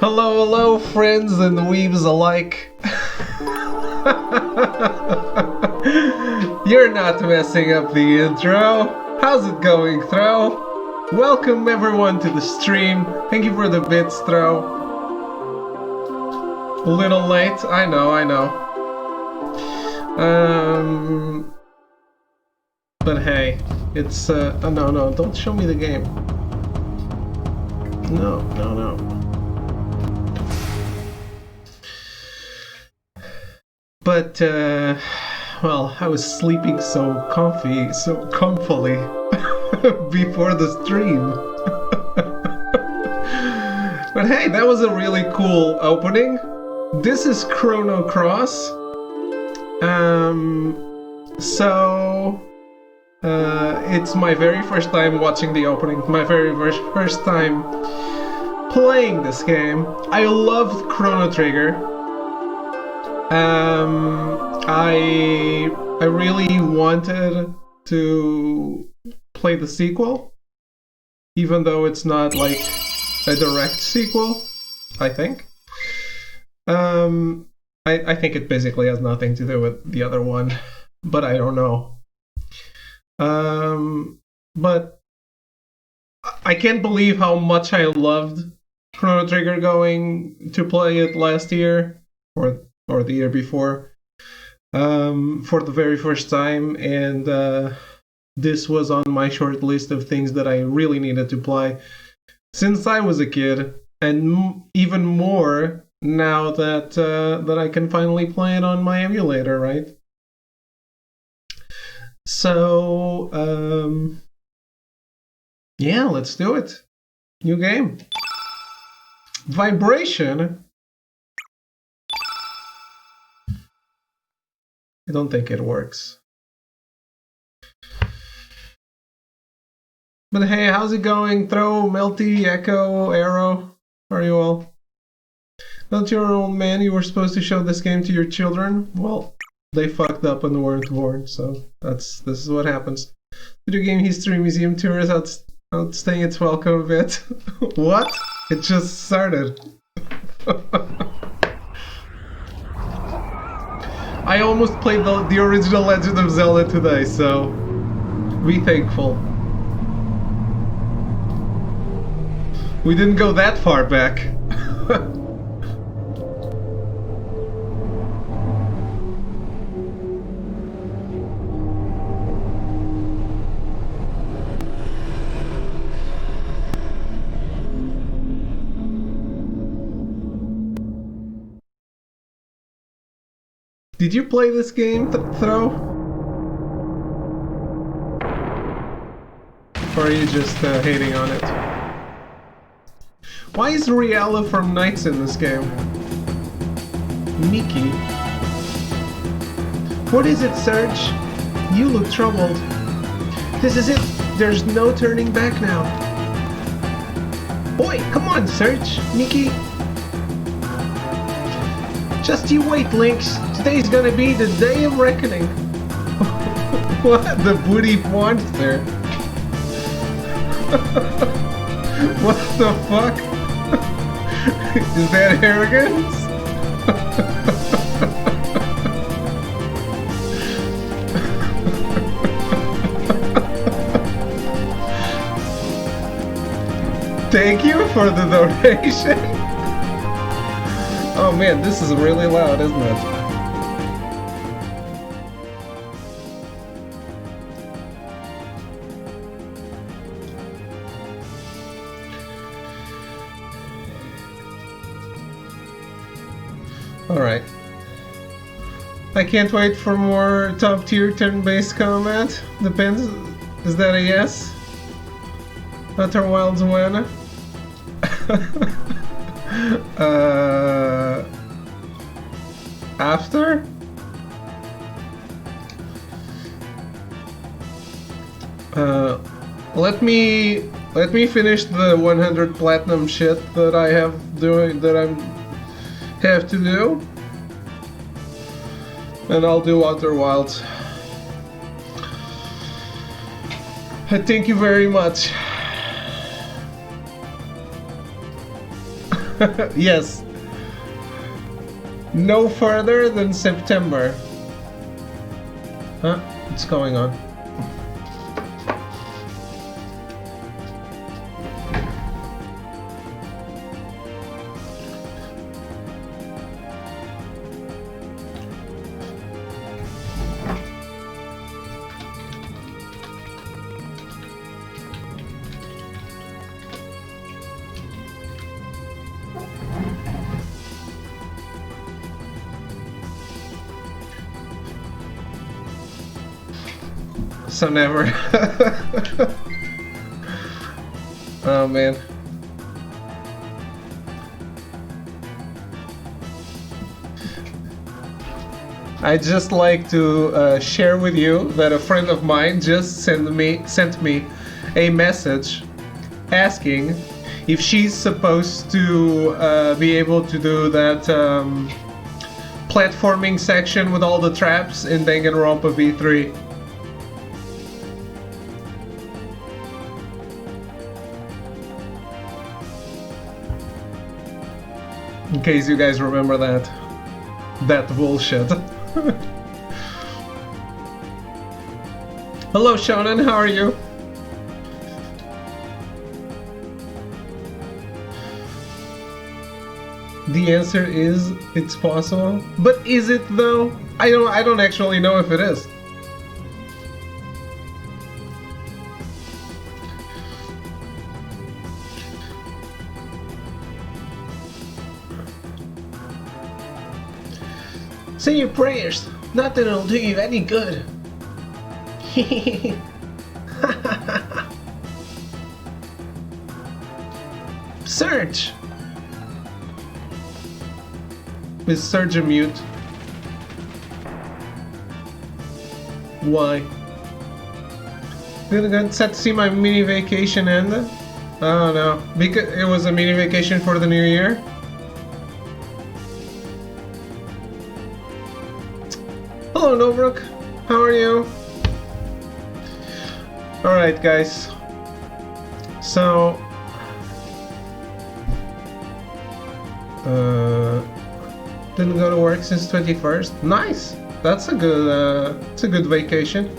Hello, hello, friends and weebs alike. You're not messing up the intro. How's it going, Throw? Welcome everyone to the stream. Thank you for the bits, Throw. A little late, I know. But hey, it's oh, no, don't show me the game. No. But, well, I was sleeping so comfily before the stream. But hey, that was a really cool opening. This is Chrono Cross. It's my very first time watching the opening, my very first time playing this game. I loved Chrono Trigger. I really wanted to play the sequel, even though it's not like a direct sequel, I think. I think it basically has nothing to do with the other one, but I don't know. But I can't believe how much I loved Chrono Trigger going to play it last year, or the year before, for the very first time, and this was on my short list of things that I really needed to play since I was a kid, and even more now that I can finally play it on my emulator, right? So, yeah, let's do it. New game. Vibration. I don't think it works. But hey, how's it going? Throw, Melty, Echo, Arrow. How are you all? Not your old man, you were supposed to show this game to your children? Well, they fucked up and weren't born, so this is what happens. Video Game History Museum tour is outstaying its welcome a bit. What? It just started. I almost played the original Legend of Zelda today, so be thankful. We didn't go that far back. Did you play this game, Throw? Or are you just hating on it? Why is Riella from Knights in this game? Mickey. What is it, Serge? You look troubled. This is it. There's no turning back now. Boy, come on, Serge. Mickey. Just you wait, Lynx. Today's gonna be the day of reckoning. What? The booty monster? What the fuck? Is that arrogance? Thank you for the donation. Oh man, this is really loud, isn't it? Alright. I can't wait for more top tier turn-based combat. Depends. Is that a yes? Outer Wilds when? After? Let me finish the 100 platinum shit that I have to do, and I'll do Outer Wilds. Thank you very much. Yes. No further than September. Huh? What's going on? So never. Oh man. I just like to share with you that a friend of mine just sent me a message asking if she's supposed to be able to do that platforming section with all the traps in Danganronpa V3. In case you guys remember that bullshit. Hello Shonen, how are you? The answer is it's possible. But is it though? I don't actually know if it is. Say your prayers. Nothing'll do you any good. Search. Is Surge a mute? Why? Did I get set to see my mini vacation end? Oh no, because it was a mini vacation for the new year. Hello, Novrook. How are you? Alright, guys. So... didn't go to work since 21st. Nice! That's a good vacation.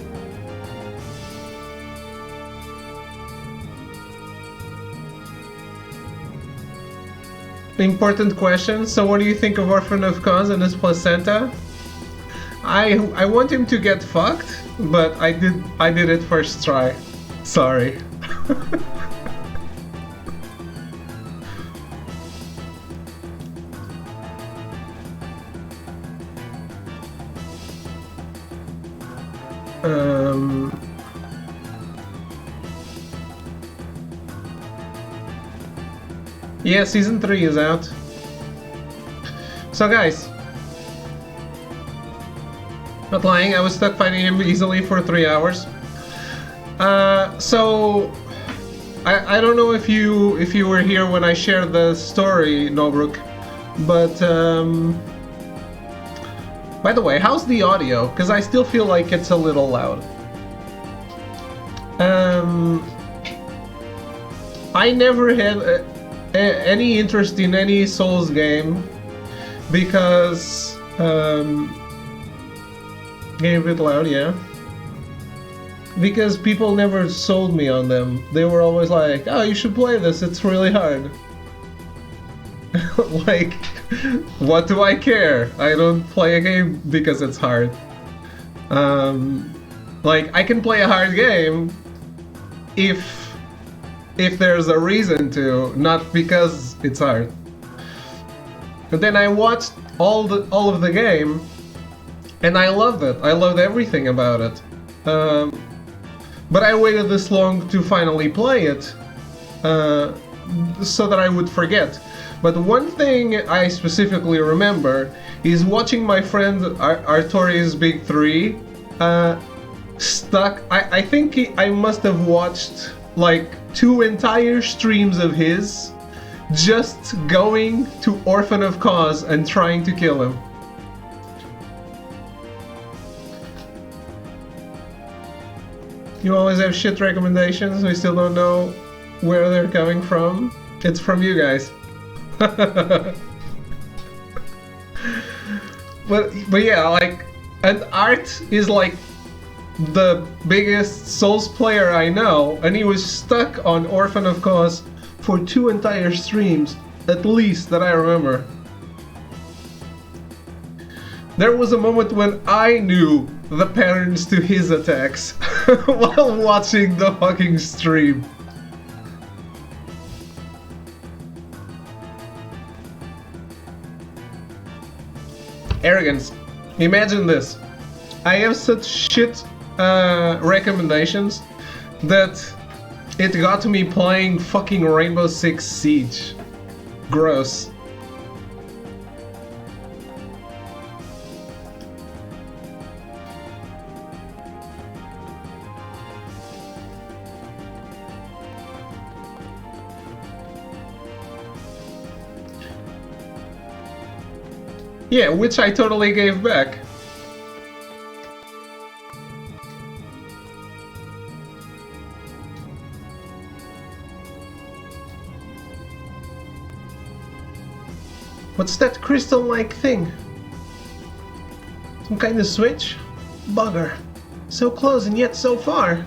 Important question. So what do you think of Orphan of Cause and his placenta? I want him to get fucked, but I did it first try. Sorry. Yeah, season 3 is out. So guys, not lying, I was stuck fighting him easily for 3 hours. So I don't know if you were here when I shared the story, Nobrook, but by the way, how's the audio? Because I still feel like it's a little loud. I never had any interest in any Souls game because getting a bit loud, yeah. Because people never sold me on them. They were always like, "Oh, you should play this. It's really hard." Like, what do I care? I don't play a game because it's hard. Like, I can play a hard game if there's a reason to, not because it's hard. But then I watched all of the game, and I loved it. I loved everything about it. But I waited this long to finally play it, so that I would forget. But one thing I specifically remember is watching my friend Artori's Big 3 stuck. I think I must have watched like 2 entire streams of his just going to Orphan of Cause and trying to kill him. You always have shit recommendations, we still don't know where they're coming from. It's from you guys. but yeah, like, and Art is like the biggest Souls player I know, and he was stuck on Orphan of Cause for 2 entire streams, at least, that I remember. There was a moment when I knew the patterns to his attacks while watching the fucking stream. Arrogance. Imagine this. I have such shit recommendations that it got me playing fucking Rainbow Six Siege. Gross. Yeah, which I totally gave back. What's that crystal-like thing? Some kind of switch? Bugger. So close and yet so far.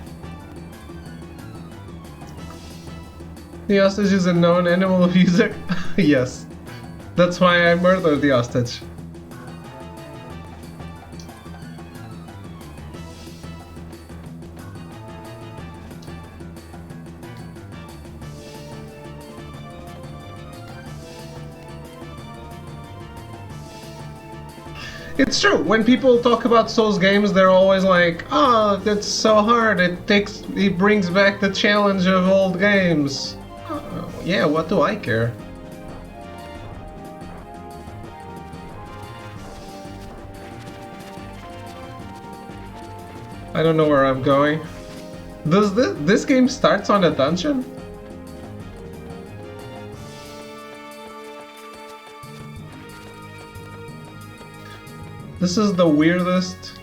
The hostage is a known animal abuser? Yes. That's why I murdered the hostage. It's true. When people talk about Souls games, they're always like, "Oh, that's so hard. It brings back the challenge of old games." Yeah, what do I care? I don't know where I'm going. Does this game starts on a dungeon? This is the weirdest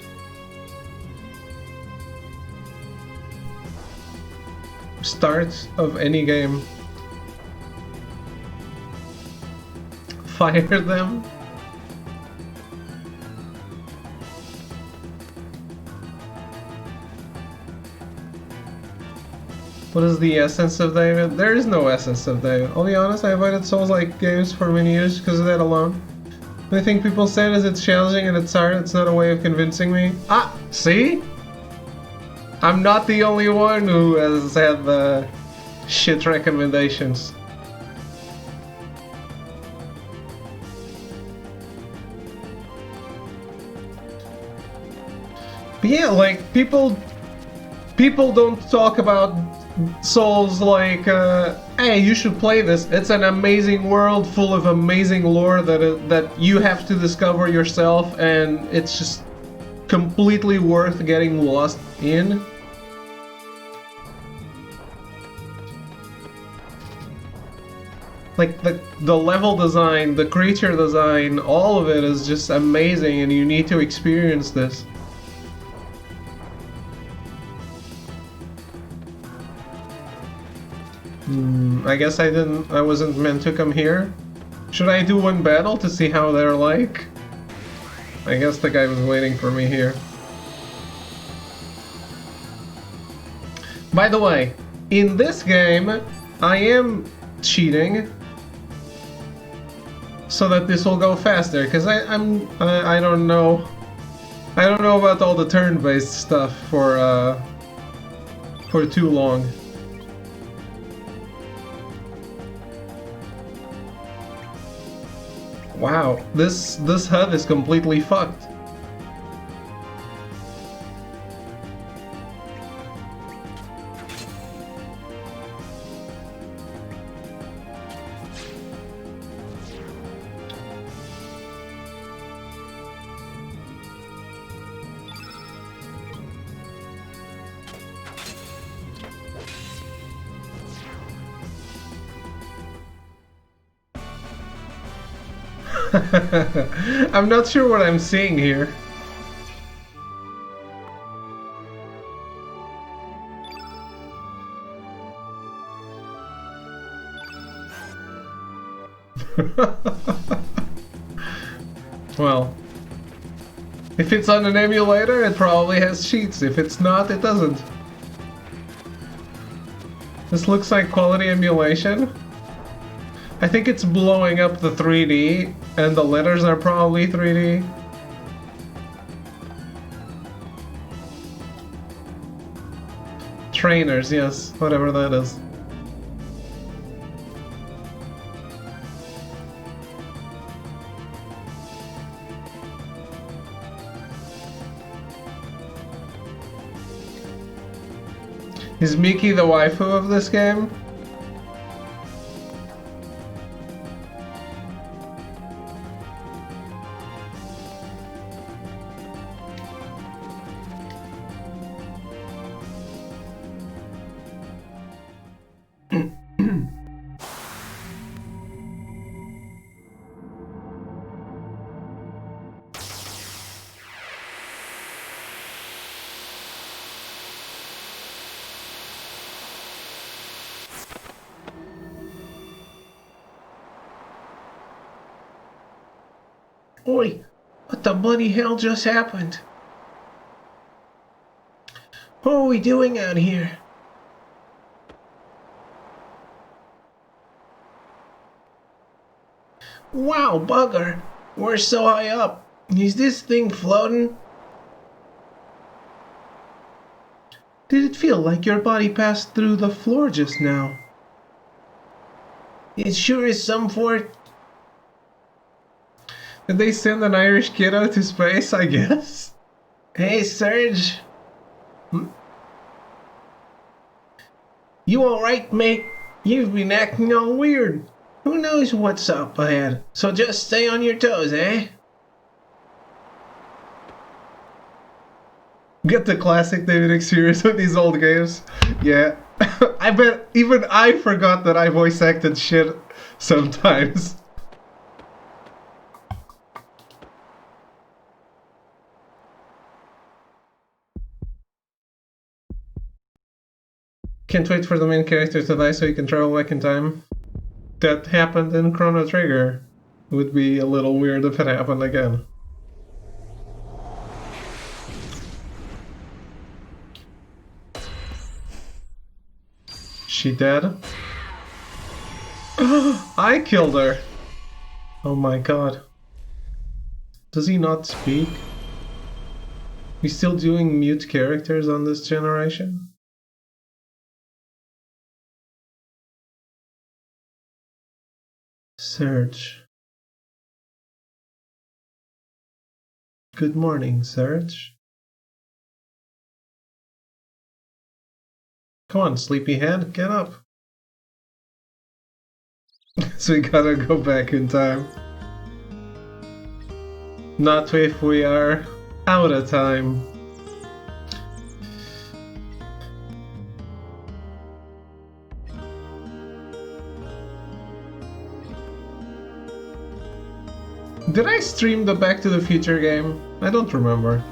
start of any game. Fire them. What is the essence of David? There is no essence of David. I'll be honest, I avoided Souls-like games for many years because of that alone. The only thing people said is it's challenging and it's hard. It's not a way of convincing me. Ah, see? I'm not the only one who has had the shit recommendations. But yeah, like, people don't talk about Souls like, hey, you should play this. It's an amazing world full of amazing lore that you have to discover yourself, and it's just completely worth getting lost in. Like, the level design, the creature design, all of it is just amazing, and you need to experience this. I guess I wasn't meant to come here. Should I do one battle to see how they're like? I guess the guy was waiting for me here. By the way, in this game, I am cheating so that this will go faster, because I don't know about all the turn-based stuff for too long. Wow, this HUD is completely fucked. I'm not sure what I'm seeing here. Well, if it's on an emulator, it probably has cheats. If it's not, it doesn't. This looks like quality emulation. I think it's blowing up the 3D, and the letters are probably 3D. Trainers, yes, whatever that is. Is Miki the waifu of this game? Oi, what the bloody hell just happened? What are we doing out here? Wow, bugger, we're so high up. Is this thing floating? Did it feel like your body passed through the floor just now? It sure is some fort. Did they send an Irish kid out to space, I guess? Hey, Serge. You alright, mate? You've been acting all weird. Who knows what's up ahead? So just stay on your toes, eh? Get the classic David experience with these old games. Yeah. I bet even I forgot that I voice acted shit sometimes. Can't wait for the main character to die so you can travel back in time. That happened in Chrono Trigger. Would be a little weird if it happened again. She dead? I killed her! Oh my god. Does he not speak? We still doing mute characters on this generation? Serge. Good morning, Serge. Come on, sleepyhead, get up. So we gotta go back in time. Not if we are out of time. Did I stream the Back to the Future game? I don't remember.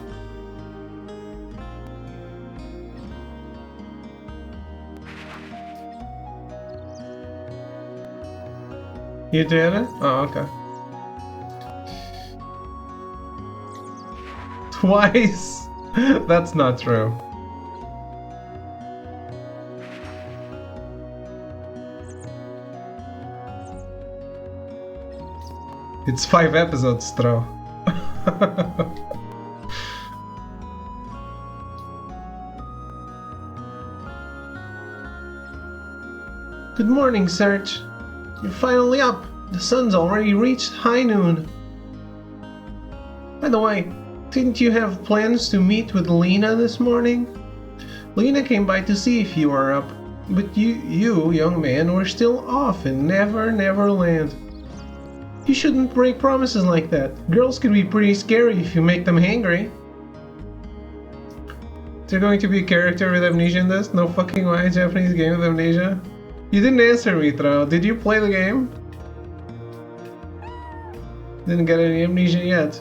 You did it? Oh, okay. Twice? That's not true. It's 5 episodes, Stro. Good morning, Serge. You're finally up. The sun's already reached high noon. By the way, didn't you have plans to meet with Lena this morning? Lena came by to see if you were up, but you young man, were still off in Never Land. You shouldn't break promises like that. Girls can be pretty scary if you make them hangry. Is there going to be a character with amnesia in this? No fucking way, Japanese game with amnesia? You didn't answer me, Tro. Did you play the game? Didn't get any amnesia yet.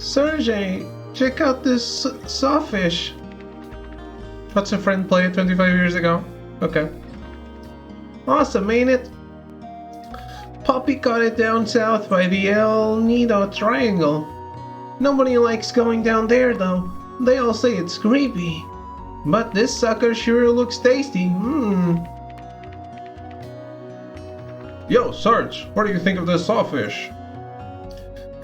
Sergey, check out this sawfish. What's a friend play 25 years ago? Okay. Awesome, ain't it? Poppy caught it down south by the El Nido Triangle. Nobody likes going down there though. They all say it's creepy. But this sucker sure looks tasty. Yo, Sarge, what do you think of this sawfish?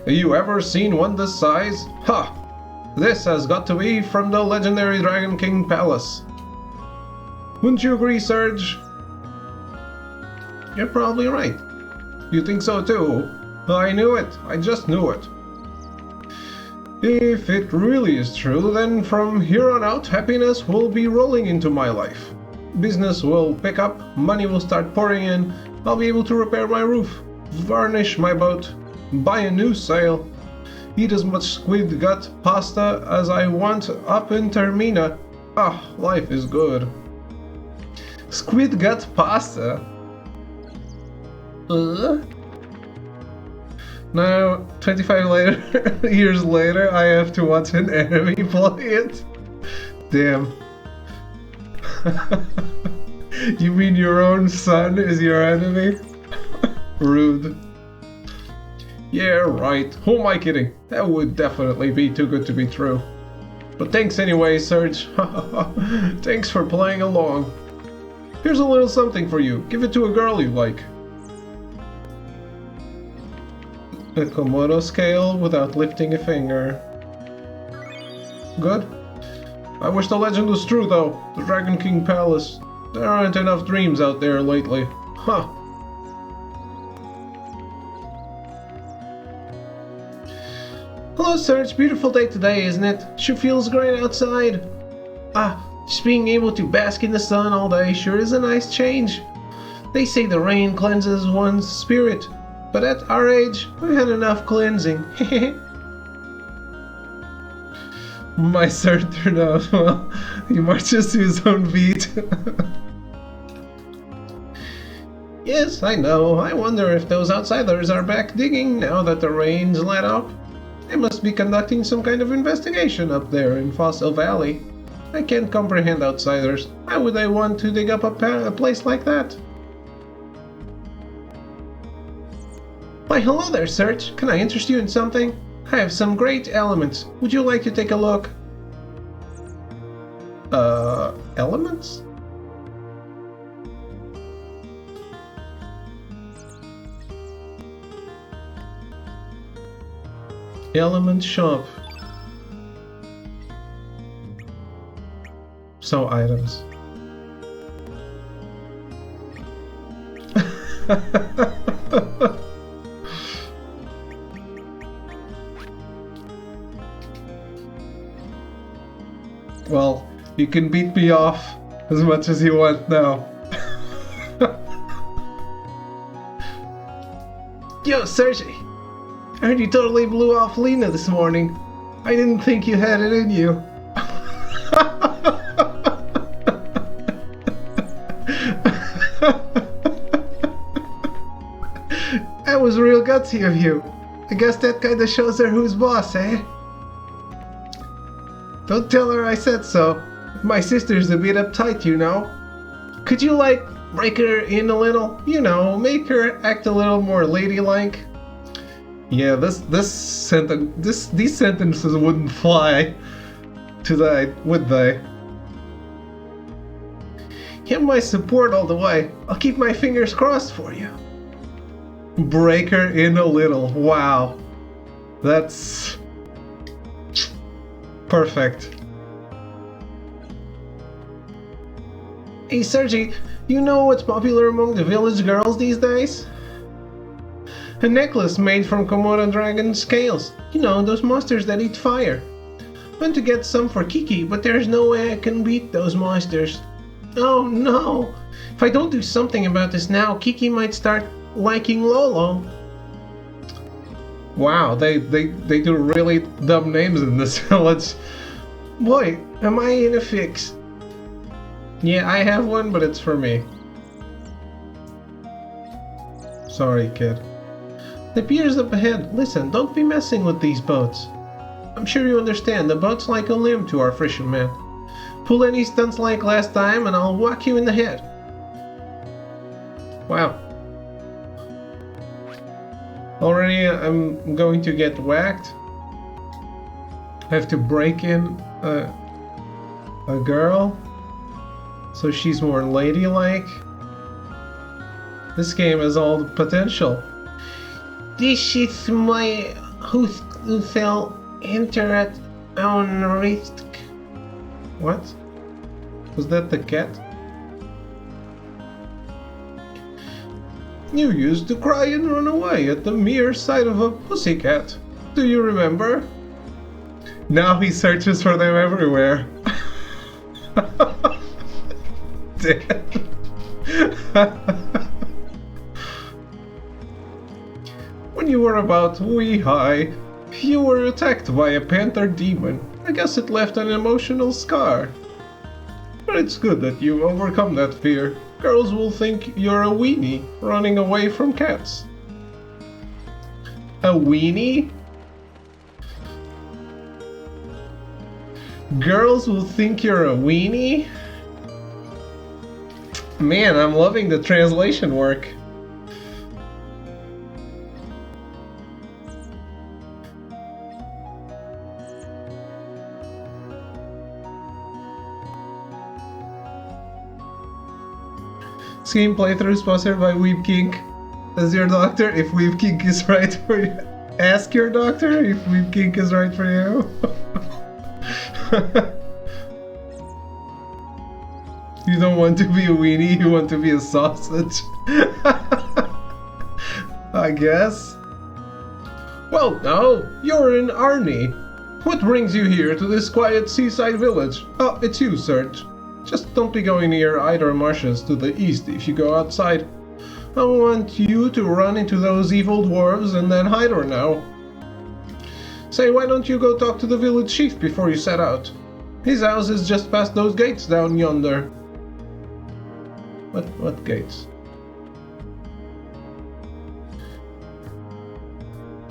Have you ever seen one this size? Ha! This has got to be from the legendary Dragon King Palace. Wouldn't you agree, Sarge? You're probably right. You think so too? I knew it. I just knew it. If it really is true, then from here on out, happiness will be rolling into my life. Business will pick up, money will start pouring in, I'll be able to repair my roof, varnish my boat, buy a new sail, eat as much squid gut pasta as I want up in Termina. Ah, life is good. Squid gut pasta? Now, 25 years later, I have to watch an enemy play it? Damn. You mean your own son is your enemy? Rude. Yeah, right. Who am I kidding? That would definitely be too good to be true. But thanks anyway, Serge. Thanks for playing along. Here's a little something for you. Give it to a girl you like. A Komodo scale without lifting a finger. Good. I wish the legend was true though. The Dragon King Palace. There aren't enough dreams out there lately. Huh. Hello, Serge. Beautiful day today, isn't it? Sure feels great outside. Just being able to bask in the sun all day sure is a nice change. They say the rain cleanses one's spirit, but at our age, I had enough cleansing. My sir turned out well. He marches to his own beat. Yes, I know. I wonder if those outsiders are back digging now that the rain's let up. They must be conducting some kind of investigation up there in Fossil Valley. I can't comprehend outsiders. Why would they want to dig up a place like that? Why, hello there, Serge. Can I interest you in something? I have some great elements. Would you like to take a look? Elements? Element shop. So items. Well, you can beat me off as much as you want now. Yo, Sergey! I heard you totally blew off Lena this morning. I didn't think you had it in you. That was real gutsy of you. I guess that kinda shows her who's boss, eh? Don't tell her I said so. My sister's a bit uptight, you know. Could you, like, break her in a little? You know, make her act a little more ladylike? Yeah, these sentences wouldn't fly today, would they? Have my support all the way. I'll keep my fingers crossed for you. Break her in a little. Wow. That's perfect. Hey, Sergey, you know what's popular among the village girls these days? A necklace made from Komodo dragon scales. You know, those monsters that eat fire. Went to get some for Kiki, but there's no way I can beat those monsters. Oh no! If I don't do something about this now, Kiki might start liking Lolo. Wow, they do really dumb names in this village. Boy, am I in a fix. Yeah, I have one, but it's for me. Sorry, kid. The pier's up ahead. Listen, don't be messing with these boats. I'm sure you understand, the boat's like a limb to our fisherman. Pull any stunts like last time and I'll whack you in the head. Wow. Already I'm going to get whacked. I have to break in a girl so she's more ladylike. This game has all the potential. This is my who fell internet on risk. What? Was that the cat? You used to cry and run away at the mere sight of a pussycat. Do you remember? Now he searches for them everywhere. When you were about wee-high, you were attacked by a panther demon. I guess it left an emotional scar. But it's good that you've overcome that fear. Girls will think you're a weenie running away from cats. A weenie? Girls will think you're a weenie? Man, I'm loving the translation work. This game playthrough sponsored by Weeb Kink. As your doctor, if Weeb Kink is right for you. Ask your doctor if Weeb Kink is right for you. You don't want to be a weenie, you want to be a sausage. I guess. Well, no, you're an Arnie. What brings you here to this quiet seaside village? Oh, it's you, Serge. Just don't be going near either marshes to the east if you go outside. I want you to run into those evil dwarves and then hide her now. Say, why don't you go talk to the village chief before you set out? His house is just past those gates down yonder. What gates?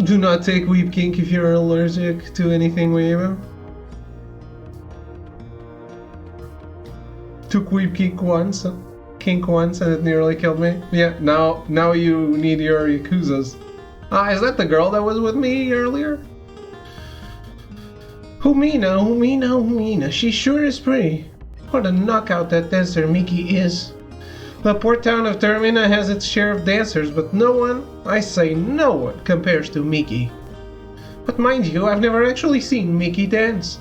Do not take Weeb Kink if you're allergic to anything Weeb. Took Weeb Kink once and it nearly killed me. Yeah, now you need your Yakuzas. Is that the girl that was with me earlier? Humina, she sure is pretty. What a knockout that dancer Miki is. The port town of Termina has its share of dancers, but no one, I say no one, compares to Miki. But mind you, I've never actually seen Miki dance.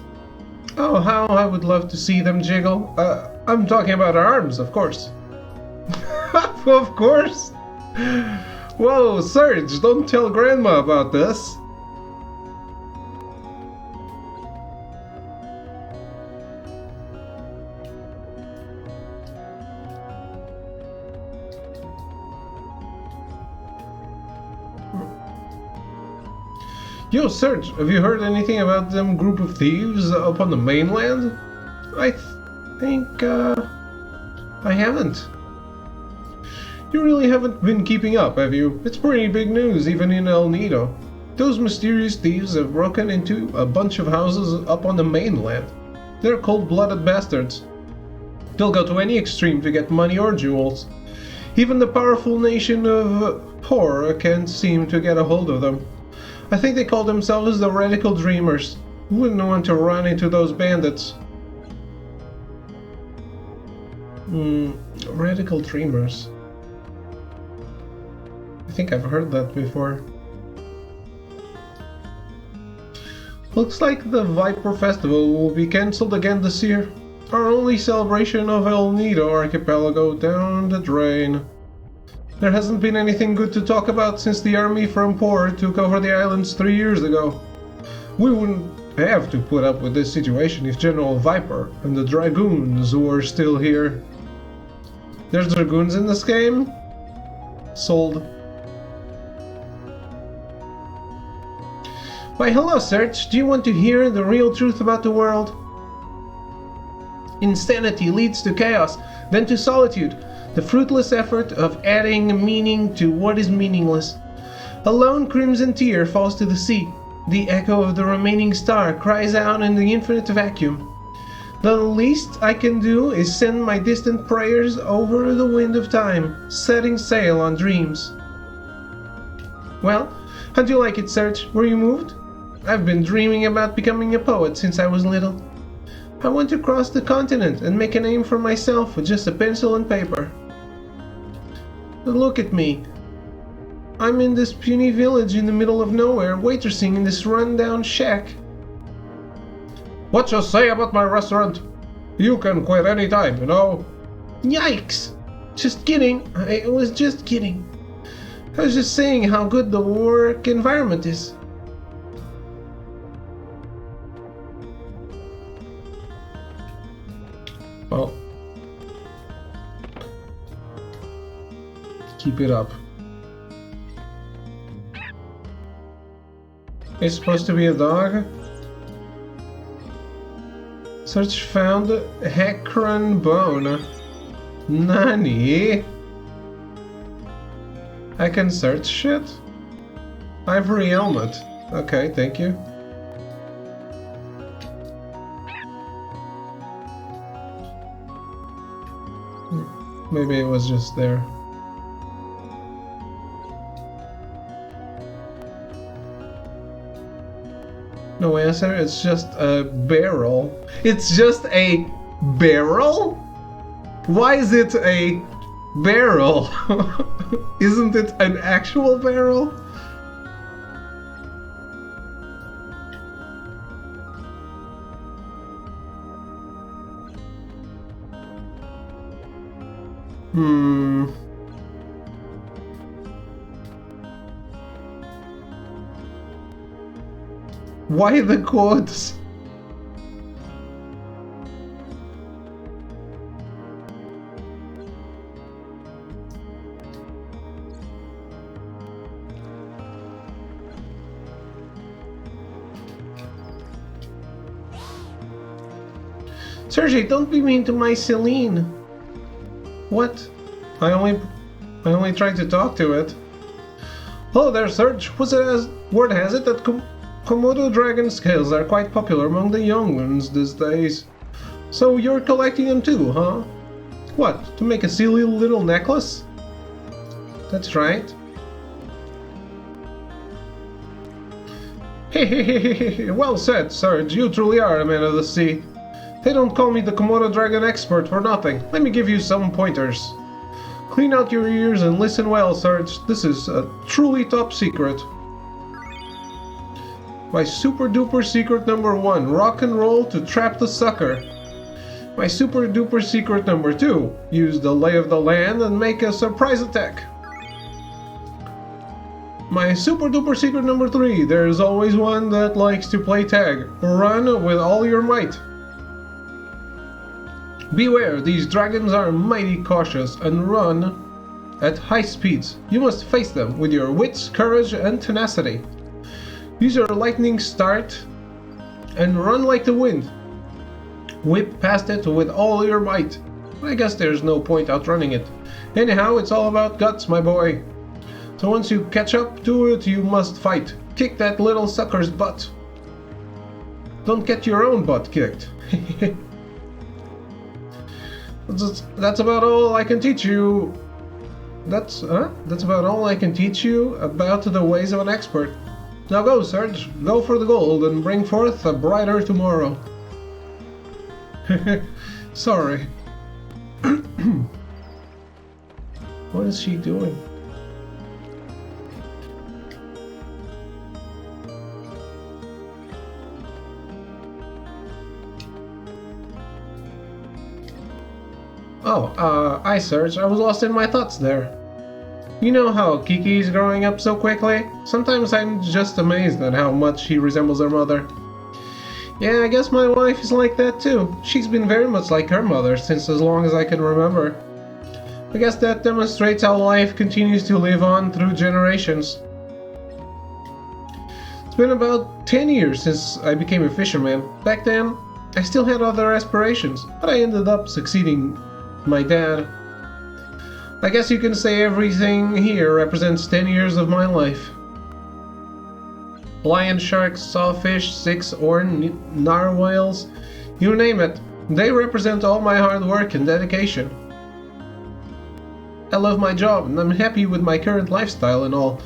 Oh, how I would love to see them jiggle. I'm talking about her arms, of course. Of course! Whoa, Serge, don't tell Grandma about this. Yo, Serge, have you heard anything about them group of thieves up on the mainland? I think, I haven't. You really haven't been keeping up, have you? It's pretty big news, even in El Nido. Those mysterious thieves have broken into a bunch of houses up on the mainland. They're cold-blooded bastards. They'll go to any extreme to get money or jewels. Even the powerful nation of Por can't seem to get a hold of them. I think they call themselves the Radical Dreamers. Wouldn't want to run into those bandits. Radical Dreamers. I think I've heard that before. Looks like the Viper Festival will be cancelled again this year. Our only celebration of El Nido Archipelago down the drain. There hasn't been anything good to talk about since the army from Por took over the islands 3 years ago. We wouldn't have to put up with this situation if General Viper and the Dragoons were still here. There's Dragoons in this game? Sold. Why hello, Serge. Do you want to hear the real truth about the world? Insanity leads to chaos, then to solitude. The fruitless effort of adding meaning to what is meaningless. A lone crimson tear falls to the sea. The echo of the remaining star cries out in the infinite vacuum. The least I can do is send my distant prayers over the wind of time, setting sail on dreams. Well, how'd you like it, Serge? Were you moved? I've been dreaming about becoming a poet since I was little. I want to cross the continent and make a name for myself with just a pencil and paper. But look at me. I'm in this puny village in the middle of nowhere, waitressing in this run-down shack. What you say about my restaurant? You can quit any time, you know? Yikes! Just kidding. I was just kidding. I was just saying how good the work environment is. Well, keep it up. It's supposed to be a dog? Search found Hecaran bone. Nani? I can search shit? Ivory helmet. Okay, thank you. Maybe it was just there. No answer, it's just a barrel. It's just a barrel? Why is it a barrel? Isn't it an actual barrel? Why the quotes? Sergey, don't be mean to my Celine. What? I only tried to talk to it. Hello there, Serge. Word has it that Komodo dragon scales are quite popular among the young ones these days. So you're collecting them too, huh? What, to make a silly little necklace? That's right. Hehehehe, well said, Serge. You truly are a man of the sea. They don't call me the Komodo dragon expert for nothing. Let me give you some pointers. Clean out your ears and listen well, Serge. This is a truly top secret. My super duper secret number 1, rock and roll to trap the sucker. My super duper secret number 2, use the lay of the land and make a surprise attack. My super duper secret number 3, there's always one that likes to play tag. Run with all your might. Beware, these dragons are mighty cautious and run at high speeds. You must face them with your wits, courage, and tenacity. Use your lightning start and run like the wind. Whip past it with all your might. I guess there's no point outrunning it. Anyhow, it's all about guts, my boy. So once you catch up to it, you must fight. Kick that little sucker's butt. Don't get your own butt kicked. That's about all I can teach you. That's about all I can teach you about the ways of an expert. Now go, Serge. Go for the gold and bring forth a brighter tomorrow. Sorry. What is she doing? Oh, I Serge. I was lost in my thoughts there. You know how Kiki's growing up so quickly? Sometimes I'm just amazed at how much she resembles her mother. Yeah, I guess my wife is like that too. She's been very much like her mother since as long as I can remember. I guess that demonstrates how life continues to live on through generations. It's been about 10 years since I became a fisherman. Back then, I still had other aspirations, but I ended up succeeding my dad. I guess you can say everything here represents 10 years of my life. lion sharks, sawfish, six-oar narwhals, you name it. They represent all my hard work and dedication. I love my job and I'm happy with my current lifestyle and all,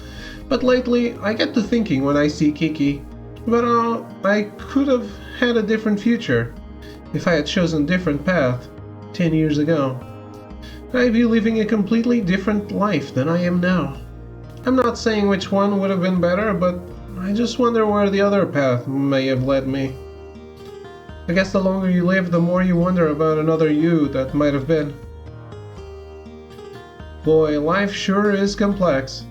but lately I get to thinking when I see Kiki, but I could have had a different future if I had chosen a different path 10 years ago. I'd be living a completely different life than I am now. I'm not saying which one would have been better, but I just wonder where the other path may have led me. I guess the longer you live, the more you wonder about another you that might have been. Boy, life sure is complex.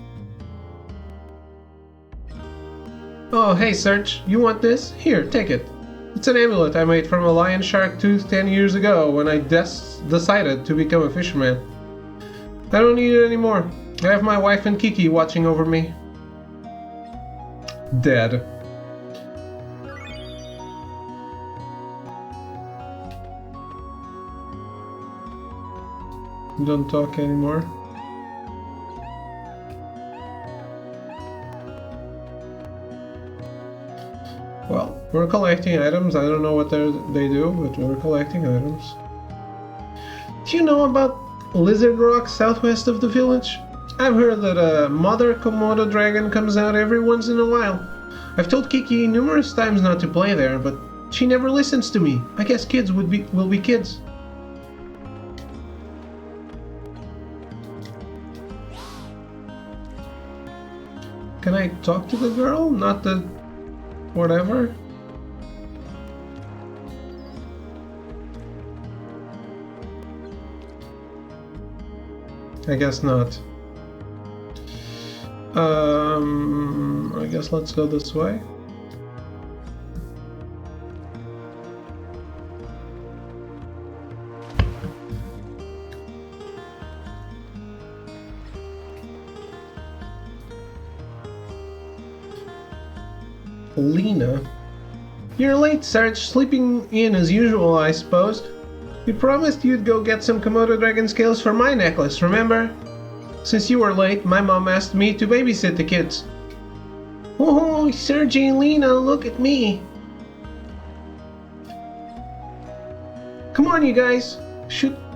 Oh, hey Serge, you want this? Here, take it. It's an amulet I made from a lion shark tooth 10 years ago when I decided to become a fisherman. I don't need it anymore. I have my wife and Kiki watching over me. Dead. Don't talk anymore. Well, we're collecting items. I don't know what they do, but we're collecting items. Do you know about Lizard Rock southwest of the village? I've heard that a mother Komodo dragon comes out every once in a while. I've told Kiki numerous times not to play there, but she never listens to me. I guess kids will be kids. Can I talk to the girl? Not the... whatever? I guess not. I guess let's go this way. Lena? You're late, Sarge. Sleeping in as usual, I suppose. You promised you'd go get some Komodo dragon scales for my necklace, remember? Since you were late, my mom asked me to babysit the kids. Oh, Sergey and Lena, look at me. Come on, you guys.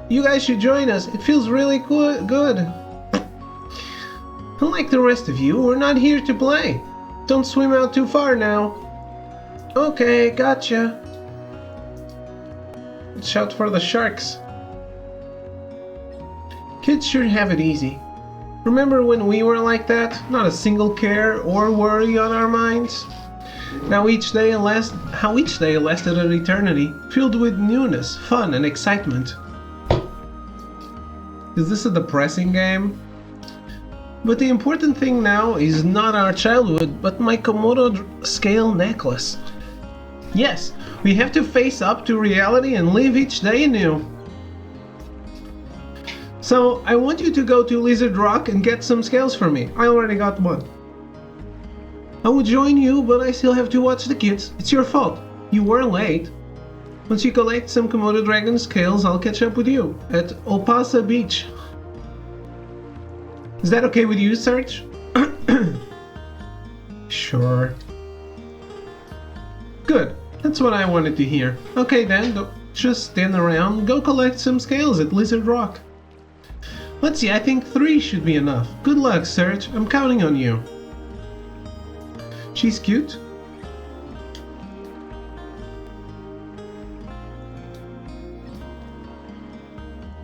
You guys should join us. It feels really good. Unlike the rest of you, we're not here to play. Don't swim out too far now. Okay, gotcha. Watch out for the sharks. Kids should have it easy. Remember when we were like that? Not a single care or worry on our minds? How each day lasted an eternity, filled with newness, fun, and excitement. Is this a depressing game? But the important thing now is not our childhood, but my Komodo scale necklace. Yes, we have to face up to reality and live each day anew. So, I want you to go to Lizard Rock and get some scales for me. I already got one. I would join you, but I still have to watch the kids. It's your fault. You were late. Once you collect some Komodo dragon scales, I'll catch up with you at Opasa Beach. Is that okay with you, Serge? Sure. Good. That's what I wanted to hear. Okay then, don't just stand around. Go collect some scales at Lizard Rock. Let's see, I think 3 should be enough. Good luck, Serge. I'm counting on you. She's cute.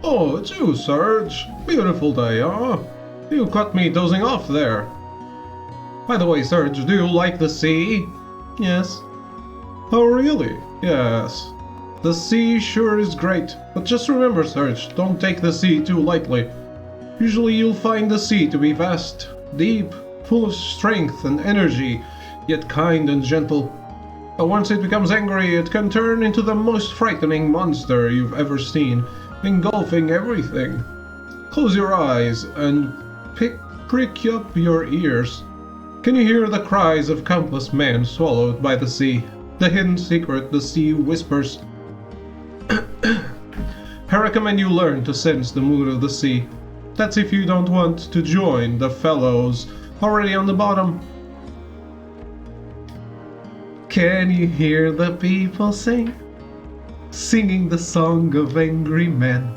Oh, it's you, Serge. Beautiful day, huh? You caught me dozing off there. By the way, Serge, do you like the sea? Yes. Oh, really? Yes. The sea sure is great, but just remember, Serge, don't take the sea too lightly. Usually you'll find the sea to be vast, deep, full of strength and energy, yet kind and gentle. But once it becomes angry, it can turn into the most frightening monster you've ever seen, engulfing everything. Close your eyes and prick up your ears. Can you hear the cries of countless men swallowed by the sea? The hidden secret the sea whispers. I recommend you learn to sense the mood of the sea. That's if you don't want to join the fellows already on the bottom. Can you hear the people sing? Singing the song of angry men.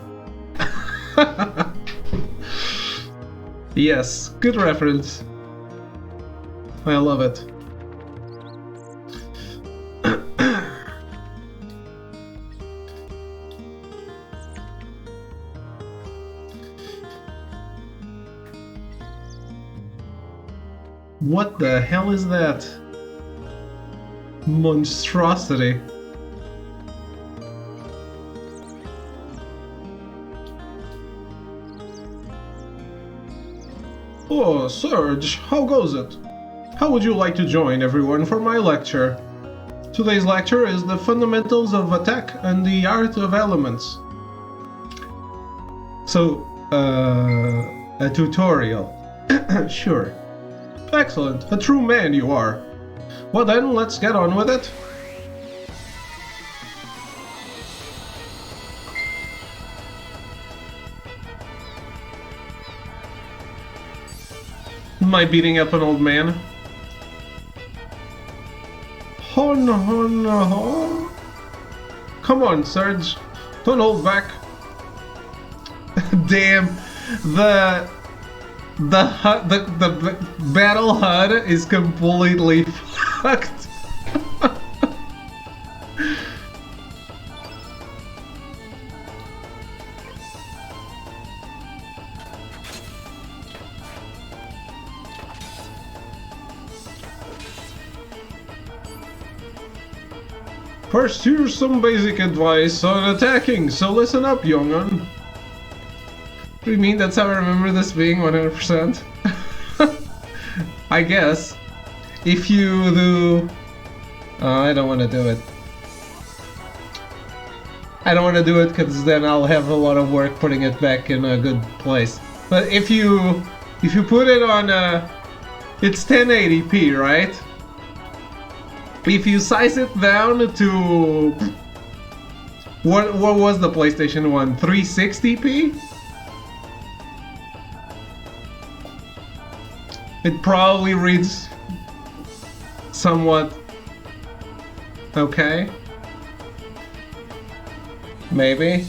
Yes, good reference. I love it. What the hell is that? Monstrosity. Oh, Serge, how goes it? How would you like to join everyone for my lecture? Today's lecture is the fundamentals of attack and the art of elements. So, a tutorial. Sure. Excellent, a true man you are. Well then, let's get on with it. Am I beating up an old man? Oh no. Come on, Serge. Don't hold back. Damn, the battle HUD is completely fucked. First, here's some basic advice on attacking, so listen up, young'un. What do you mean? That's how I remember this being 100%? I guess. If you do... Oh, I don't want to do it. I don't want to do it because then I'll have a lot of work putting it back in a good place. But if you put it on it's 1080p, right? If you size it down to... What was the PlayStation one? 360p? It probably reads somewhat okay. Maybe.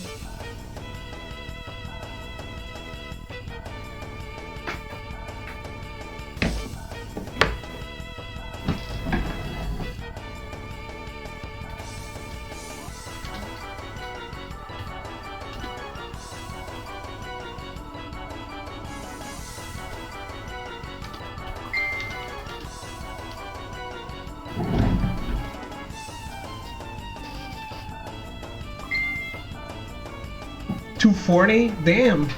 $240? Damn.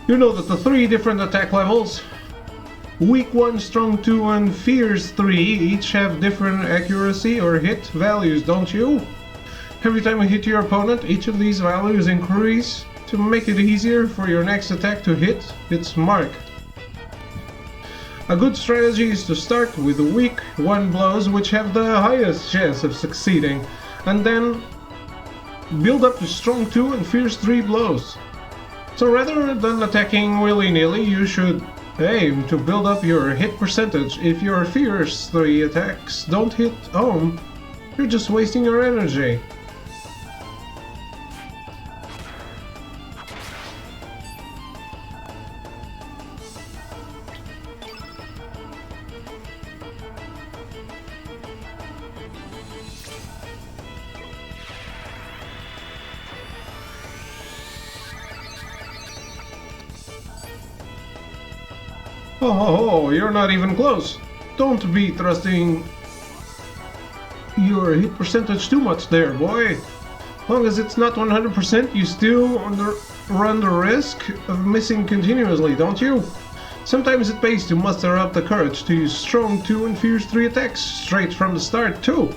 You know that the 3 different attack levels, weak 1, strong 2, and fierce 3, each have different accuracy or hit values, don't you? Every time you hit your opponent, each of these values increase to make it easier for your next attack to hit its mark. A good strategy is to start with weak 1 blows which have the highest chance of succeeding, and then build up to strong 2 and fierce 3 blows. So rather than attacking willy-nilly, you should aim to build up your hit percentage. If your fierce 3 attacks don't hit home, you're just wasting your energy. Oh, you're not even close. Don't be thrusting your hit percentage too much there, boy. As long as it's not 100%, you still run the risk of missing continuously, don't you? Sometimes it pays to muster up the courage to use strong 2 and fierce 3 attacks straight from the start, too.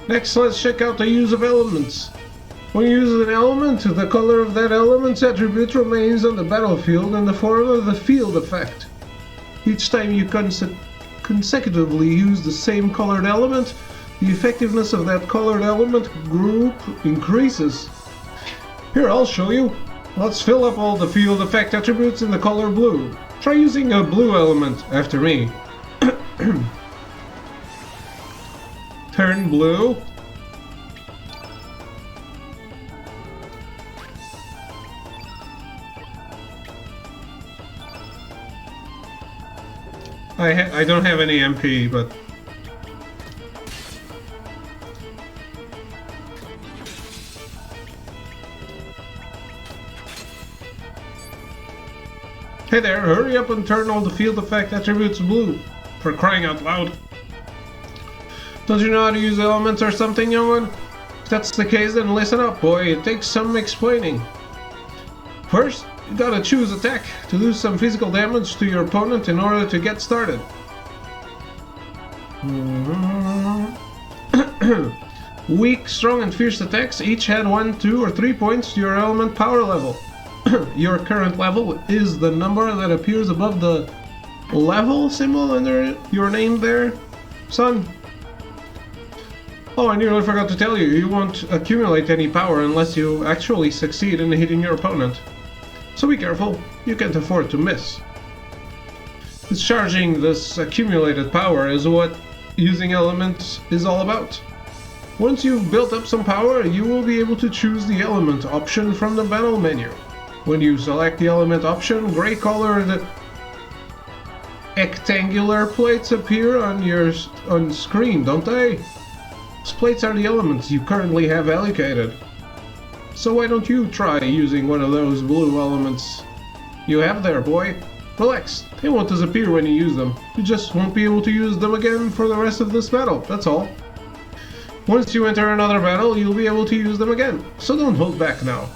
Next, let's check out the use of elements. When you use an element, the color of that element's attribute remains on the battlefield in the form of the field effect. Each time you consecutively use the same colored element, the effectiveness of that colored element group increases. Here, I'll show you. Let's fill up all the field effect attributes in the color blue. Try using a blue element after me. Turn blue. I don't have any MP, but... Hey there, hurry up and turn all the field effect attributes blue. For crying out loud. Don't you know how to use elements or something, young one? If that's the case, then listen up, boy. It takes some explaining. First, you gotta choose attack to do some physical damage to your opponent in order to get started. Weak, strong, and fierce attacks each add 1, 2, or 3 points to your element power level. Your current level is the number that appears above the level symbol under your name there, son. Oh, I nearly forgot to tell you, you won't accumulate any power unless you actually succeed in hitting your opponent. So be careful, you can't afford to miss. Discharging this accumulated power is what using elements is all about. Once you've built up some power, you will be able to choose the element option from the battle menu. When you select the element option, gray colored rectangular plates appear on screen, don't they? Those plates are the elements you currently have allocated. So why don't you try using one of those blue elements you have there, boy? Relax, they won't disappear when you use them. You just won't be able to use them again for the rest of this battle, that's all. Once you enter another battle, you'll be able to use them again, so don't hold back now.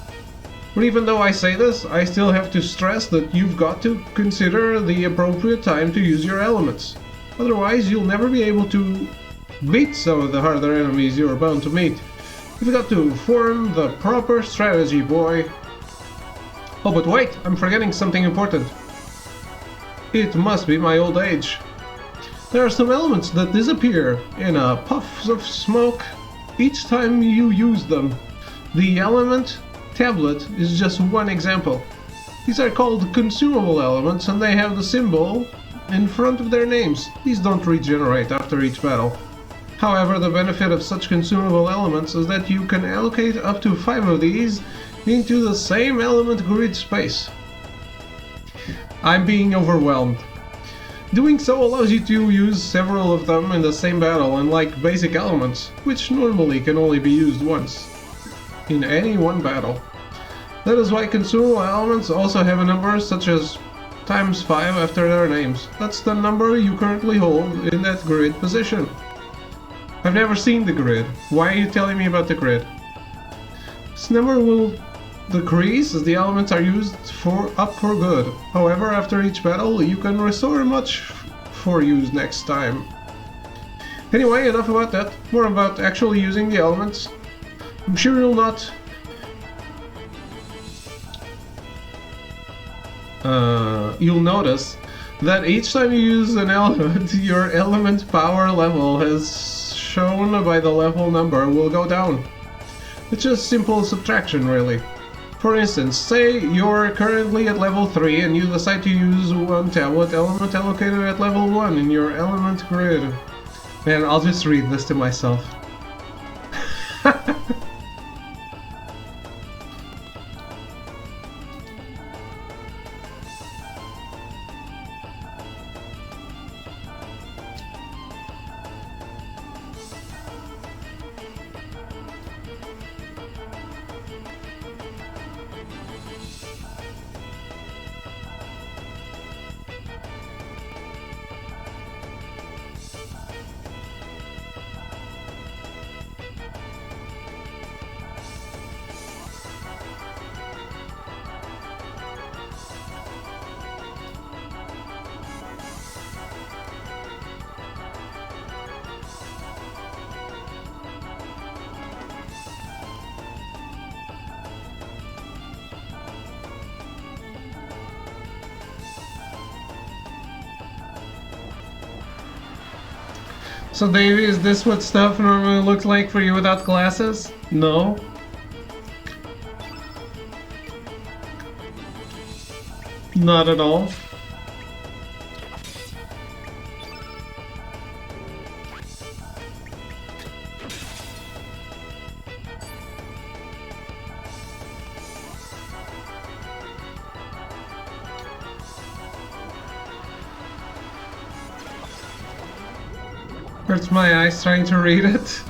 But even though I say this, I still have to stress that you've got to consider the appropriate time to use your elements. Otherwise, you'll never be able to beat some of the harder enemies you're bound to meet. You've got to form the proper strategy, boy. Oh, but wait, I'm forgetting something important. It must be my old age. There are some elements that disappear in a puff of smoke each time you use them. The element tablet is just one example. These are called consumable elements and they have the symbol in front of their names. These don't regenerate after each battle. However, the benefit of such consumable elements is that you can allocate up to 5 of these into the same element grid space. I'm being overwhelmed. Doing so allows you to use several of them in the same battle, unlike basic elements, which normally can only be used once in any one battle. That is why consumable elements also have a number such as ×5 after their names. That's the number you currently hold in that grid position. I've never seen the grid. Why are you telling me about the grid? This number will decrease as the elements are used up for good. However, after each battle, you can restore much for use next time. Anyway, enough about that. More about actually using the elements. I'm sure you'll not... you'll notice that each time you use an element, your element power level, as shown by the level number, will go down. It's just simple subtraction, really. For instance, say you're currently at level 3 and you decide to use one tablet element allocated at level 1 in your element grid. Man, I'll just read this to myself. So Davey, is this what stuff normally looks like for you without glasses? No? Not at all? Hurts my eyes trying to read it.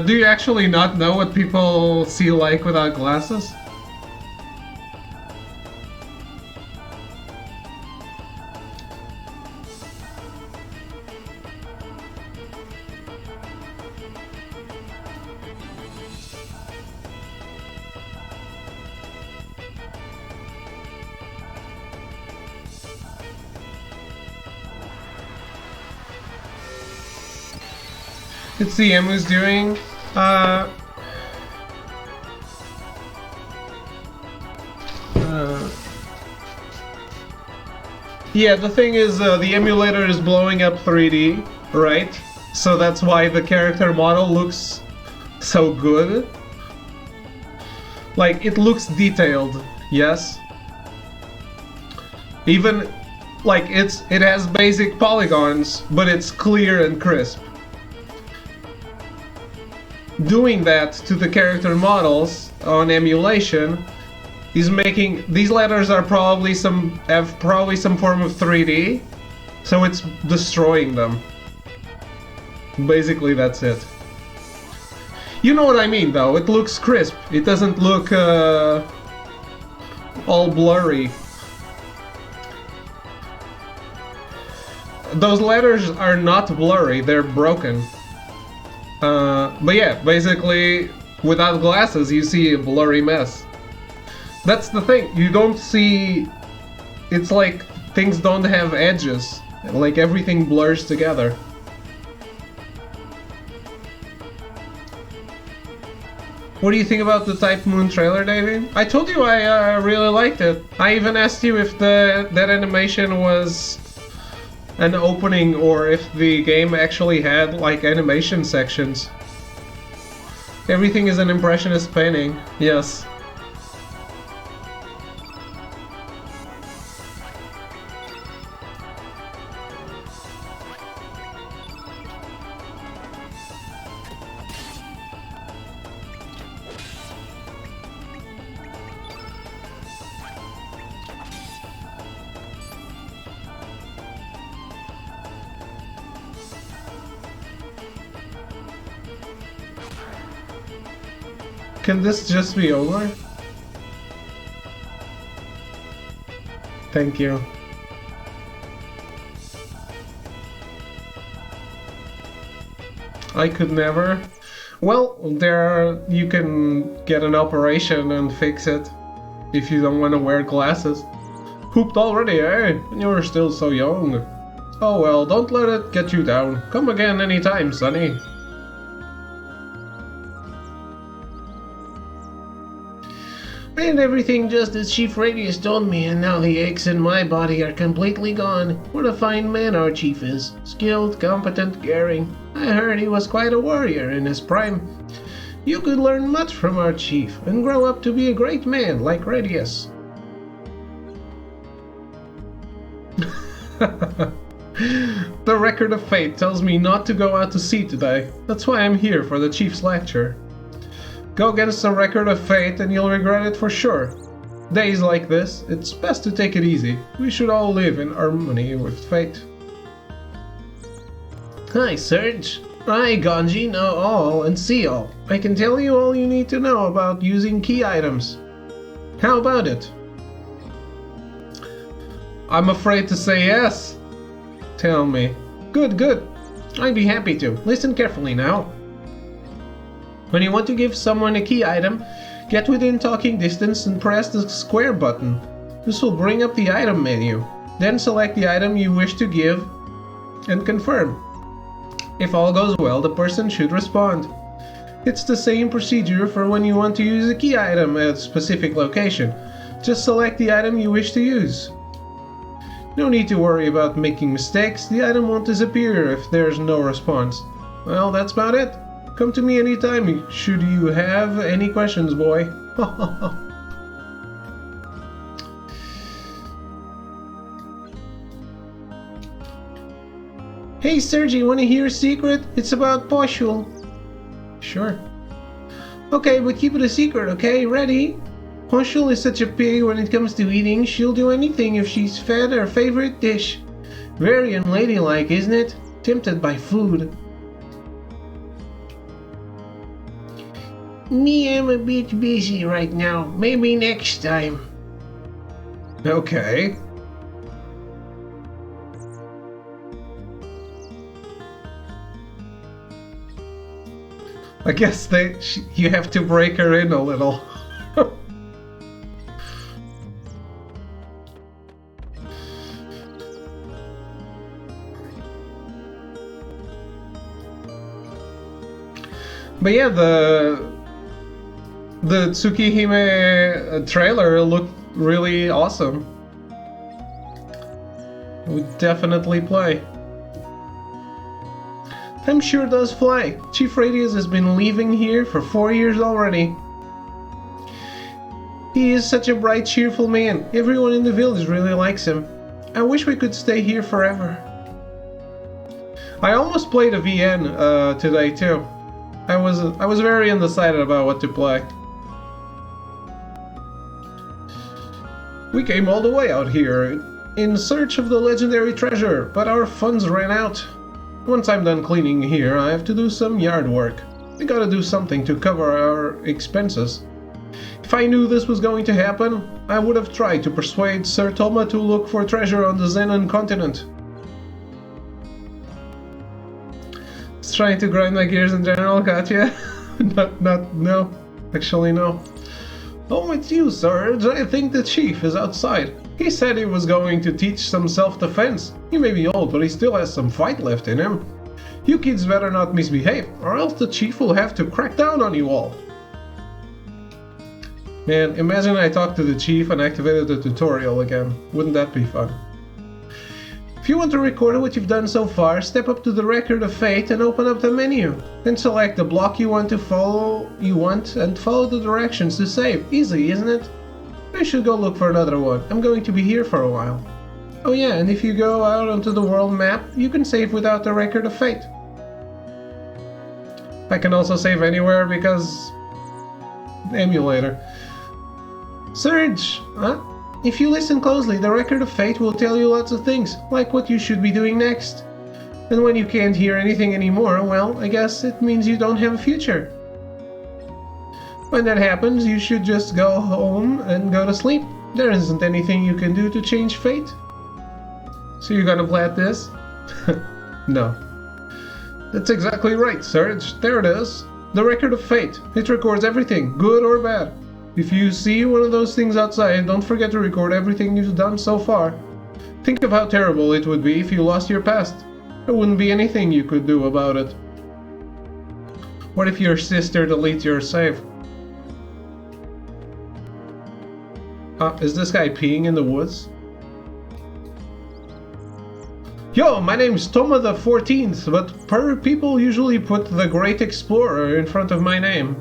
Do you actually not know what people see like without glasses? It's the Emu's doing. Yeah, the thing is, the emulator is blowing up 3D, right? So that's why the character model looks so good. Like, it looks detailed, yes? Even, like, it has basic polygons, but it's clear and crisp. Doing that to the character models on emulation is making these letters are probably have some form of 3D, so it's destroying them. Basically, that's it. You know what I mean, though. It looks crisp. It doesn't look all blurry. Those letters are not blurry. They're broken. But yeah, basically, without glasses, you see a blurry mess. That's the thing, you don't see... It's like things don't have edges. Like everything blurs together. What do you think about the Type Moon trailer, Davey? I told you I really liked it. I even asked you if that animation was an opening or if the game actually had like animation sections. Everything is an impressionist painting, yes. Can this just be over? Thank you. I could never. Well, you can get an operation and fix it if you don't want to wear glasses. Pooped already, eh? And you're still so young. Oh well, don't let it get you down. Come again anytime, Sonny. And everything just as Chief Radius told me, and now the aches in my body are completely gone. What a fine man our chief is. Skilled, competent, caring. I heard he was quite a warrior in his prime. You could learn much from our chief, and grow up to be a great man like Radius. The record of fate tells me not to go out to sea today. That's why I'm here for the chief's lecture. Go against the record of fate and you'll regret it for sure. Days like this, it's best to take it easy. We should all live in harmony with fate. Hi, Serge. I, Ganji, know all and see all. I can tell you all you need to know about using key items. How about it? I'm afraid to say yes. Tell me. Good, good. I'd be happy to. Listen carefully now. When you want to give someone a key item, get within talking distance and press the square button. This will bring up the item menu. Then select the item you wish to give and confirm. If all goes well, the person should respond. It's the same procedure for when you want to use a key item at a specific location. Just select the item you wish to use. No need to worry about making mistakes. The item won't disappear if there's no response. Well, that's about it. Come to me anytime should you have any questions, boy. Hey, Sergi, wanna hear a secret? It's about Poshul. Sure. Okay, but keep it a secret, okay? Ready? Poshul is such a pig when it comes to eating. She'll do anything if she's fed her favorite dish. Very unladylike, isn't it? Tempted by food. Me, I'm a bit busy right now. Maybe next time. Okay. I guess you have to break her in a little. But yeah, the Tsukihime trailer looked really awesome. I would definitely play. Time sure does fly. Chief Radius has been living here for 4 years already. He is such a bright, cheerful man. Everyone in the village really likes him. I wish we could stay here forever. I almost played a VN today too. I was very undecided about what to play. We came all the way out here in search of the legendary treasure, but our funds ran out. Once I'm done cleaning here, I have to do some yard work. We gotta do something to cover our expenses. If I knew this was going to happen, I would have tried to persuade Sir Toma to look for treasure on the Zenon continent. Just trying to grind my gears in general, gotcha? No. Actually, no. Oh, it's you, Serge. I think the chief is outside. He said he was going to teach some self-defense. He may be old, but he still has some fight left in him. You kids better not misbehave, or else the chief will have to crack down on you all. Man, imagine I talked to the chief and activated the tutorial again. Wouldn't that be fun? If you want to record what you've done so far, step up to the Record of Fate and open up the menu. Then select the block you want and follow the directions to save. Easy, isn't it? I should go look for another one. I'm going to be here for a while. Oh yeah, and if you go out onto the world map, you can save without the Record of Fate. I can also save anywhere because... emulator. Surge! Huh? If you listen closely, the Record of Fate will tell you lots of things, like what you should be doing next. And when you can't hear anything anymore, well, I guess it means you don't have a future. When that happens, you should just go home and go to sleep. There isn't anything you can do to change fate. So you're gonna play at this? No. That's exactly right, Serge. There it is. The Record of Fate. It records everything, good or bad. If you see one of those things outside, don't forget to record everything you've done so far. Think of how terrible it would be if you lost your past. There wouldn't be anything you could do about it. What if your sister deletes your save? Is this guy peeing in the woods? Yo, my name's Toma the 14th, but people usually put the Great Explorer in front of my name.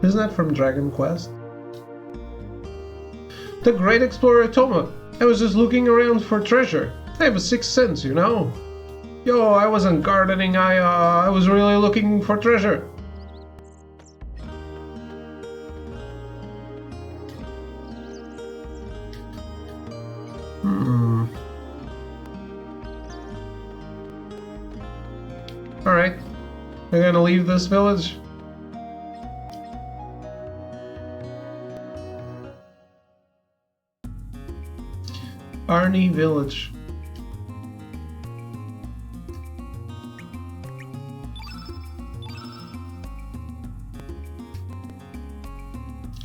Isn't that from Dragon Quest? The Great Explorer Toma. I was just looking around for treasure. I have a sixth sense, you know. Yo, I wasn't gardening, I was really looking for treasure. Alright. We're gonna leave this village. Arnie Village.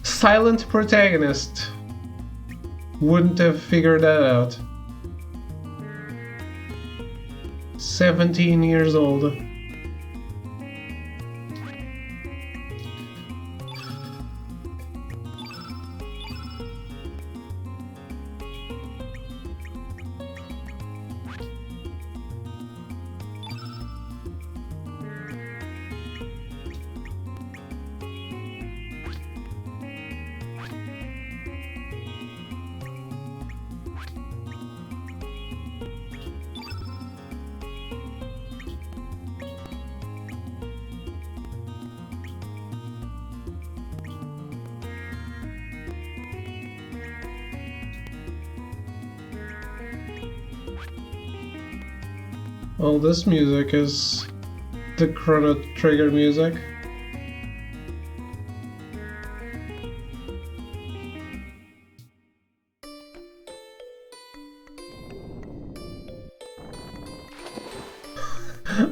Silent protagonist. Wouldn't have figured that out. 17 years old. Well, this music is the Chrono Trigger music.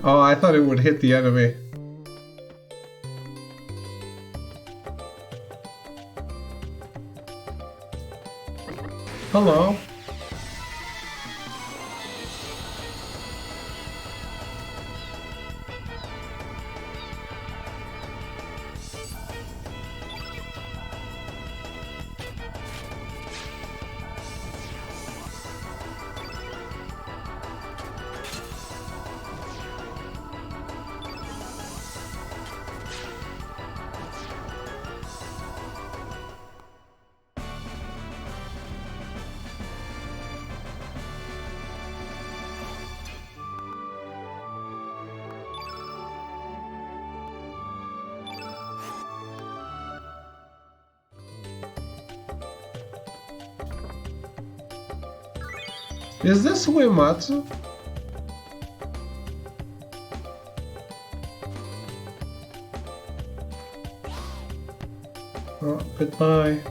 Oh, I thought it would hit the enemy. Hello. Is this Uematsu? Oh, goodbye.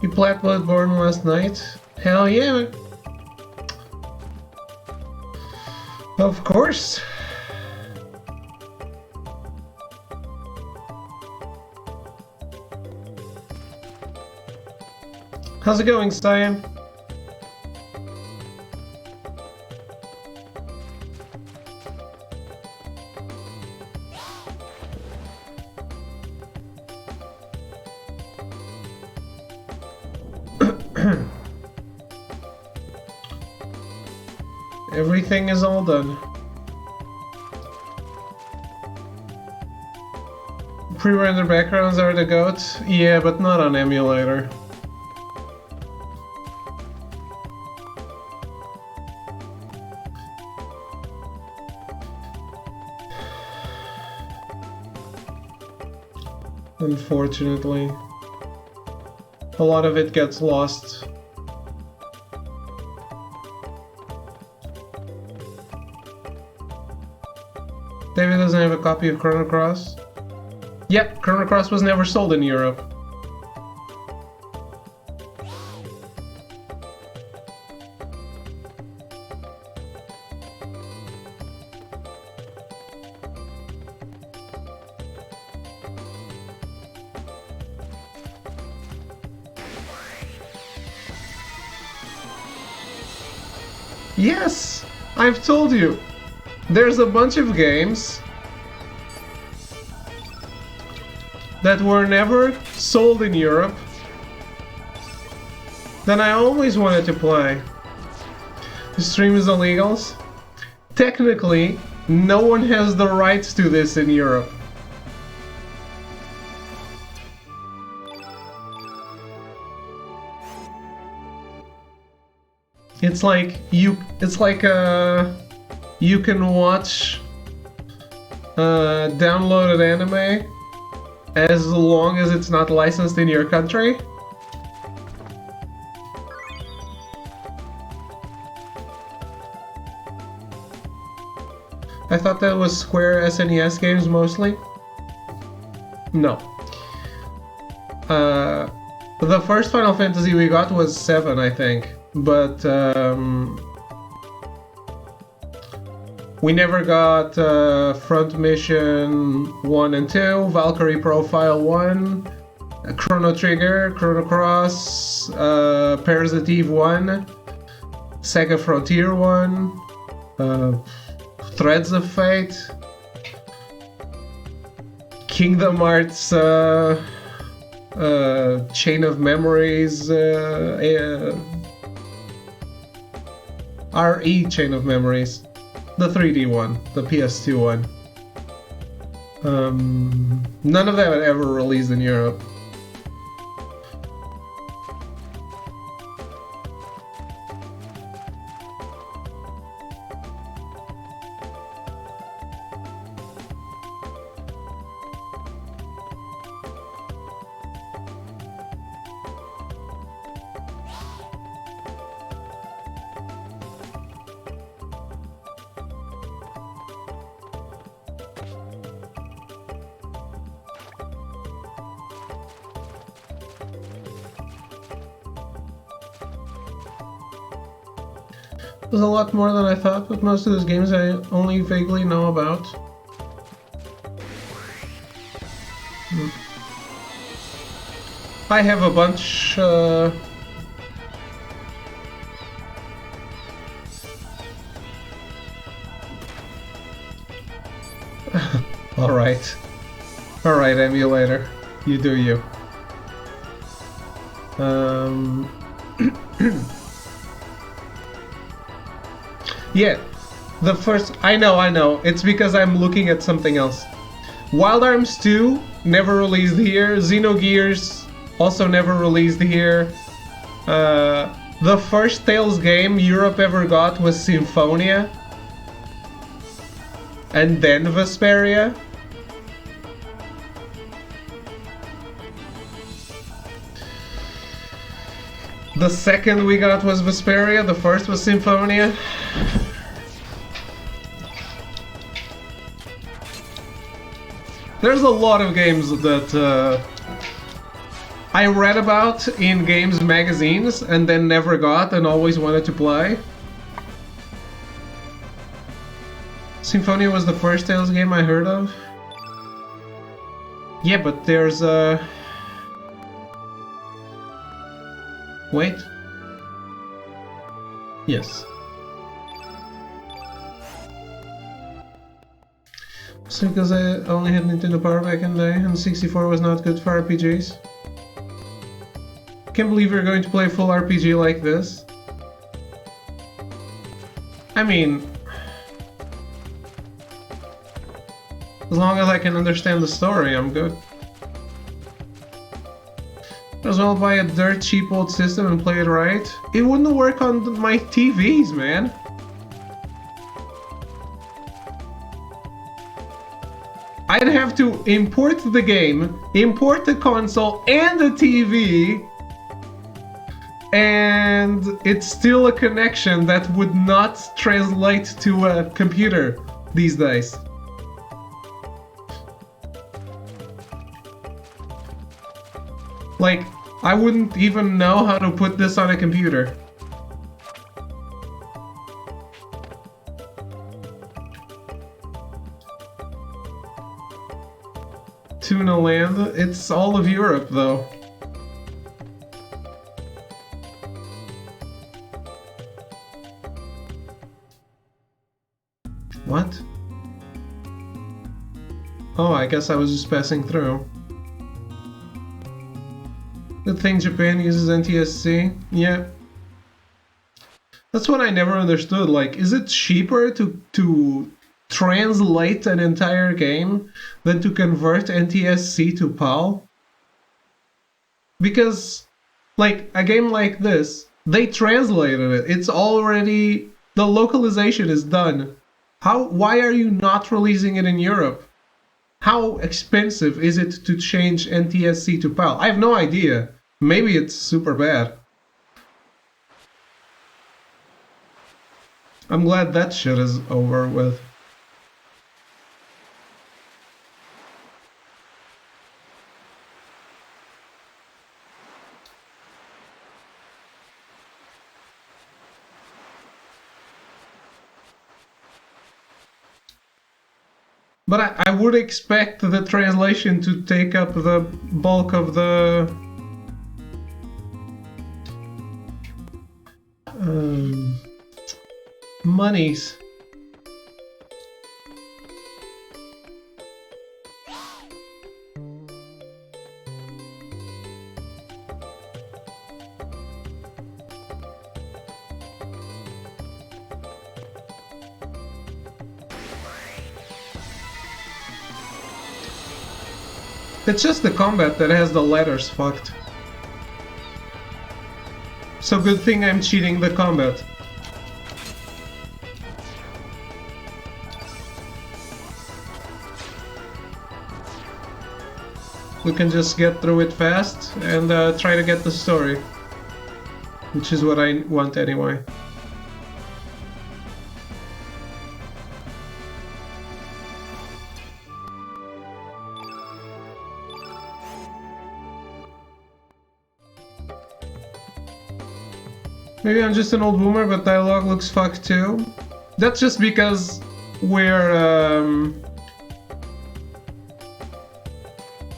You played Bloodborne last night? Hell yeah! Of course! How's it going, Cyan? Everything is all done. Pre-render backgrounds are the goat? Yeah, but not on emulator. Unfortunately. A lot of it gets lost. David doesn't have a copy of Chrono Cross? Yep, Chrono Cross was never sold in Europe. Yes! I've told you! There's a bunch of games that were never sold in Europe that I always wanted to play. The stream is illegal. Technically, no one has the rights to this in Europe. It's like you can watch downloaded anime as long as it's not licensed in your country. I thought that was Square SNES games mostly. No. The first Final Fantasy we got was 7, I think. But we never got Front Mission 1 and 2, Valkyrie Profile 1, Chrono Trigger, Chrono Cross, Parasite Eve 1, Sega Frontier 1, Threads of Fate, Kingdom Hearts Chain of Memories, RE Chain of Memories. The 3D one, the PS2 one. None of that ever released in Europe. There's a lot more than I thought, but most of those games I only vaguely know about. I have a bunch. Alright. Alright, emulator. You do you. Yeah, the first... I know. It's because I'm looking at something else. Wild Arms 2, never released here. Xenogears, also never released here. The first Tales game Europe ever got was Symphonia. And then Vesperia. The second we got was Vesperia, the first was Symphonia. There's a lot of games that I read about in games magazines and then never got and always wanted to play. Symphonia was the first Tales game I heard of. Yeah, but there's a... Wait. Yes. So because I only had Nintendo Power back in the day and 64 was not good for RPGs. Can't believe you're going to play a full RPG like this. I mean... as long as I can understand the story, I'm good. As well buy a dirt cheap old system and play it right. It wouldn't work on my TVs, man. I'd have to import the game, import the console and the TV, and it's still a connection that would not translate to a computer these days. Like, I wouldn't even know how to put this on a computer. Tuna Land? It's all of Europe, though. What? Oh, I guess I was just passing through. Good thing Japan uses NTSC? Yeah. That's what I never understood. Like, is it cheaper to translate an entire game than to convert NTSC to PAL? Because, like, a game like this, they translated it. It's already... the localization is done. Why are you not releasing it in Europe? How expensive is it to change NTSC to PAL? I have no idea. Maybe it's super bad. I'm glad that shit is over with. But I would expect the translation to take up the bulk of the... monies. It's just the combat that has the letters fucked. So good thing I'm cheating the combat. We can just get through it fast and try to get the story. Which is what I want anyway. Maybe I'm just an old boomer, but dialogue looks fucked too. That's just because we're...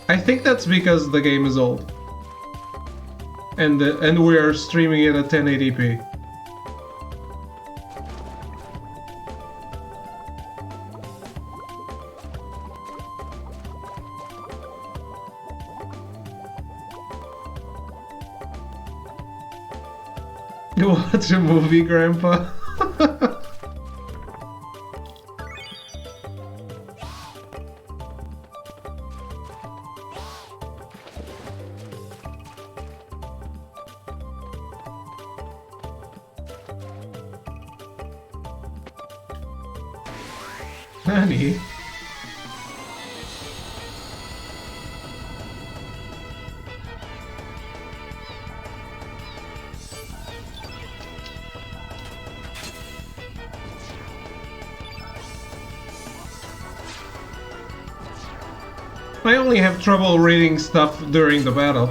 I think that's because the game is old. And we're streaming it at 1080p. You watch a movie, Grandpa? Nani? I only have trouble reading stuff during the battle.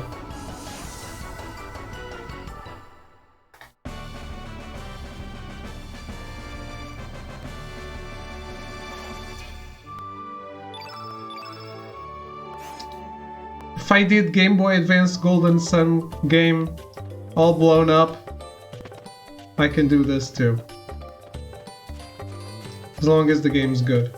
If I did Game Boy Advance Golden Sun game all blown up, I can do this too. As long as the game's good.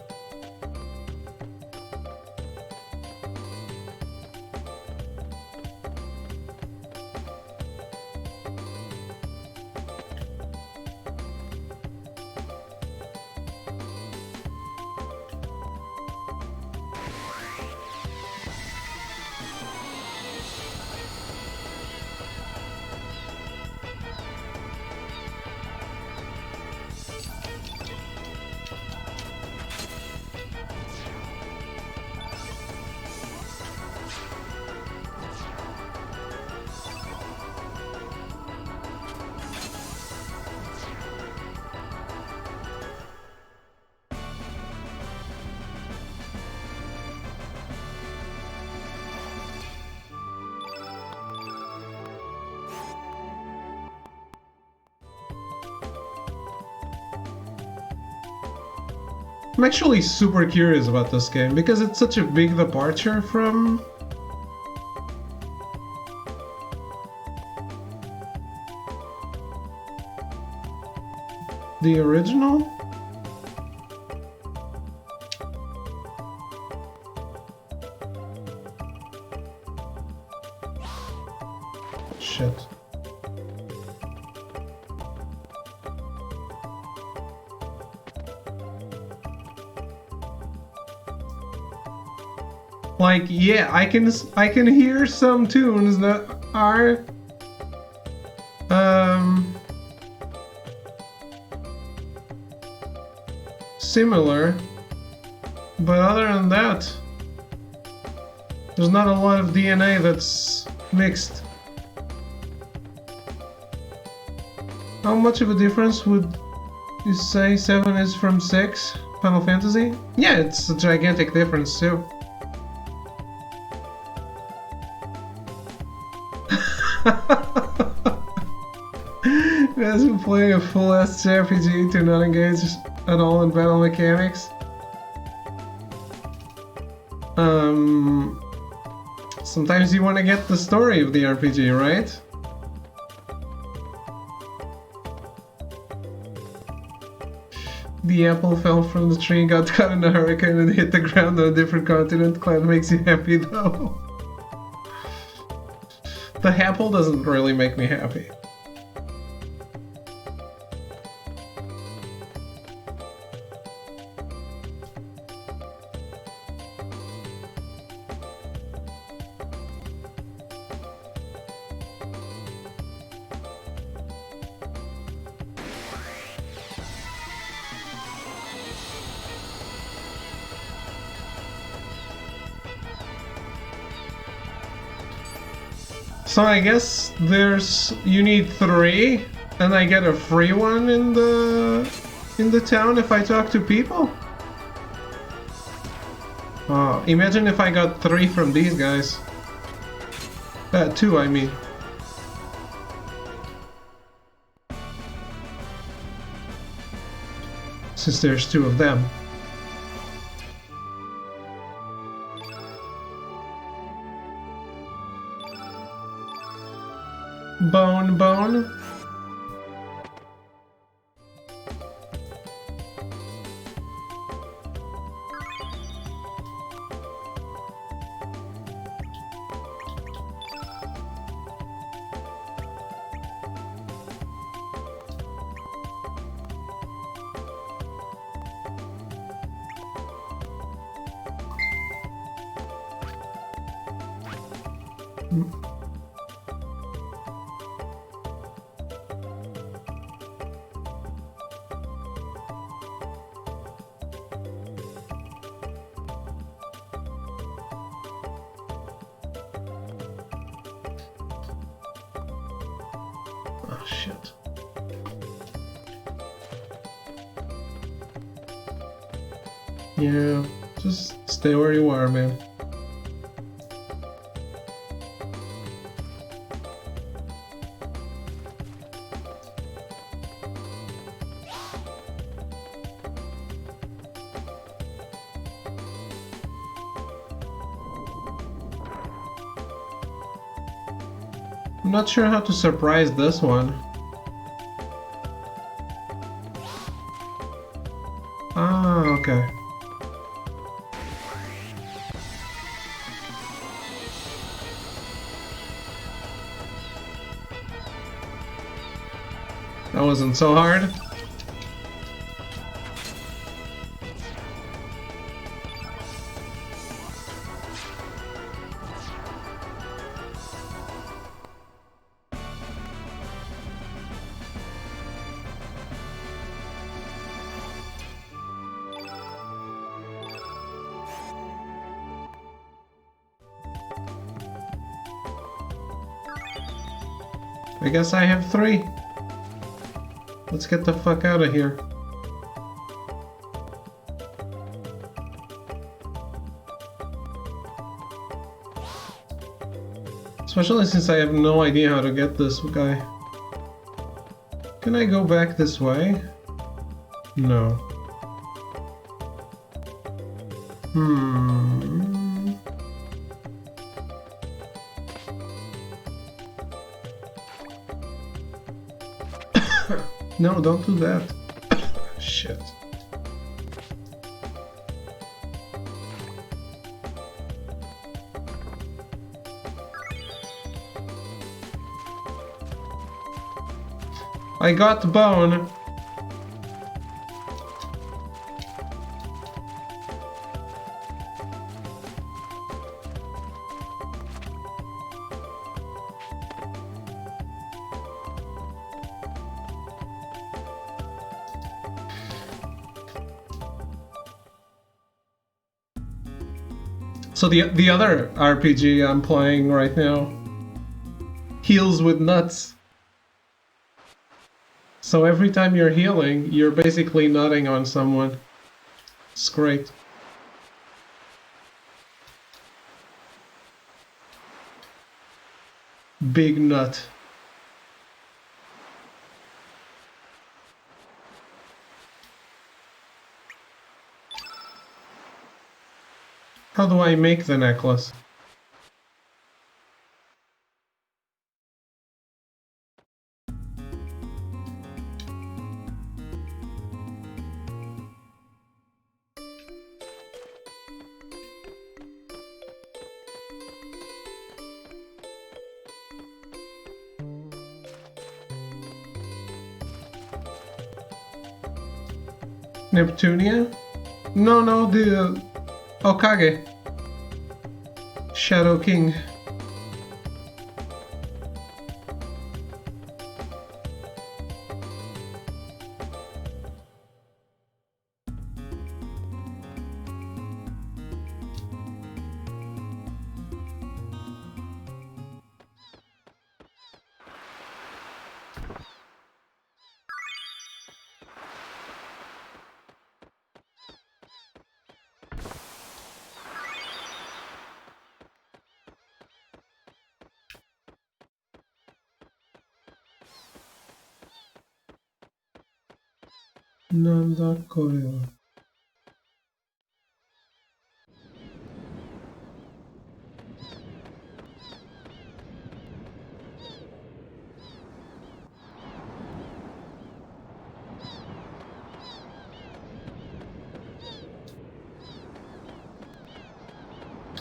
I'm actually super curious about this game because it's such a big departure from the original. Shit. Like, yeah, I can hear some tunes that are similar, but other than that, there's not a lot of DNA that's mixed. How much of a difference would you say 7 is from 6? Final Fantasy? Yeah, it's a gigantic difference too. It has been playing a full-ass JRPG to not engage at all in battle mechanics. Sometimes you want to get the story of the RPG, right? The apple fell from the tree, got caught in a hurricane and hit the ground on a different continent. Glad makes you happy though. The apple doesn't really make me happy. So I guess you need 3, and I get a free one in the town if I talk to people. Imagine if I got 3 from these guys. 2, I mean. Since there's 2 of them. Bone. Oh shit. Yeah, just stay where you are, man. I'm not sure how to surprise this one. Ah, okay. That wasn't so hard. I guess I have 3. Let's get the fuck out of here. Especially since I have no idea how to get this guy. Can I go back this way? No. No, don't do that. Shit. I got bone. So the other RPG I'm playing right now heals with nuts. So every time you're healing, you're basically nutting on someone. It's great. Big nut. How do I make the necklace? Neptunia? No, the Okage. Shadow King. Nanda Coil.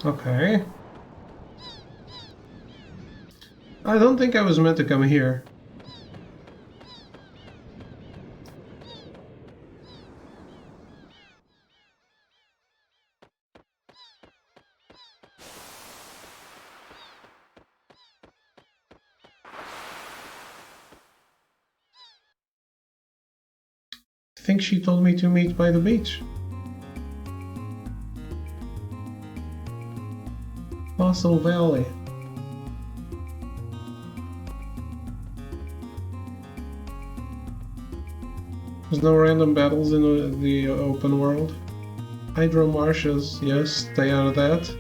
Okay. I don't think I was meant to come here. I think she told me to meet by the beach. Fossil Valley. There's no random battles in the open world. Hydro marshes, yes, stay out of that.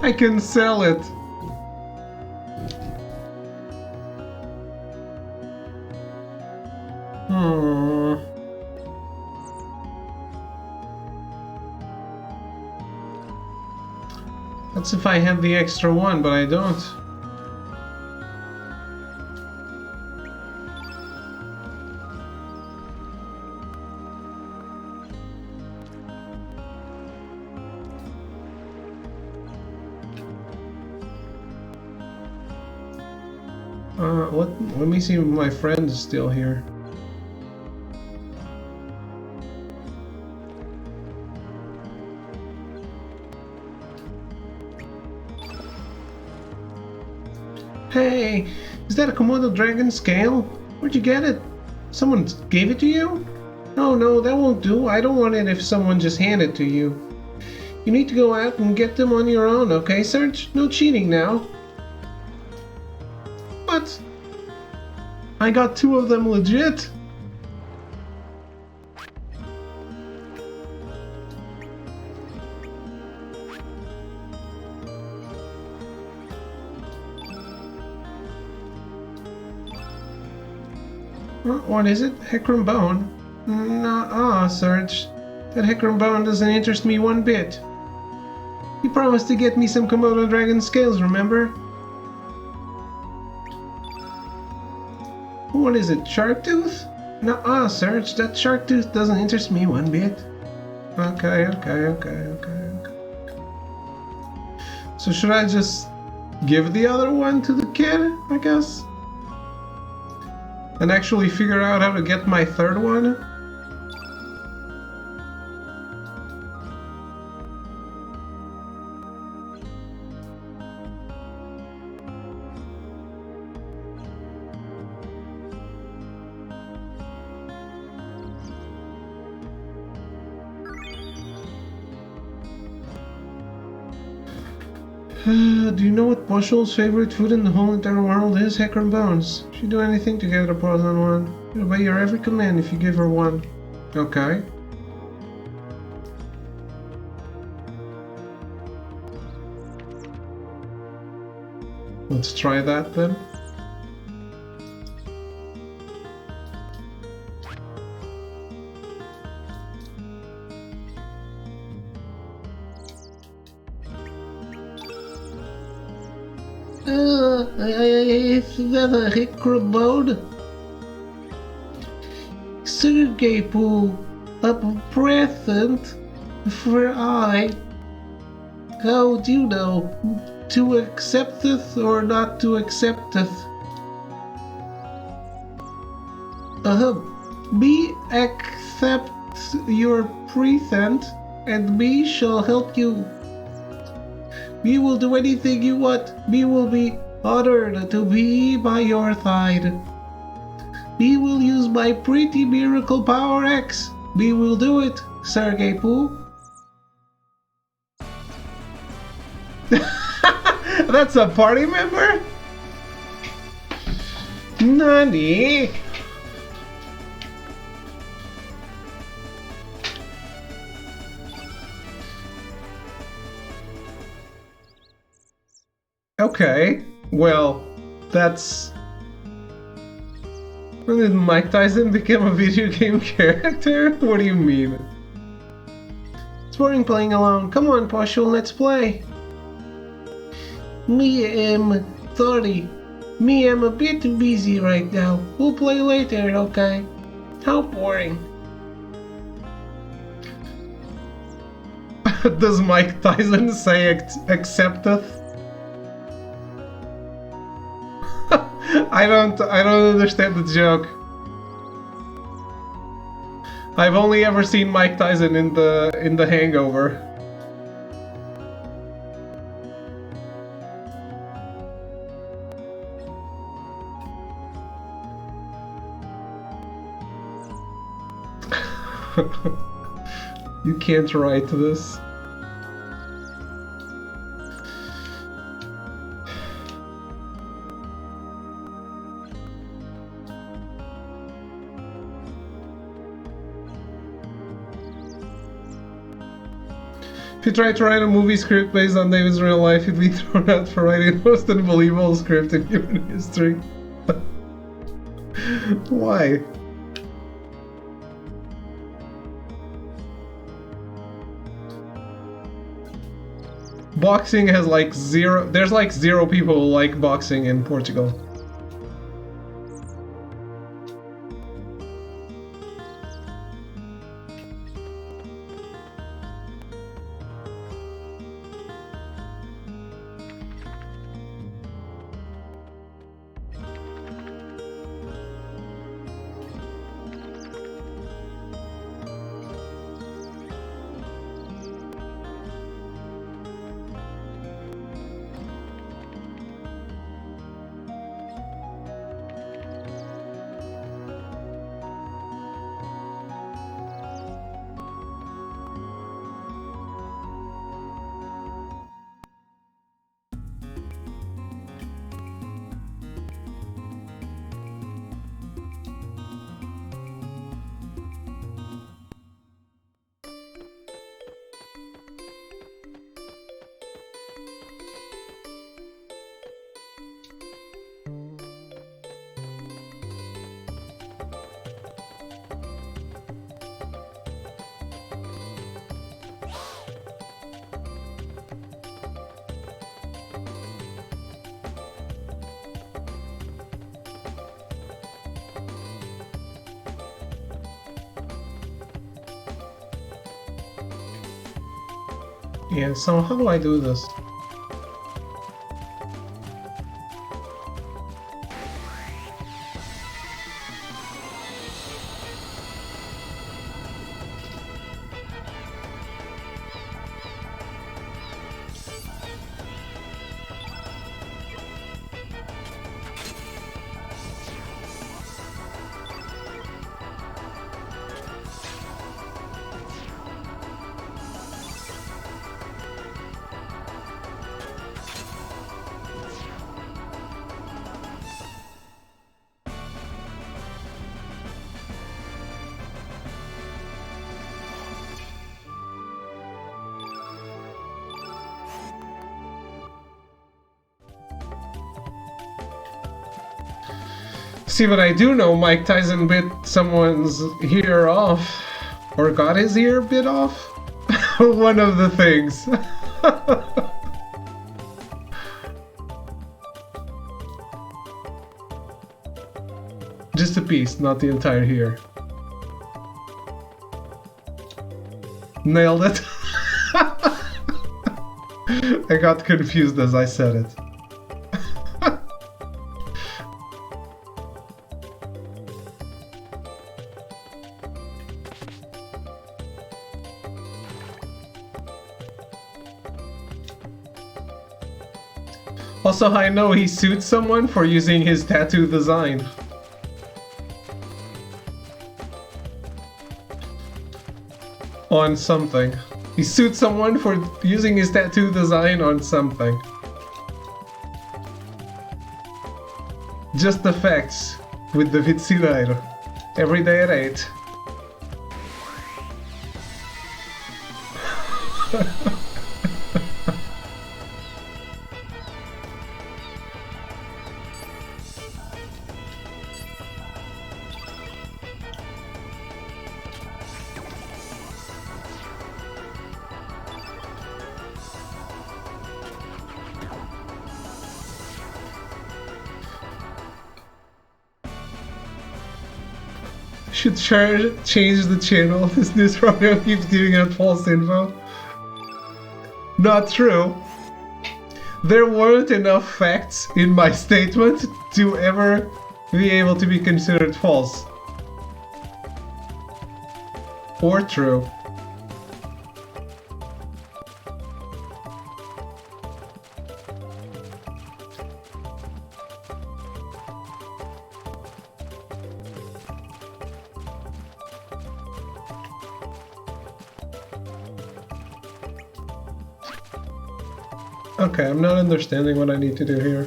I can sell it. That's if I had the extra one, but I don't. Let me see if my friend is still here. Hey, is that a Komodo dragon scale? Where'd you get it? Someone gave it to you? Oh no, that won't do. I don't want it if someone just handed it to you. You need to go out and get them on your own, okay, Serge? No cheating now. What? I got 2 of them legit. What is it? Hecarim bone? Nuh-uh, Serge. That Hecarim bone doesn't interest me one bit. You promised to get me some Komodo dragon scales, remember? What is it, shark tooth? Nuh-uh, Serge. That shark tooth doesn't interest me one bit. Okay. So should I just give the other one to the kid, I guess? And actually figure out how to get my third one? Do you know what Bushell's favorite food in the whole entire world is? Hecarim bones. She'd do anything to get her paws on one. She'll obey your every command if you give her one. Okay. Let's try that then. Is that a Hecarim bone? Sugapu, a present for I. How do you know? to accepteth or not to accepteth? Me accept your present, and me shall help you. Me will do anything you want. Me will be honored to be by your side. Me will use my pretty miracle power X. Me will do it, Sergey Poo. That's a party member? Nani? Okay, well, that's... When did Mike Tyson become a video game character? What do you mean? It's boring playing alone. Come on, Poshul, let's play. Me am sorry. Me am a bit busy right now. We'll play later, okay? How boring. Does Mike Tyson say accepteth? I don't understand the joke. I've only ever seen Mike Tyson in the Hangover. You can't write this. If you try to write a movie script based on David's real life, you'd be thrown out for writing the most unbelievable script in human history. Why? Boxing has like zero... There's like 0 people who like boxing in Portugal. Yeah, so how do I do this? See, but I do know Mike Tyson bit someone's ear off. Or got his ear bit off? One of the things. Just a piece, not the entire ear. Nailed it. I got confused as I said it. Also, I know he sued someone for using his tattoo design. On something. He sued someone for using his tattoo design on something. Just the facts with the Vitsidair. Every day at 8. Should change the channel. This news program keeps giving out false info. Not true. There weren't enough facts in my statement to ever be able to be considered false. Or true. Okay, I'm not understanding what I need to do here.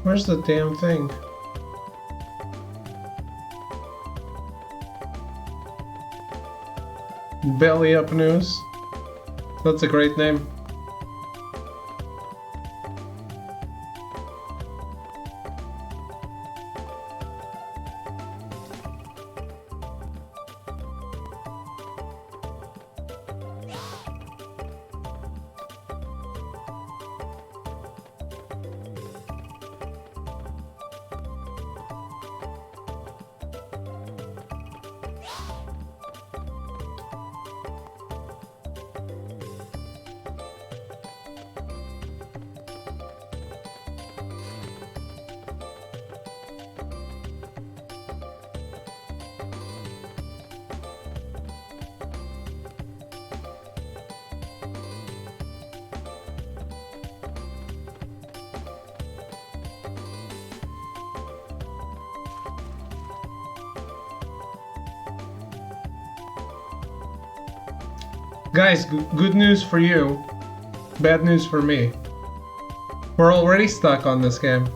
Where's the damn thing? Belly Up News. That's a great name. Guys, good news for you, bad news for me. We're already stuck on this game.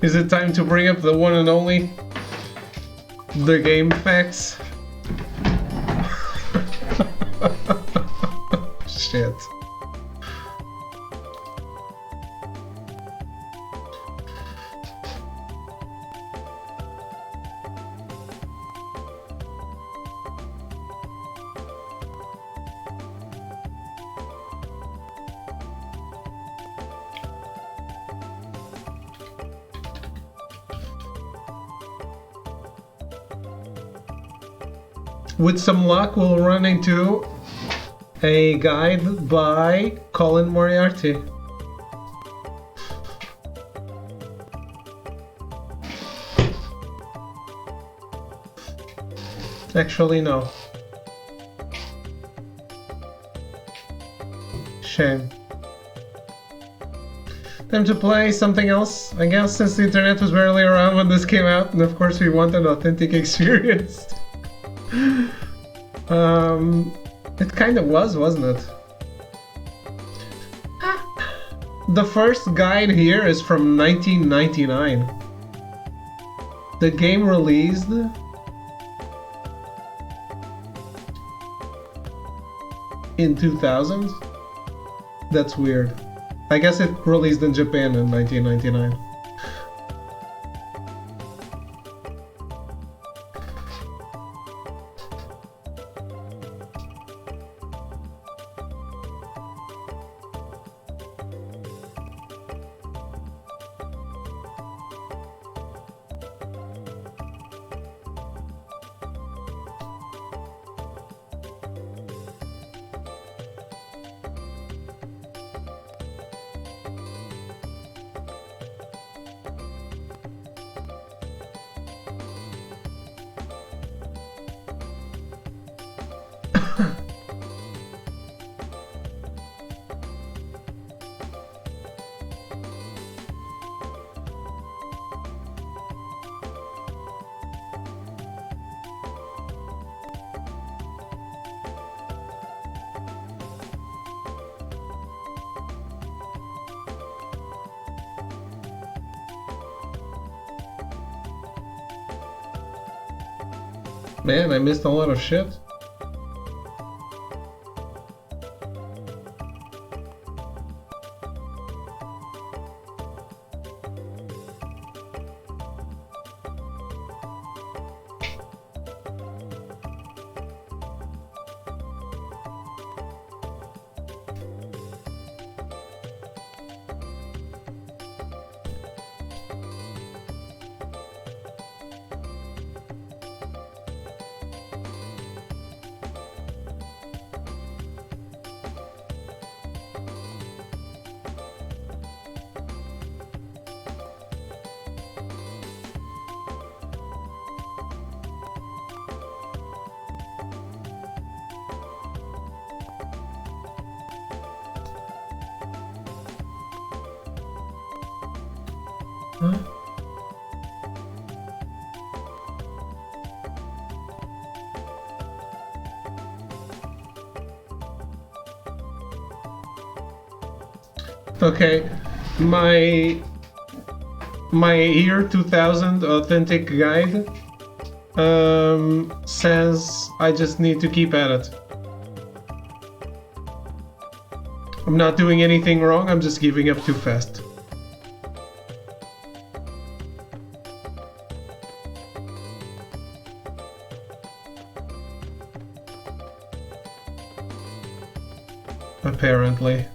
Is it time to bring up the one and only? The game facts? Shit. With some luck, we'll run into a guide by Colin Moriarty. Actually, no. Shame. Time to play something else, I guess, since the internet was barely around when this came out, and of course we want an authentic experience. It kind of was, wasn't it? The first guide here is from 1999. The game released in 2000? That's weird. I guess it released in Japan in 1999. Man, I missed a lot of shit. Huh? Okay, my year 2000 authentic guide says I just need to keep at it. I'm not doing anything wrong, I'm just giving up too fast. Apparently.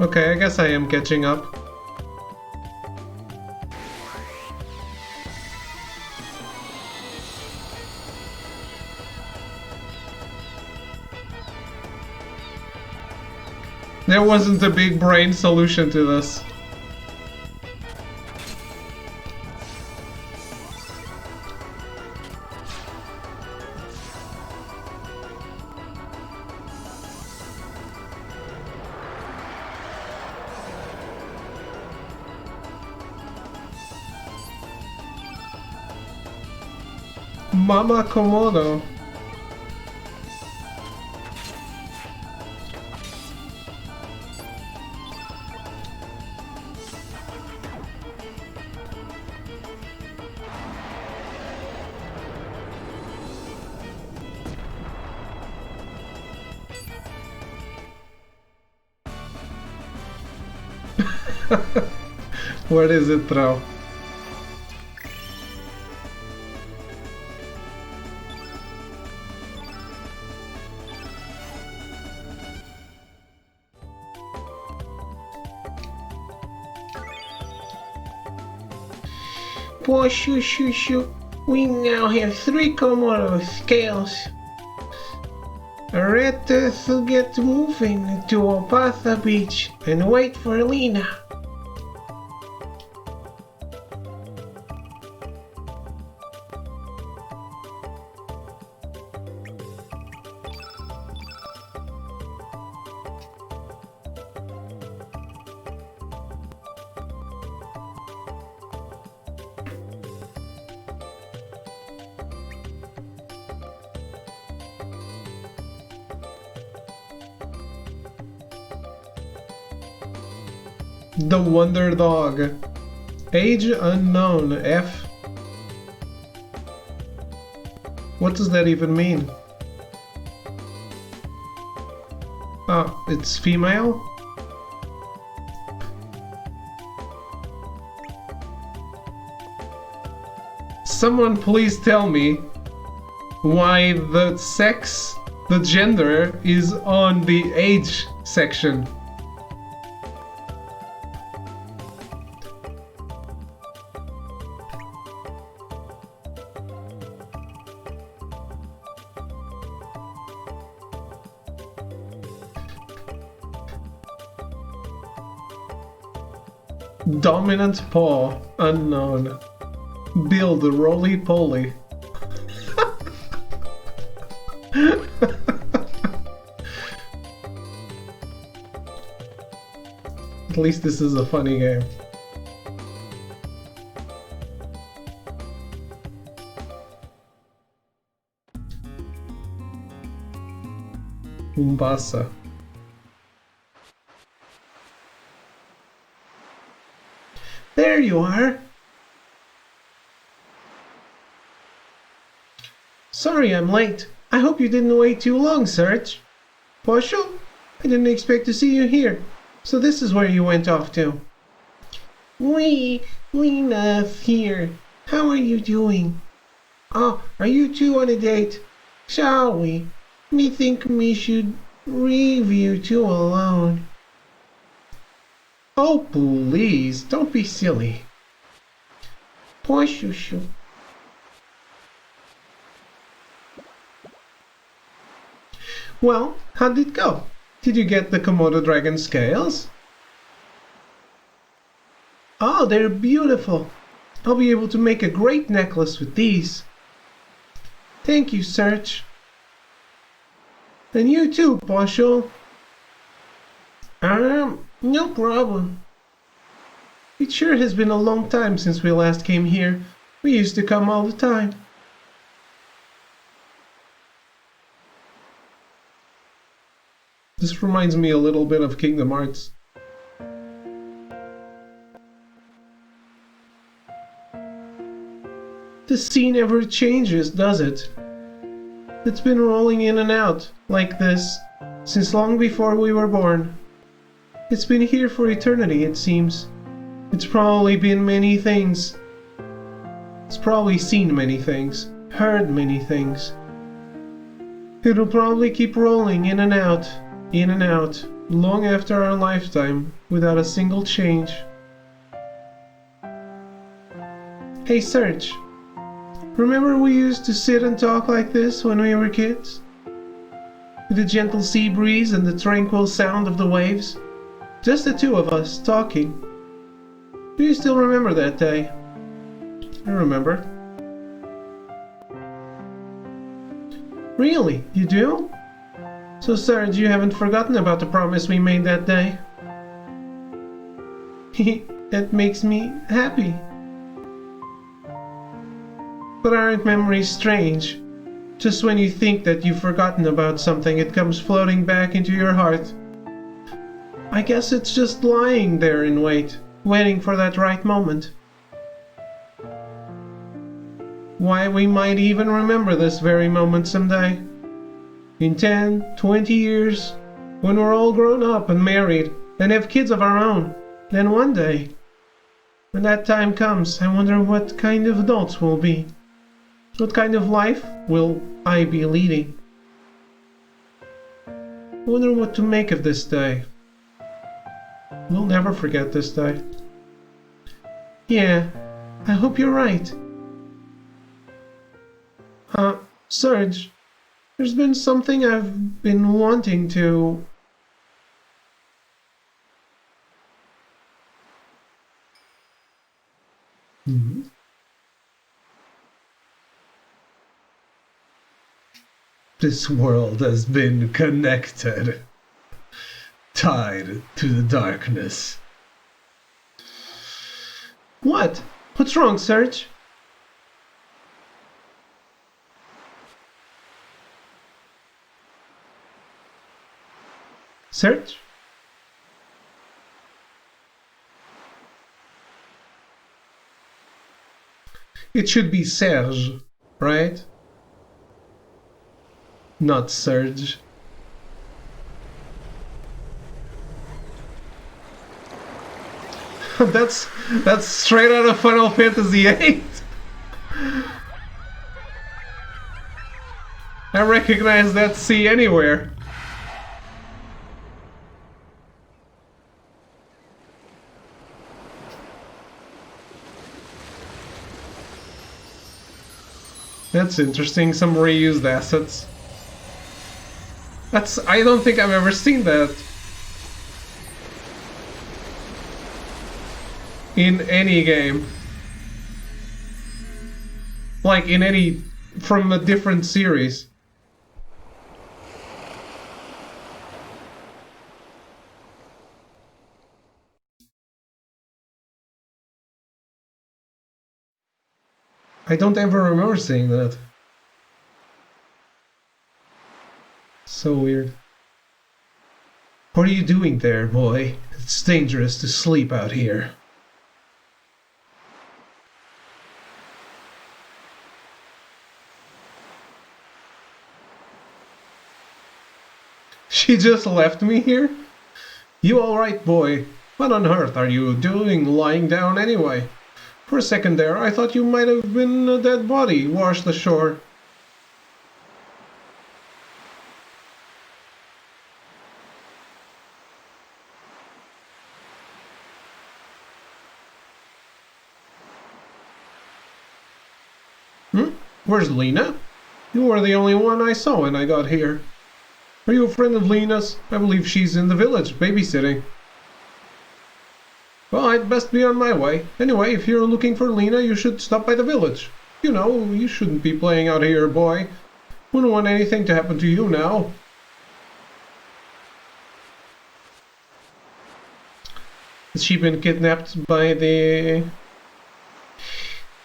Okay, I guess I am catching up. There wasn't a big brain solution to this. Mama Komodo. What is it, bro? Shoo shoo shoo. We now have 3 Komodo scales. Let us get moving to Opatha Beach and wait for Lena. The Wonder Dog. Age unknown. F. What does that even mean? Oh, it's female? Someone please tell me why the sex, the gender, is on the age section. Dominant paw, unknown. Build roly-poly. At least this is a funny game. Umbasa. There you are! Sorry I'm late. I hope you didn't wait too long, Serge. Posho? I didn't expect to see you here. So this is where you went off to. We love here. How are you doing? Oh, are you two on a date? Shall we? Me think we should leave you two alone. Oh, please, don't be silly. Posho. Well, how'd it go? Did you get the Komodo dragon scales? Oh, they're beautiful. I'll be able to make a great necklace with these. Thank you, Serge. And you too, Posho. No problem. It sure has been a long time since we last came here. We used to come all the time. This reminds me a little bit of Kingdom Hearts. The scene never changes, does it? It's been rolling in and out, like this, since long before we were born. It's been here for eternity, it seems. It's probably been many things. It's probably seen many things, heard many things. It'll probably keep rolling in and out, long after our lifetime, without a single change. Hey Serge, remember we used to sit and talk like this when we were kids? With the gentle sea breeze and the tranquil sound of the waves? Just the two of us, talking. Do you still remember that day? I remember. Really? You do? So, Serge, you haven't forgotten about the promise we made that day? That makes me happy. But aren't memories strange? Just when you think that you've forgotten about something, it comes floating back into your heart. I guess it's just lying there in wait, waiting for that right moment. Why, we might even remember this very moment someday. In 10, 20 years, when we're all grown up and married and have kids of our own, then one day, when that time comes, I wonder what kind of adults we'll be. What kind of life will I be leading? I wonder what to make of this day. We'll never forget this day. Yeah, I hope you're right. Serge, there's been something I've been wanting to... This world has been connected, tied to the darkness. What? What's wrong, Serge? Serge? It should be Serge, right? Not Serge. that's straight out of Final Fantasy VIII. I recognize that C anywhere. That's interesting, some reused assets. I don't think I've ever seen that in any game. Like in any, from a different series. I don't ever remember seeing that. So weird. What are you doing there, boy? It's dangerous to sleep out here. She just left me here? You alright, boy? What on earth are you doing lying down anyway? For a second there, I thought you might have been a dead body washed ashore. Where's Lena? You were the only one I saw when I got here. Are you a friend of Lena's? I believe she's in the village, babysitting. Well, I'd best be on my way. Anyway, if you're looking for Lena, you should stop by the village. You know, you shouldn't be playing out here, boy. Wouldn't want anything to happen to you now. Has she been kidnapped by the...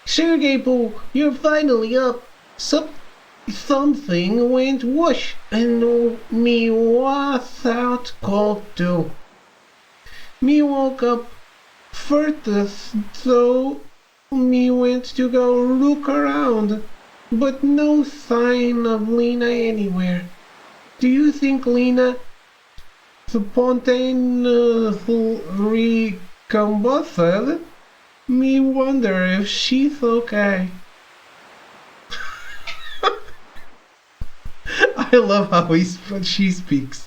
Sergey Poo, you're finally up. Something went whoosh and me without cold too. Me woke up first, so me went to go look around, but no sign of Lena anywhere. Do you think Lena spontaneously recombusted? Me wonder if she's okay. I love how she speaks.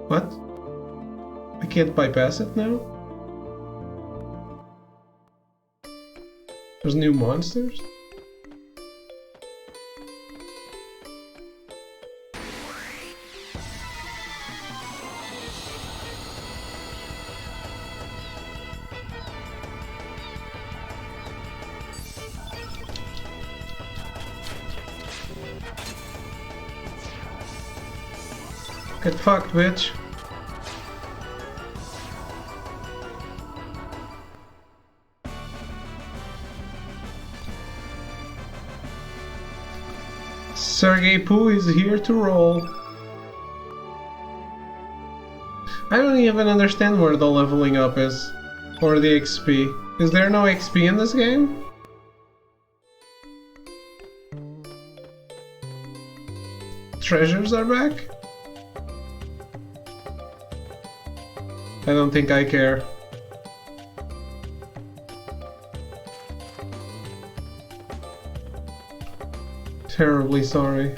What? I can't bypass it now? There's new monsters? Get fucked, bitch. Sergey Poo is here to roll. I don't even understand where the leveling up is. Or the XP. Is there no XP in this game? Treasures are back? I don't think I care. Terribly sorry.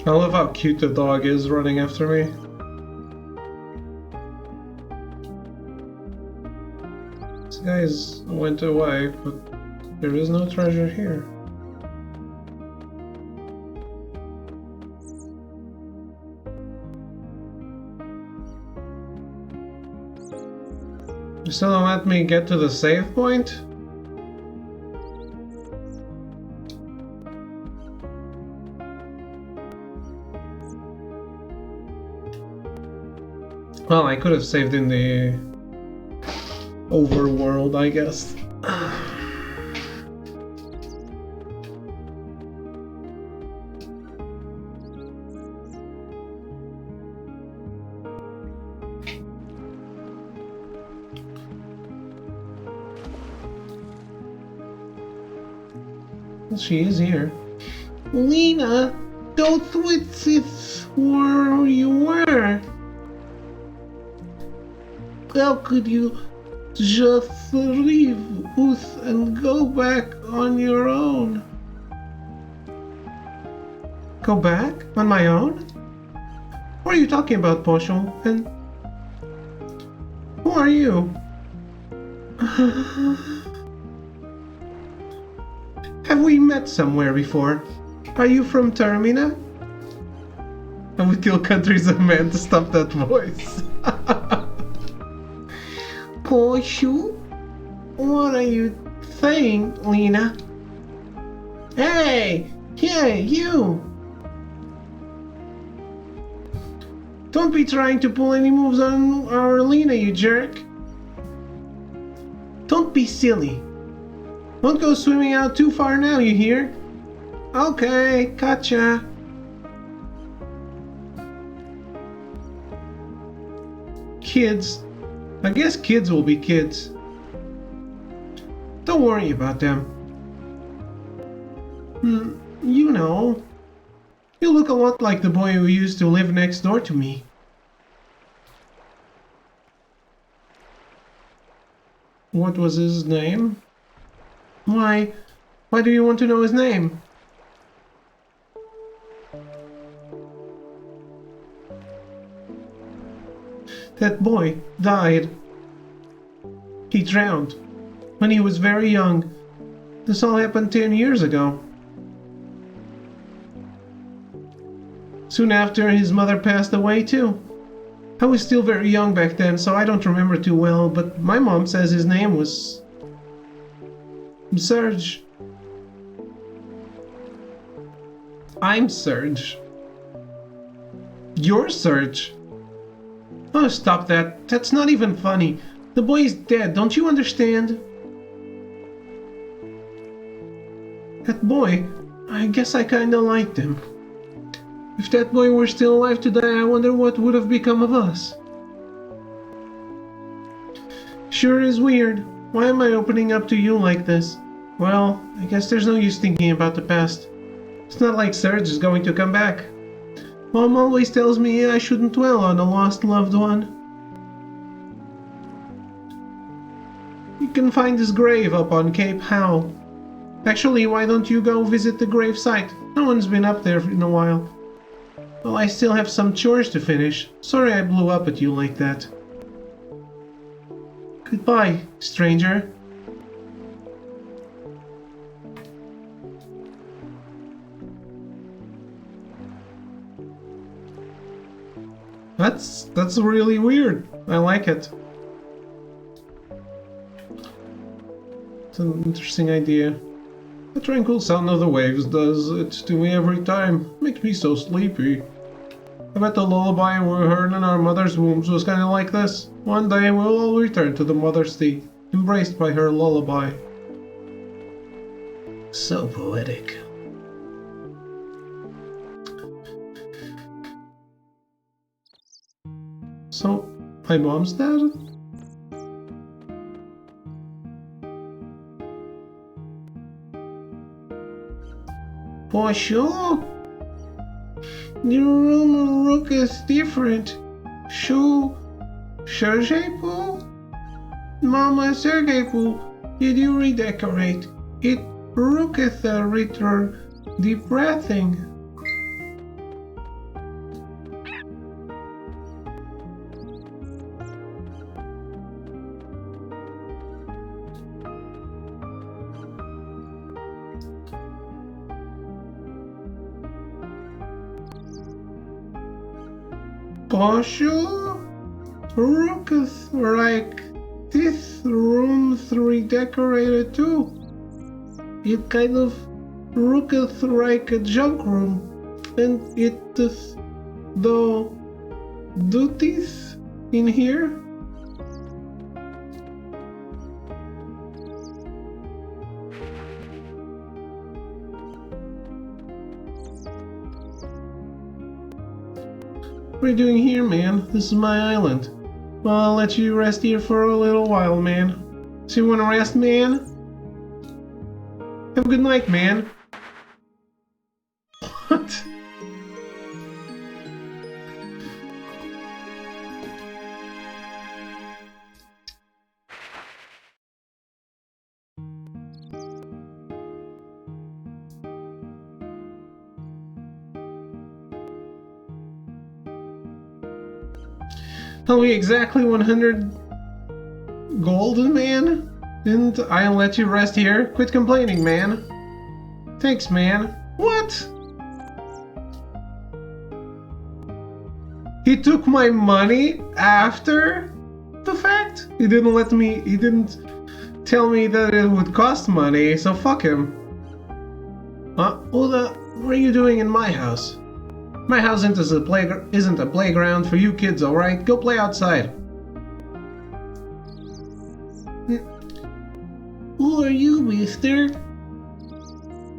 I love how cute the dog is running after me. These guys went away, but there is no treasure here. You still don't let me get to the save point? Well, I could have saved in the overworld, I guess. She is here. Lena, don't with it where you were. How could you just leave us and go back on your own? Go back? On my own? What are you talking about, Poshel? And who are you? Have we met somewhere before? Are you from Termina? I would kill countries of men to stop that voice. Poshu? What are you saying, Lena? Hey! Hey, you! Don't be trying to pull any moves on our Lena, you jerk. Don't be silly. Don't go swimming out too far now, you hear? Okay, gotcha. Kids. I guess kids will be kids. Don't worry about them. You know. You look a lot like the boy who used to live next door to me. What was his name? Why do you want to know his name? That boy died. He drowned when he was very young. This all happened 10 years ago. Soon after, his mother passed away too. I was still very young back then, so I don't remember too well, but my mom says his name was Serge. I'm Serge. You're Serge. Oh, stop that. That's not even funny. The boy's dead, don't you understand? That boy, I guess I kinda liked him. If that boy were still alive today, I wonder what would have become of us. Sure is weird. Why am I opening up to you like this? Well, I guess there's no use thinking about the past. It's not like Serge is going to come back. Mom always tells me I shouldn't dwell on a lost loved one. You can find his grave up on Cape Howe. Actually, why don't you go visit the grave site? No one's been up there in a while. Well, I still have some chores to finish. Sorry I blew up at you like that. Goodbye, stranger. That's really weird. I like it. It's an interesting idea. The tranquil sound of the waves does it to me every time. Makes me so sleepy. I bet the lullaby we heard in our mother's wombs was kinda like this. One day we'll all return to the mother's teeth, embraced by her lullaby. So poetic. So, my mom's dead? For sure. The room look is different. Sure, Sergei-Pool? Mama Sergei-Pool, did you redecorate? It looketh a little depressing. Bonjour, Ruckus, like this room's redecorated too. It kind of looks like a junk room, and it does the duties in here. What are you doing here, man? This is my island. Well, I'll let you rest here for a little while, man. So you wanna rest, man? Have a good night, man. What? Tell me exactly 100 gold, man, and I'll let you rest here. Quit complaining, man. Thanks, man. What? He took my money after the fact? He didn't tell me that it would cost money, so fuck him. What are you doing in my house? My house isn't a playground for you kids, alright? Go play outside. Who are you, mister?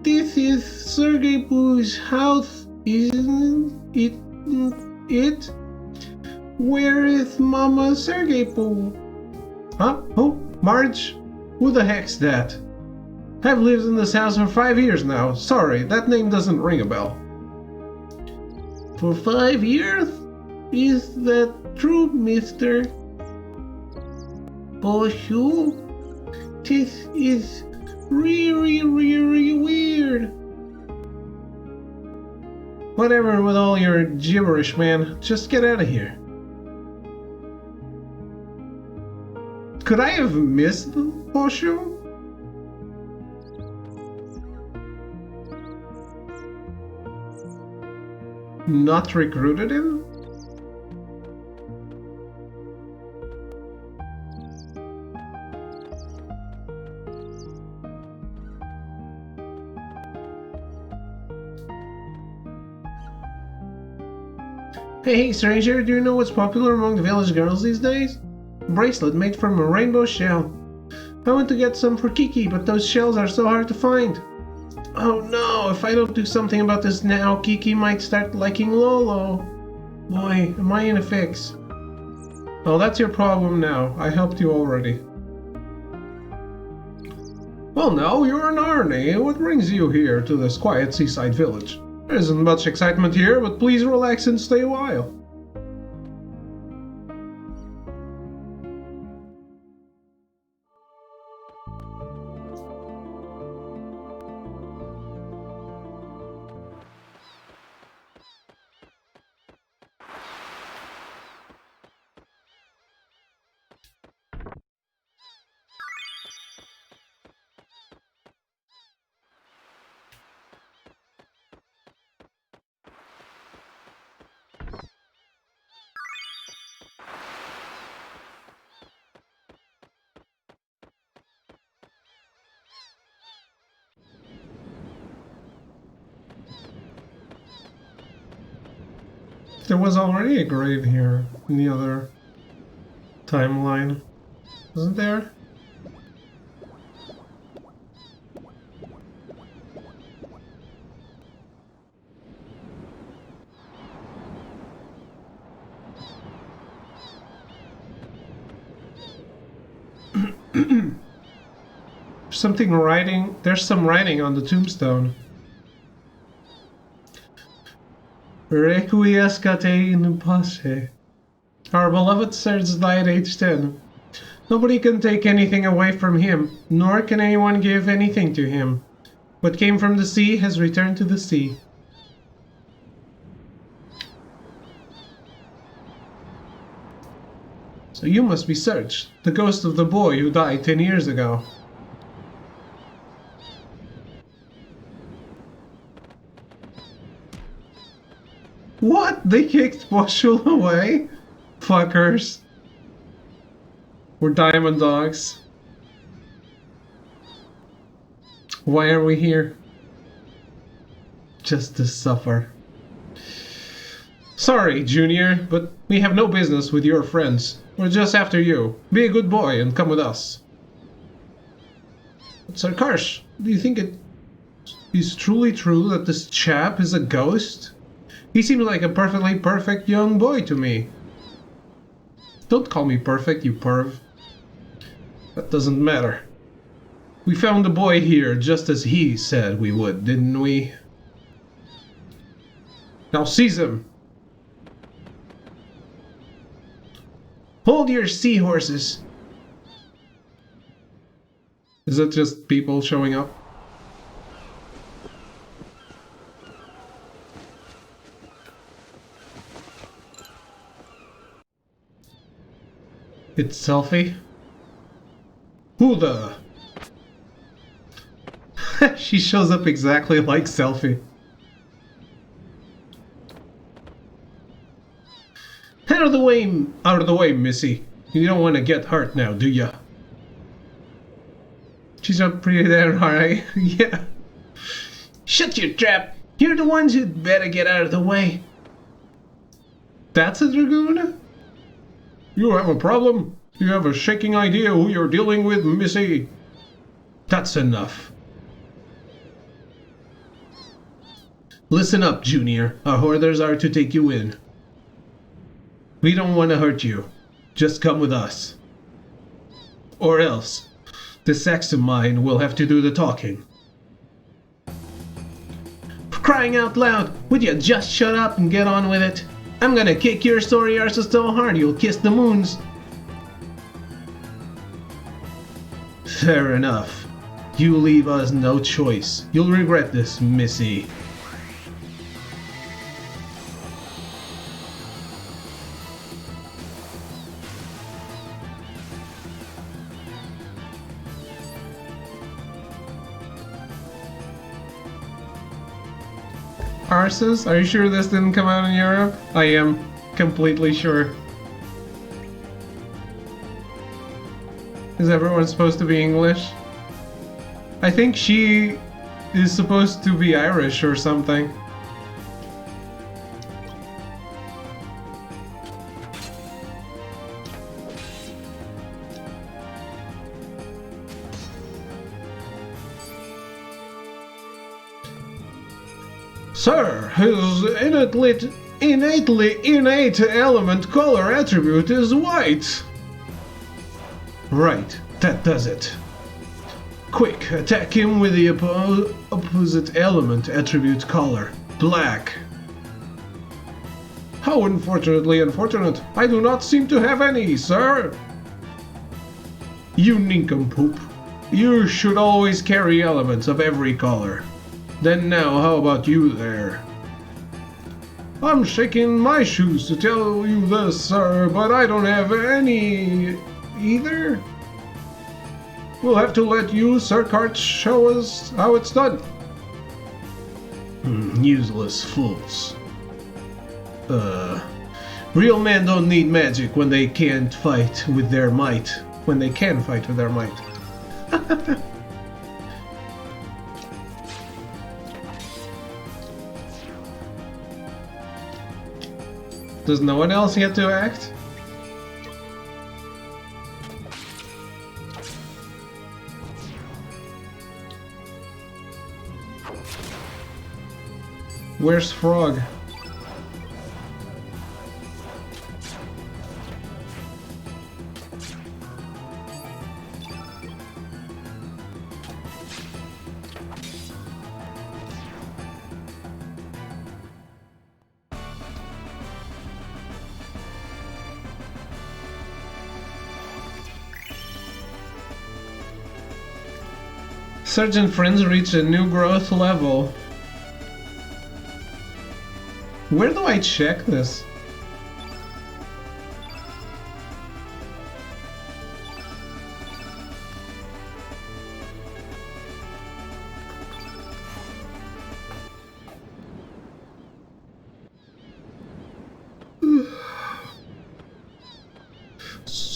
This is Sergey Poo's house, isn't it? Where is Mama Sergey Poo? Huh? Oh, Marge? Who the heck's that? I've lived in this house for 5 years now. Sorry, that name doesn't ring a bell. For 5 years? Is that true, mister? Bonjour? This is really weird. Whatever with all your gibberish, man. Just get out of here. Could I have missed the bonjour? Not recruited him? Hey, stranger, do you know what's popular among the village girls these days? A bracelet made from a rainbow shell. I went to get some for Kiki, but those shells are so hard to find. Oh no, if I don't do something about this now, Kiki might start liking Lolo. Boy, am I in a fix. Well, that's your problem now. I helped you already. Well, now you're an Arnie. What brings you here to this quiet seaside village? There isn't much excitement here, but please relax and stay a while. There was already a grave here in the other timeline, wasn't there? There's some writing on the tombstone. Requiescate in pace. Our beloved Serge died at age 10. Nobody can take anything away from him, nor can anyone give anything to him. What came from the sea has returned to the sea. So you must be Serge, the ghost of the boy who died 10 years ago. What? They kicked Boshul away? Fuckers. We're diamond dogs. Why are we here? Just to suffer. Sorry, Junior, but we have no business with your friends. We're just after you. Be a good boy and come with us. Sir Karsh, do you think it is truly true that this chap is a ghost? He seems like a perfectly perfect young boy to me. Don't call me perfect, you perv. That doesn't matter. We found the boy here just as he said we would, didn't we? Now seize him! Hold your seahorses! Is it just people showing up? It's Selfie? Who the? She shows up exactly like Selfie. Out of the way, Missy. You don't want to get hurt now, do ya? She's not pretty damn high. Yeah. Shut your trap. You're the ones who'd better get out of the way. That's a dragoon? You have a problem? You have a shaking idea who you're dealing with, Missy? That's enough. Listen up, Junior. Our orders are to take you in. We don't want to hurt you. Just come with us. Or else, this axe of mine will have to do the talking. For crying out loud, would you just shut up and get on with it? I'm gonna kick your sorry arses so hard you'll kiss the moons. Fair enough. You leave us no choice. You'll regret this, Missy. Arses? Are you sure this didn't come out in Europe? I am completely sure. Is everyone supposed to be English? I think she is supposed to be Irish or something. Sir, his innate element color attribute is white. Right, that does it. Quick, attack him with the opposite element attribute color, black. How unfortunately unfortunate. I do not seem to have any, sir. You nincompoop. You should always carry elements of every color. Then now, how about you there? I'm shaking my shoes to tell you this, sir, but I don't have any either. We'll have to let you, Sir Kart, show us how it's done. Useless fools. Real men don't need magic when they can't fight with their might. When they can fight with their might. Does no one else get to act? Where's Frog? Sergeant Friends reached a new growth level. Where do I check this?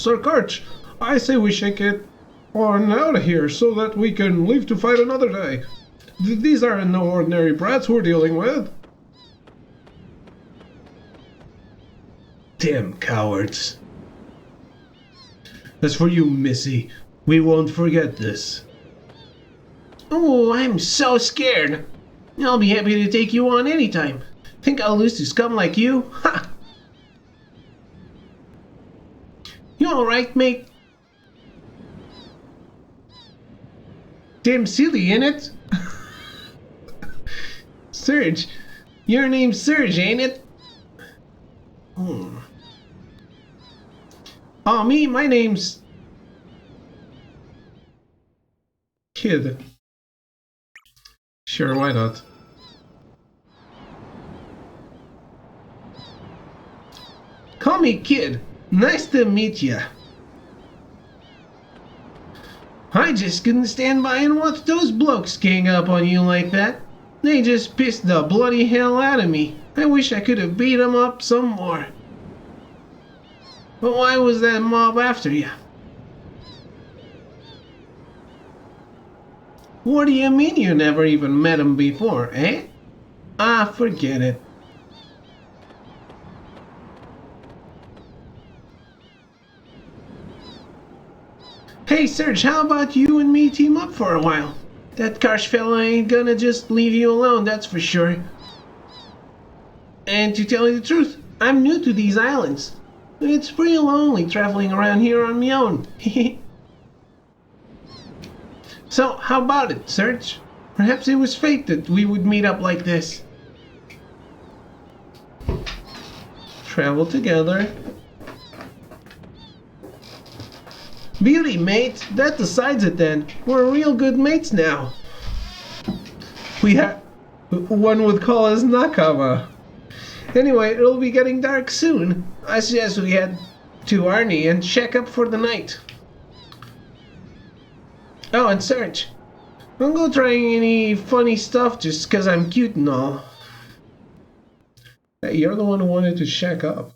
Sir Kurt, I say we should get on out of here so that we can leave to fight another day. These aren't no ordinary brats we're dealing with. Damn cowards. As for you, Missy, we won't forget this. Oh, I'm so scared. I'll be happy to take you on anytime. Think I'll lose to scum like you? Ha! You alright, mate? Damn silly, ain't it? Serge. Your name's Serge, ain't it? Oh, my name's... Kid. Sure, why not? Call me Kid. Nice to meet ya. I just couldn't stand by and watch those blokes gang up on you like that. They just pissed the bloody hell out of me. I wish I could have beat them up some more. But why was that mob after you? What do you mean you never even met him before, eh? Ah, forget it. Hey Serge, how about you and me team up for a while? That Karsh fella ain't gonna just leave you alone, that's for sure. And to tell you the truth, I'm new to these islands. It's pretty lonely traveling around here on my own. So, how about it, Serge? Perhaps it was fate that we would meet up like this. Travel together. Beauty, mate. That decides it then. We're real good mates now. We have... One would call us Nakama. Anyway, it'll be getting dark soon. I suggest we head to Arnie and check up for the night. Oh, and Serge, don't go trying any funny stuff just 'cause I'm cute and all. Hey, you're the one who wanted to shack up.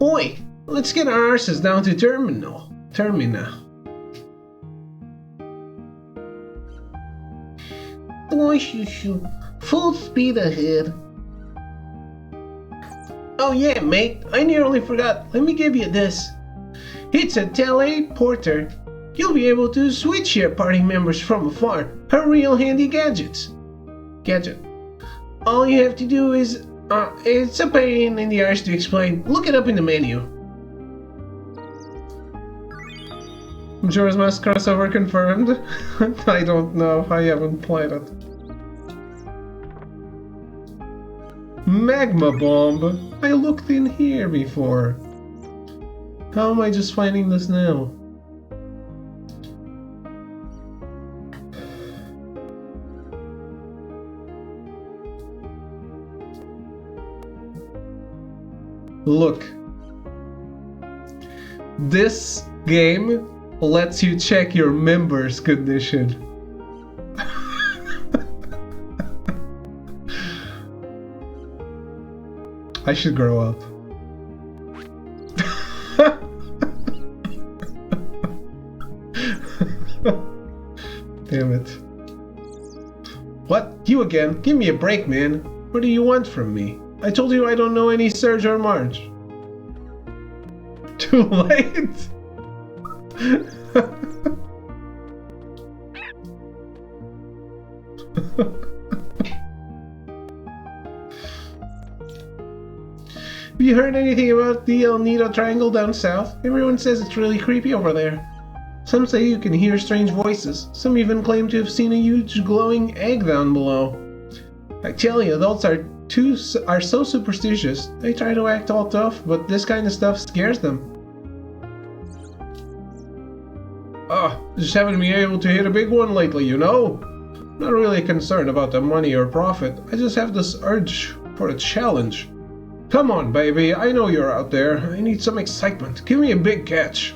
Oi, let's get our arses down to Termina. Boy, shoo, full speed ahead. Oh yeah, mate, I nearly forgot. Let me give you this. It's a teleporter. You'll be able to switch your party members from afar. A real handy gadget. All you have to do is... it's a pain in the arse to explain. Look it up in the menu. Majora's Mask crossover confirmed? I don't know. I haven't played it. Magma bomb. I looked in here before. How am I just finding this now? Look. This game lets you check your members condition. I should grow up. Damn it. What? You again? Give me a break, man. What do you want from me? I told you I don't know any Serge or Marge. Too late? Have you heard anything about the El Nido Triangle down south? Everyone says it's really creepy over there. Some say you can hear strange voices. Some even claim to have seen a huge glowing egg down below. I tell you, adults are so superstitious. They try to act all tough, but this kind of stuff scares them. Just haven't been able to hit a big one lately, you know? Not really concerned about the money or profit. I just have this urge for a challenge. Come on, baby. I know you're out there. I need some excitement. Give me a big catch.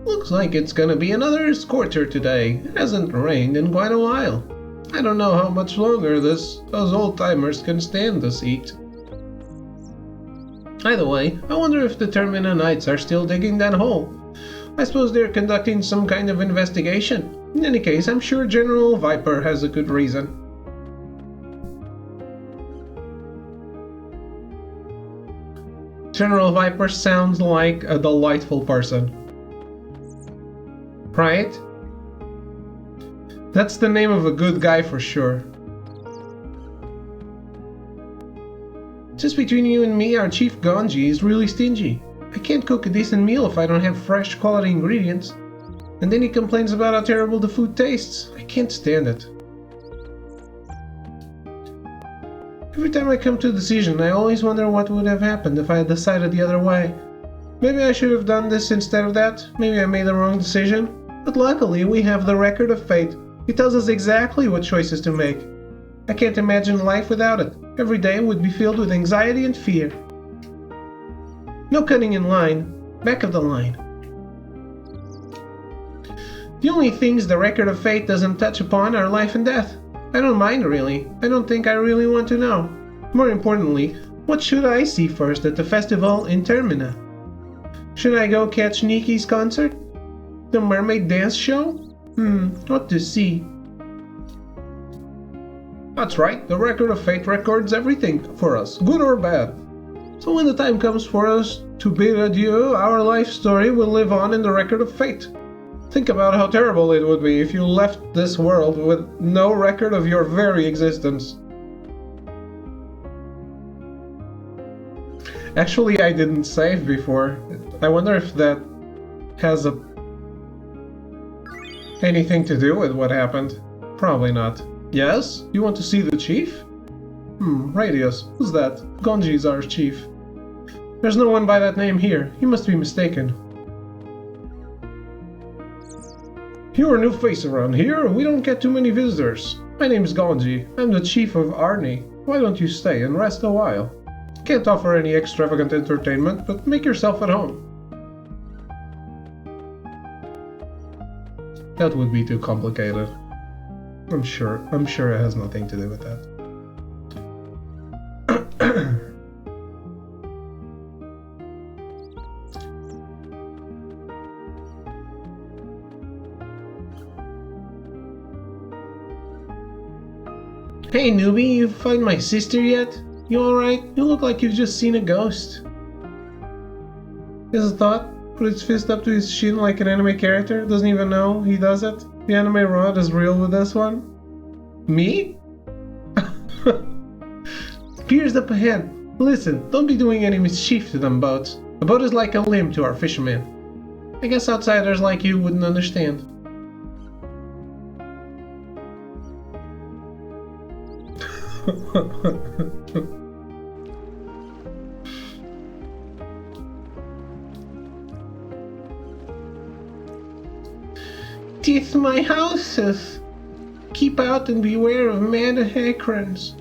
Looks like it's gonna be another scorcher today. It hasn't rained in quite a while. I don't know how much longer those old-timers can stand this heat. Either way, I wonder if the Termina Knights are still digging that hole. I suppose they're conducting some kind of investigation. In any case, I'm sure General Viper has a good reason. General Viper sounds like a delightful person. Right? That's the name of a good guy for sure. Just between you and me, our Chief Ganji is really stingy. I can't cook a decent meal if I don't have fresh quality ingredients. And then he complains about how terrible the food tastes. I can't stand it. Every time I come to a decision, I always wonder what would have happened if I had decided the other way. Maybe I should have done this instead of that. Maybe I made the wrong decision. But luckily, we have the record of fate. It tells us exactly what choices to make. I can't imagine life without it. Every day would be filled with anxiety and fear. No cutting in line. Back of the line. The only things the record of fate doesn't touch upon are life and death. I don't mind really. I don't think I really want to know. More importantly, what should I see first at the festival in Termina? Should I go catch Niki's concert? The mermaid dance show? What to see? That's right, the record of fate records everything for us, good or bad. So when the time comes for us to bid adieu, our life story will live on in the record of fate. Think about how terrible it would be if you left this world with no record of your very existence. Actually, I didn't save before. I wonder if that has anything to do with what happened. Probably not. Yes? You want to see the chief? Radius. Who's that? Gonji's our chief. There's no one by that name here. You must be mistaken. You're a new face around here. We don't get too many visitors. My name's Gonji. I'm the chief of Arni. Why don't you stay and rest a while? Can't offer any extravagant entertainment, but make yourself at home. That would be too complicated. I'm sure it has nothing to do with that. Hey newbie, you find my sister yet? You alright? You look like you've just seen a ghost. His thought put its fist up to his shin like an anime character. Doesn't even know he does it. The anime rod is real with this one. Me? Piers up ahead. Listen, don't be doing any mischief to them boats. A boat is like a limb to our fishermen. I guess outsiders like you wouldn't understand. Teeth my houses. Keep out and beware of mad acorns.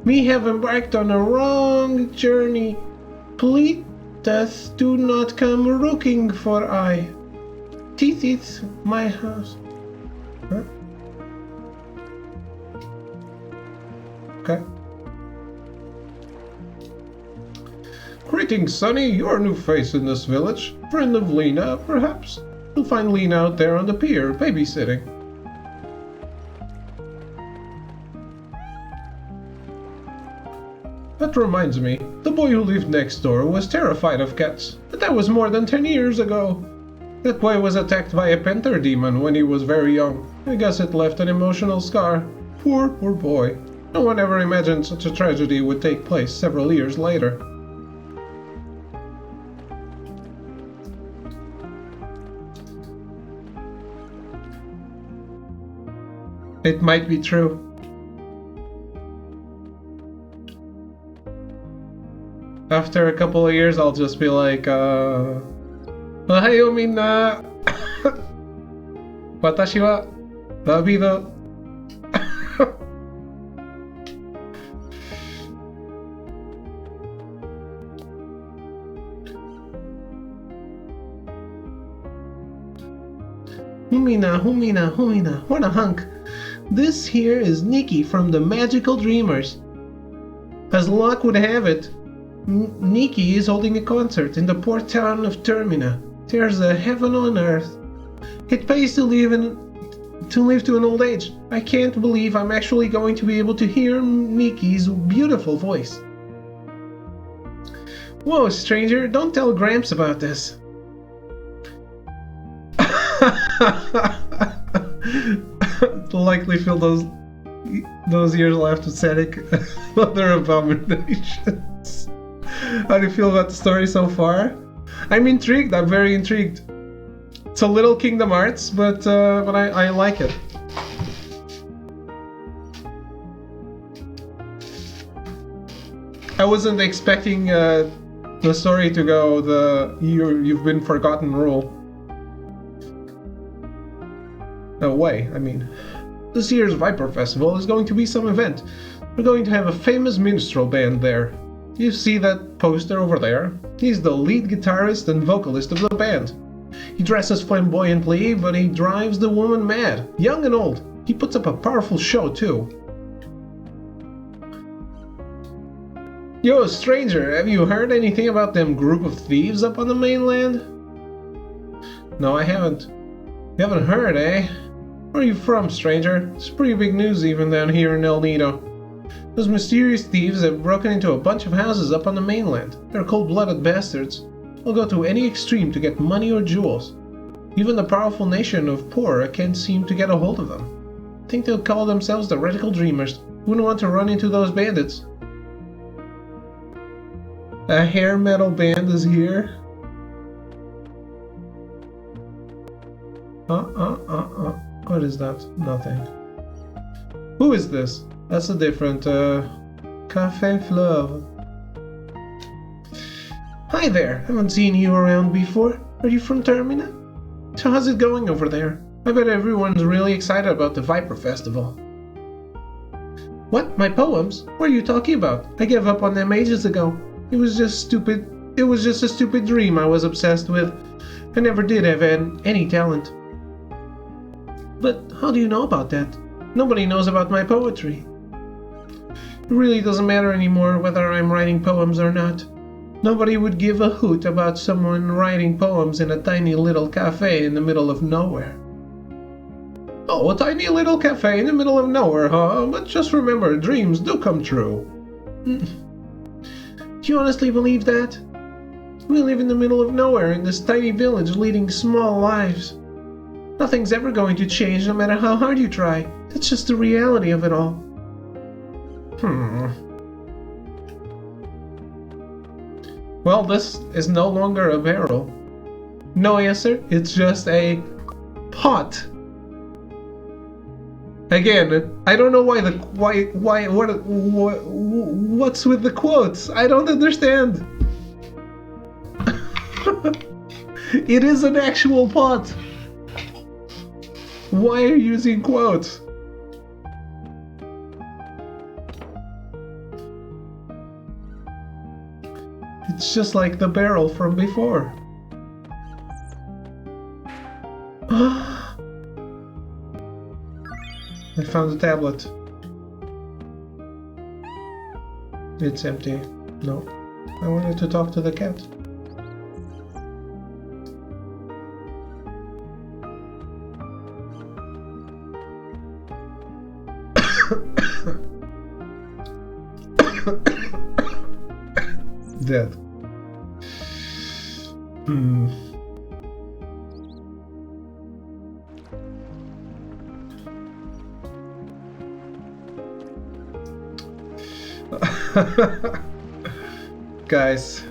Me have embarked on a wrong journey. Please do not come looking for I. Teeth my house. Huh? Okay. Greetings, Sonny. You're a new face in this village. Friend of Lena, perhaps? You'll find Lena out there on the pier, babysitting. That reminds me, the boy who lived next door was terrified of cats, but that was more than 10 years ago. That boy was attacked by a panther demon when he was very young. I guess it left an emotional scar. Poor boy. No one ever imagined such a tragedy would take place several years later. It might be true. After a couple of years, I'll just be like, Ohayo minna! Watashi wa Davido. Humina, humina, humina. What a hunk. This here is Nikki from the Magical Dreamers. As luck would have it, Nikki is holding a concert in the port town of Termina. There's a heaven on earth. It pays to live to an old age. I can't believe I'm actually going to be able to hear Nikki's beautiful voice. Whoa, stranger, don't tell Gramps about this. Likely feel those years left pathetic. Other abominations. How do you feel about the story so far? I'm intrigued. I'm very intrigued. It's a little Kingdom Hearts, but I like it. I wasn't expecting the story to go the you've been forgotten rule. No way. I mean, this year's Viper Festival is going to be some event. We're going to have a famous minstrel band there. You see that poster over there? He's the lead guitarist and vocalist of the band. He dresses flamboyantly, but he drives the woman mad, young and old. He puts up a powerful show, too. Yo, stranger, have you heard anything about them group of thieves up on the mainland? No, I haven't. You haven't heard, eh? Where are you from, stranger? It's pretty big news even down here in El Nido. Those mysterious thieves have broken into a bunch of houses up on the mainland. They're cold-blooded bastards. They'll go to any extreme to get money or jewels. Even the powerful nation of Pora can't seem to get a hold of them. I think they'll call themselves the Radical Dreamers. Wouldn't want to run into those bandits. A hair metal band is here. What is that? Nothing. Who is this? That's a different, Café Fleuve. Hi there, haven't seen you around before. Are you from Termina? So how's it going over there? I bet everyone's really excited about the Viper Festival. What? My poems? What are you talking about? I gave up on them ages ago. It was just stupid. It was just a stupid dream I was obsessed with. I never did have any talent. But how do you know about that? Nobody knows about my poetry. It really doesn't matter anymore whether I'm writing poems or not. Nobody would give a hoot about someone writing poems in a tiny little cafe in the middle of nowhere. Oh, a tiny little cafe in the middle of nowhere, huh? But just remember, dreams do come true. Do you honestly believe that? We live in the middle of nowhere in this tiny village leading small lives. Nothing's ever going to change no matter how hard you try. That's just the reality of it all. Well, this is no longer a barrel. No, yes sir, it's just a pot. Again, I don't know what's with the quotes? I don't understand. It is an actual pot. Why are you using quotes? It's just like the barrel from before. I found the tablet. It's empty. No. I wanted to talk to the cat. Dead. Guys,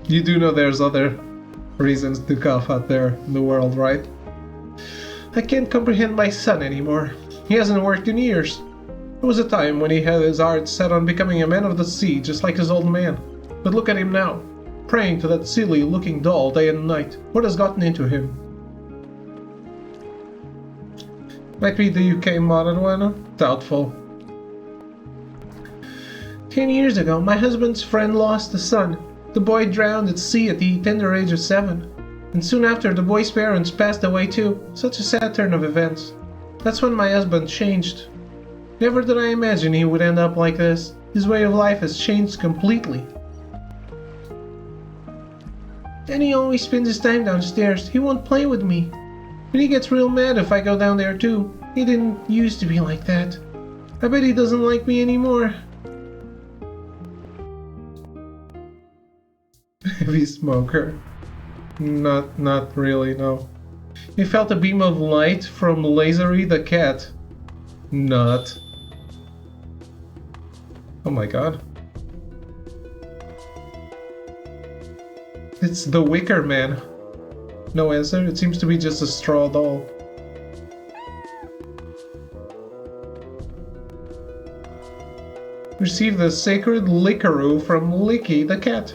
you do know there's other reasons to cough out there in the world, right? I can't comprehend my son anymore. He hasn't worked in years. There was a time when he had his heart set on becoming a man of the sea, just like his old man. But look at him now, praying to that silly-looking doll day and night. What has gotten into him? Might be the UK modern one? Doubtful. 10 years ago, my husband's friend lost a son. The boy drowned at sea at the tender age of 7. And soon after, the boy's parents passed away too. Such a sad turn of events. That's when my husband changed. Never did I imagine he would end up like this. His way of life has changed completely. And he always spends his time downstairs. He won't play with me. And he gets real mad if I go down there too. He didn't used to be like that. I bet he doesn't like me anymore. Heavy smoker. Not really, no. He felt a beam of light from Lasery the cat. Not. Oh my god. It's the Wicker Man. No answer, it seems to be just a straw doll. Receive the sacred Lickaroo from Licky the cat.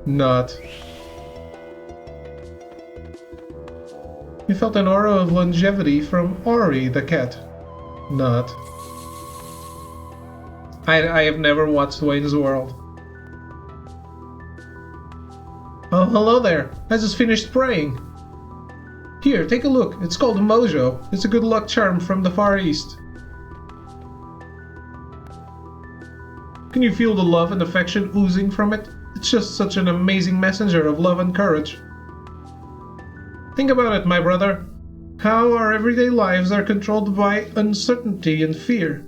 Not. You felt an aura of longevity from Ori the cat. Not. I have never watched Wayne's World. Oh, hello there. I just finished praying. Here, take a look. It's called a Mojo. It's a good luck charm from the Far East. Can you feel the love and affection oozing from it? It's just such an amazing messenger of love and courage. Think about it, my brother. How our everyday lives are controlled by uncertainty and fear.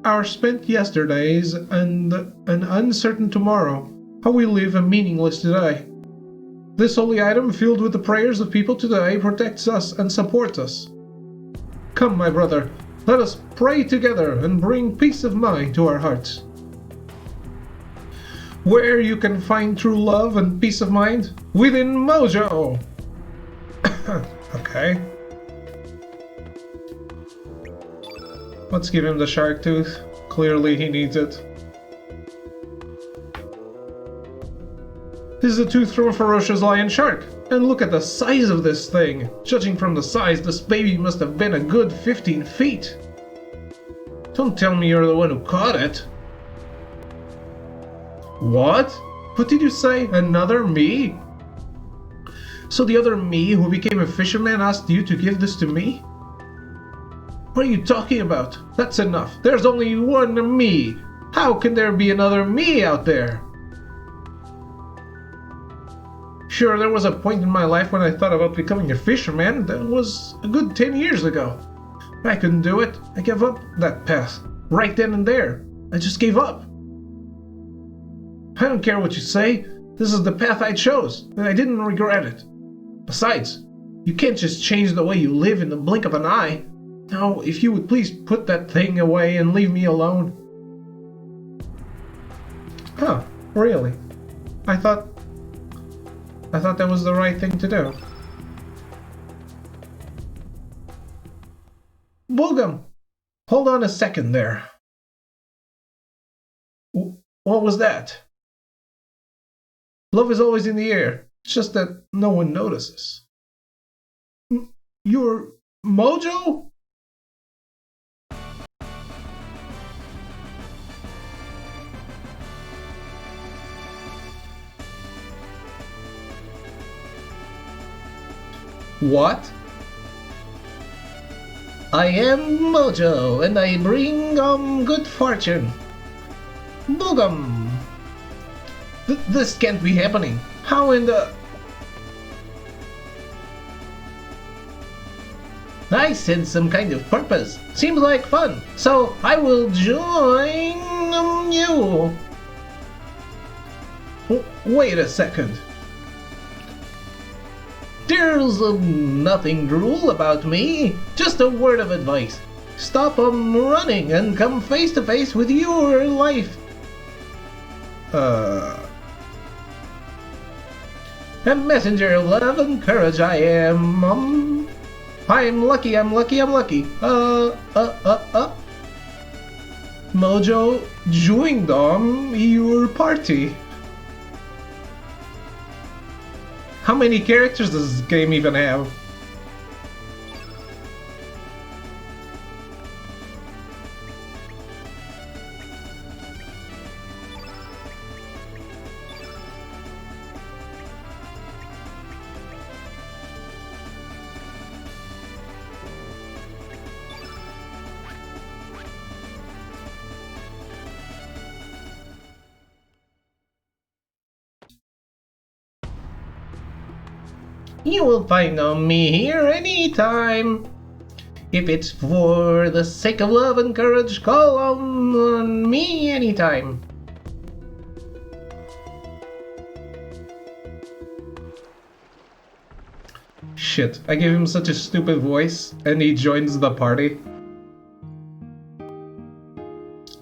Our spent yesterdays and an uncertain tomorrow. How we live a meaningless today. This holy item, filled with the prayers of people today, protects us and supports us. Come, my brother, let us pray together and bring peace of mind to our hearts. Where you can find true love and peace of mind? Within Mojo! Okay. Let's give him the shark tooth. Clearly he needs it. This is a tooth from a ferocious lion shark. And look at the size of this thing. Judging from the size, this baby must have been a good 15 feet. Don't tell me you're the one who caught it. What? What did you say? Another me? So the other me who became a fisherman asked you to give this to me? What are you talking about? That's enough. There's only one me. How can there be another me out there? Sure, there was a point in my life when I thought about becoming a fisherman. That was a good 10 years ago. I couldn't do it. I gave up that path. Right then and there. I just gave up. I don't care what you say. This is the path I chose, and I didn't regret it. Besides, you can't just change the way you live in the blink of an eye. Now, if you would please put that thing away and leave me alone. Oh, really? I thought that was the right thing to do. Boogum! Hold on a second there. What was that? Love is always in the air. It's just that no one notices. You're Mojo? What? I am Mojo, and I bring good fortune. Boogum! This can't be happening. How in the... I sense some kind of purpose. Seems like fun. So I will join you. Wait a second. There's nothing drool about me. Just a word of advice. Stop running and come face to face with your life. A messenger of love and courage I am. I'm lucky, I'm lucky, I'm lucky. Mojo joined your party. How many characters does this game even have? You will find me here anytime. If it's for the sake of love and courage, call on me anytime. Shit, I gave him such a stupid voice, and he joins the party.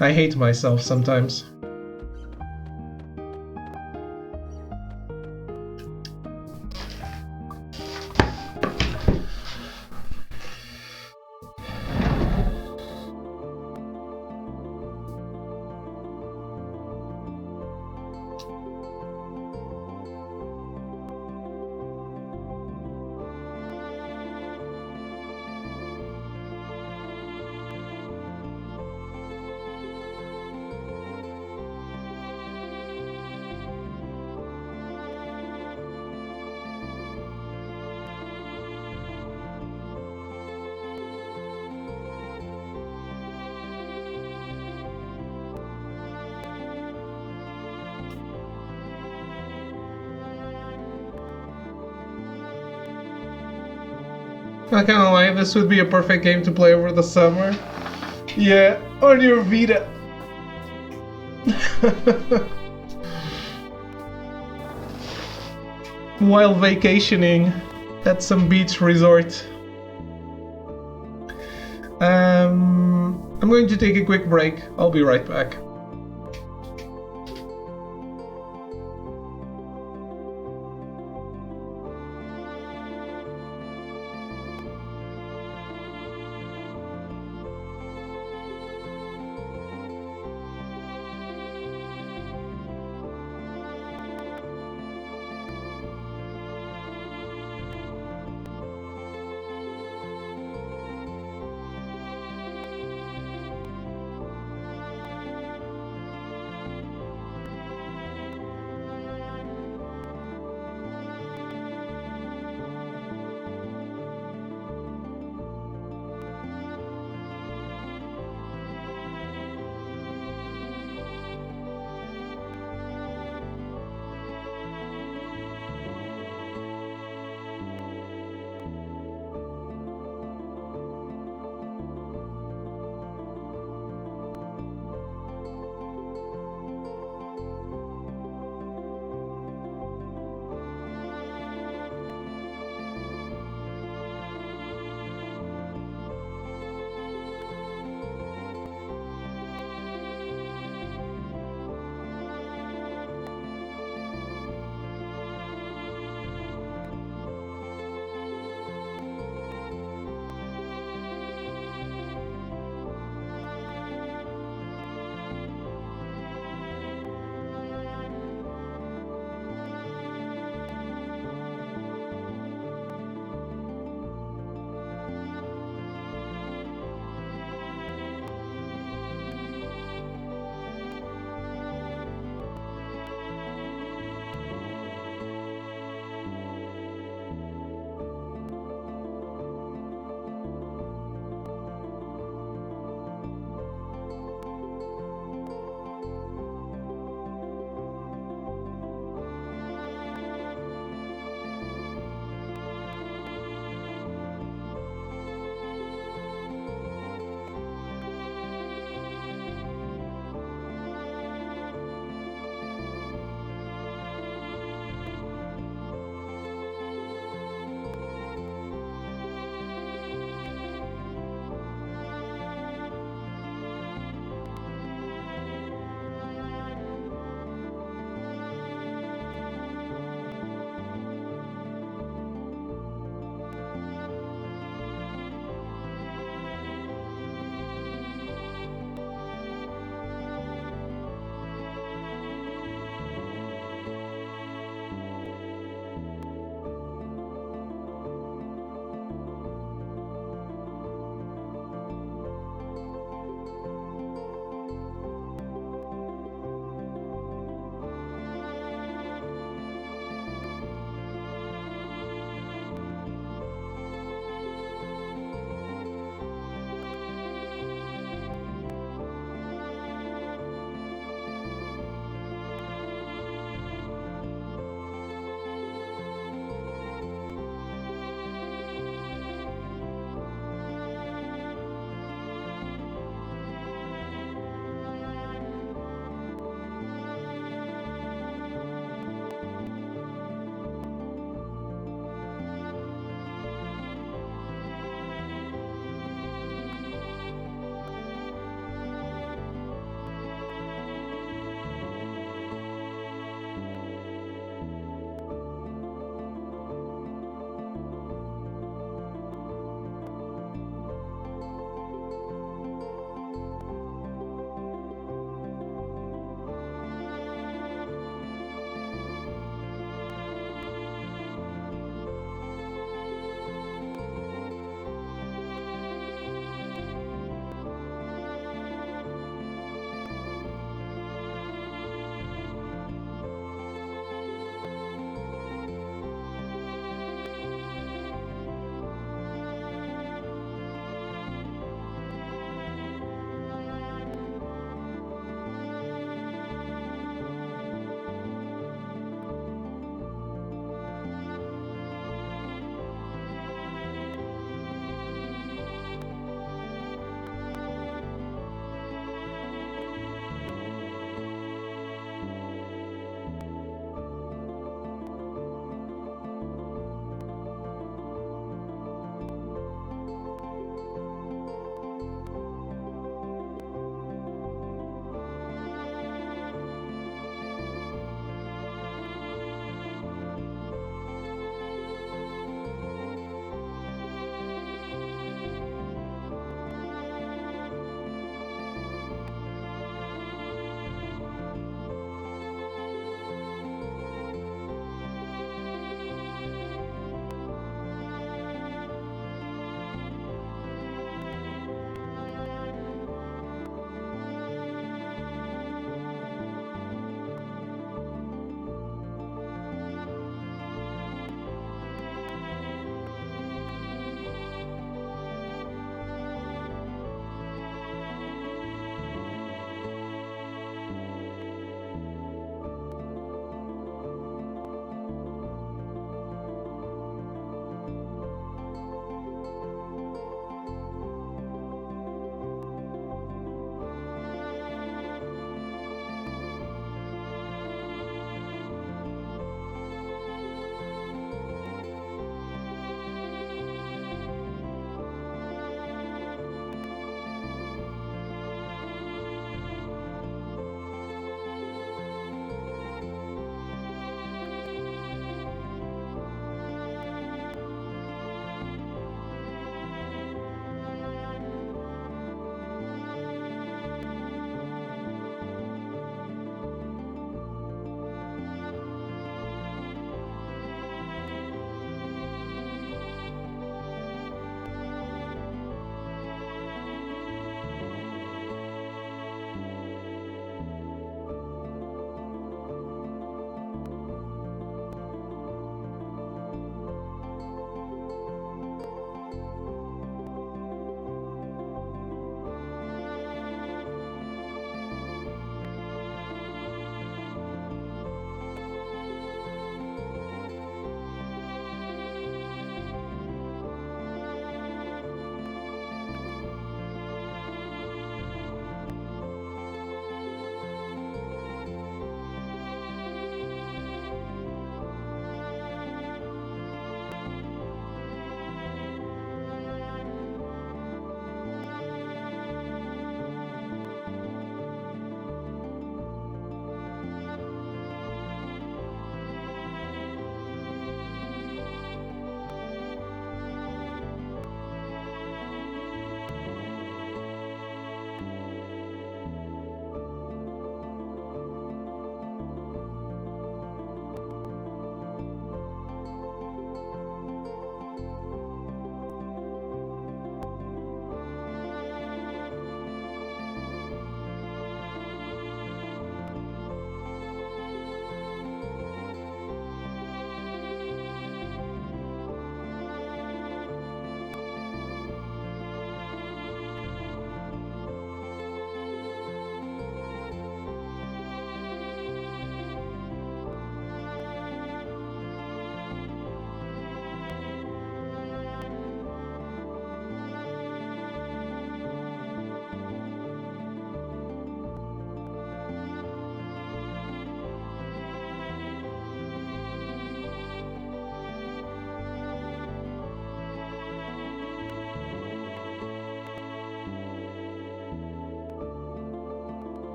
I hate myself sometimes. Not gonna lie, this would be a perfect game to play over the summer. Yeah, on your Vita. While vacationing at some beach resort. I'm going to take a quick break. I'll be right back.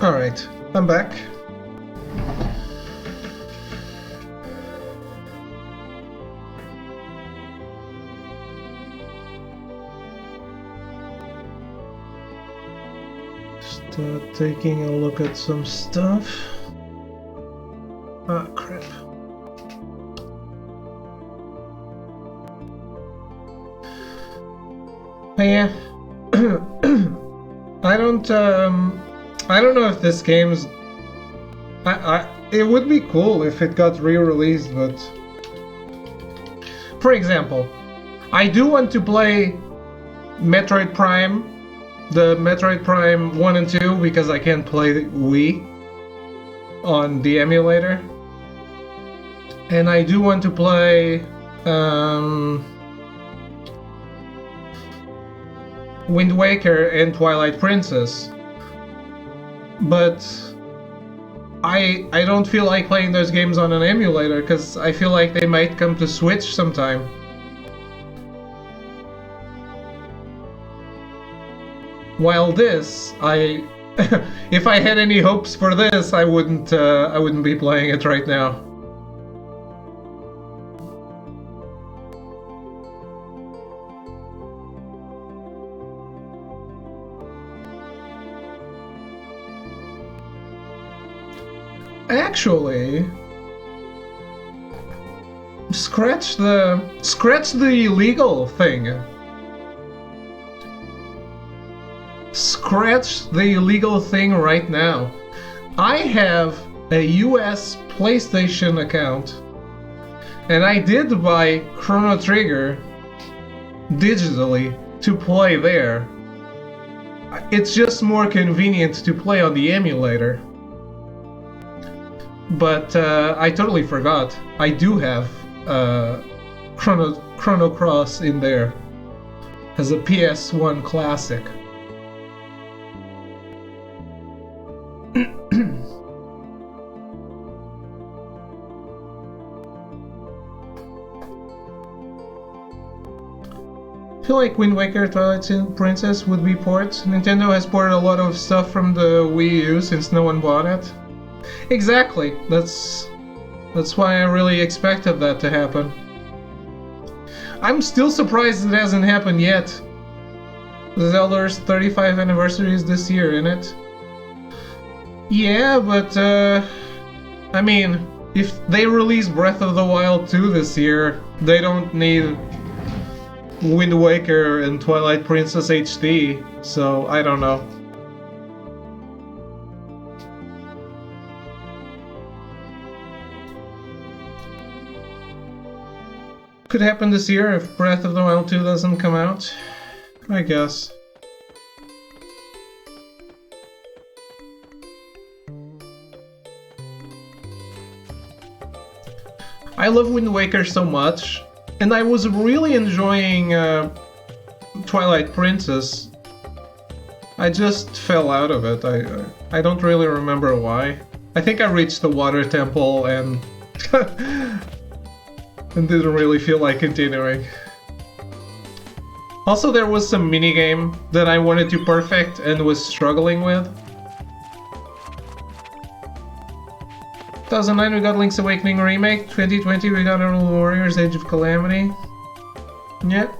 Alright, I'm back. Just taking a look at some stuff. Ah, crap. Yeah. I don't know if this game's... it would be cool if it got re-released, but... For example, I do want to play Metroid Prime, the Metroid Prime 1 and 2, because I can't play Wii on the emulator. And I do want to play Wind Waker and Twilight Princess. But I don't feel like playing those games on an emulator because I feel like they might come to Switch sometime. While this, if I had any hopes for this, I wouldn't be playing it right now. Actually, scratch the illegal thing. Scratch the illegal thing right now. I have a US PlayStation account, and I did buy Chrono Trigger digitally to play there. It's just more convenient to play on the emulator. But I totally forgot. I do have Chrono Cross in there as a PS1 classic. I feel like Wind Waker, Twilight Princess would be ports. Nintendo has ported a lot of stuff from the Wii U since no one bought it. Exactly. That's why I really expected that to happen. I'm still surprised it hasn't happened yet. Zelda's 35th anniversary is this year, isn't it? Yeah, but I mean, if they release Breath of the Wild 2 this year, they don't need Wind Waker and Twilight Princess HD, so I don't know. Could happen this year if Breath of the Wild 2 doesn't come out, I guess. I love Wind Waker so much, and I was really enjoying Twilight Princess. I just fell out of it. I don't really remember why. I think I reached the water temple and and didn't really feel like continuing. Also, there was some minigame that I wanted to perfect and was struggling with. 2009 we got Link's Awakening Remake, 2020 we got Hyrule Warriors Age of Calamity. Yep.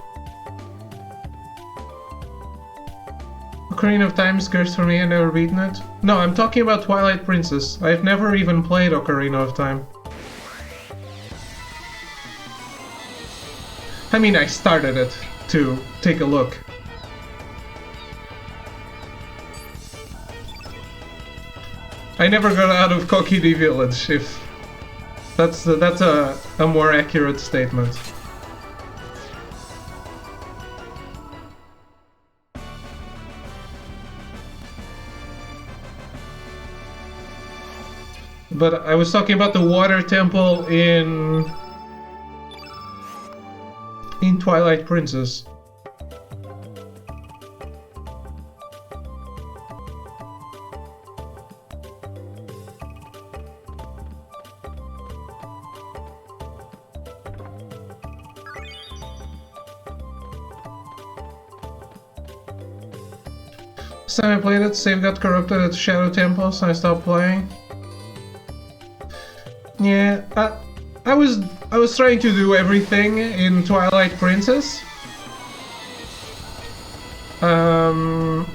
Ocarina of Time is cursed for me, I've never beaten it. No, I'm talking about Twilight Princess. I've never even played Ocarina of Time. I mean, I started it to take a look. I never got out of Kokiri Village, if that's a more accurate statement. But I was talking about the water temple in Twilight Princess. Last time I played it, save got corrupted at Shadow Temple, so I stopped playing. Yeah, I was trying to do everything in Twilight Princess. And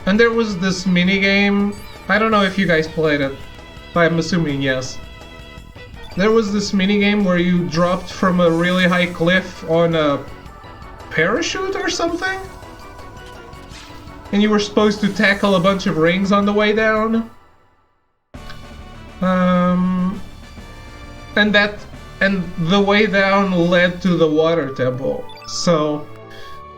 there was this mini game. I don't know if you guys played it, but I'm assuming yes. There was this mini game where you dropped from a really high cliff on a parachute or something, and you were supposed to tackle a bunch of rings on the way down. And the way down led to the water temple. So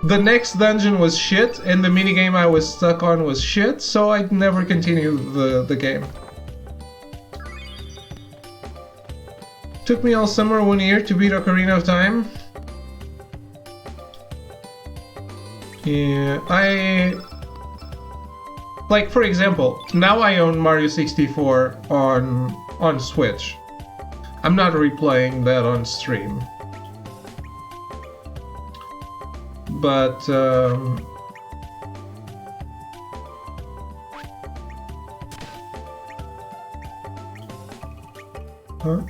the next dungeon was shit, and the minigame I was stuck on was shit, so I never continued the game. Took me all summer 1 year to beat Ocarina of Time. Yeah, like, for example, now I own Mario 64 on Switch. I'm not replaying that on stream. But, huh?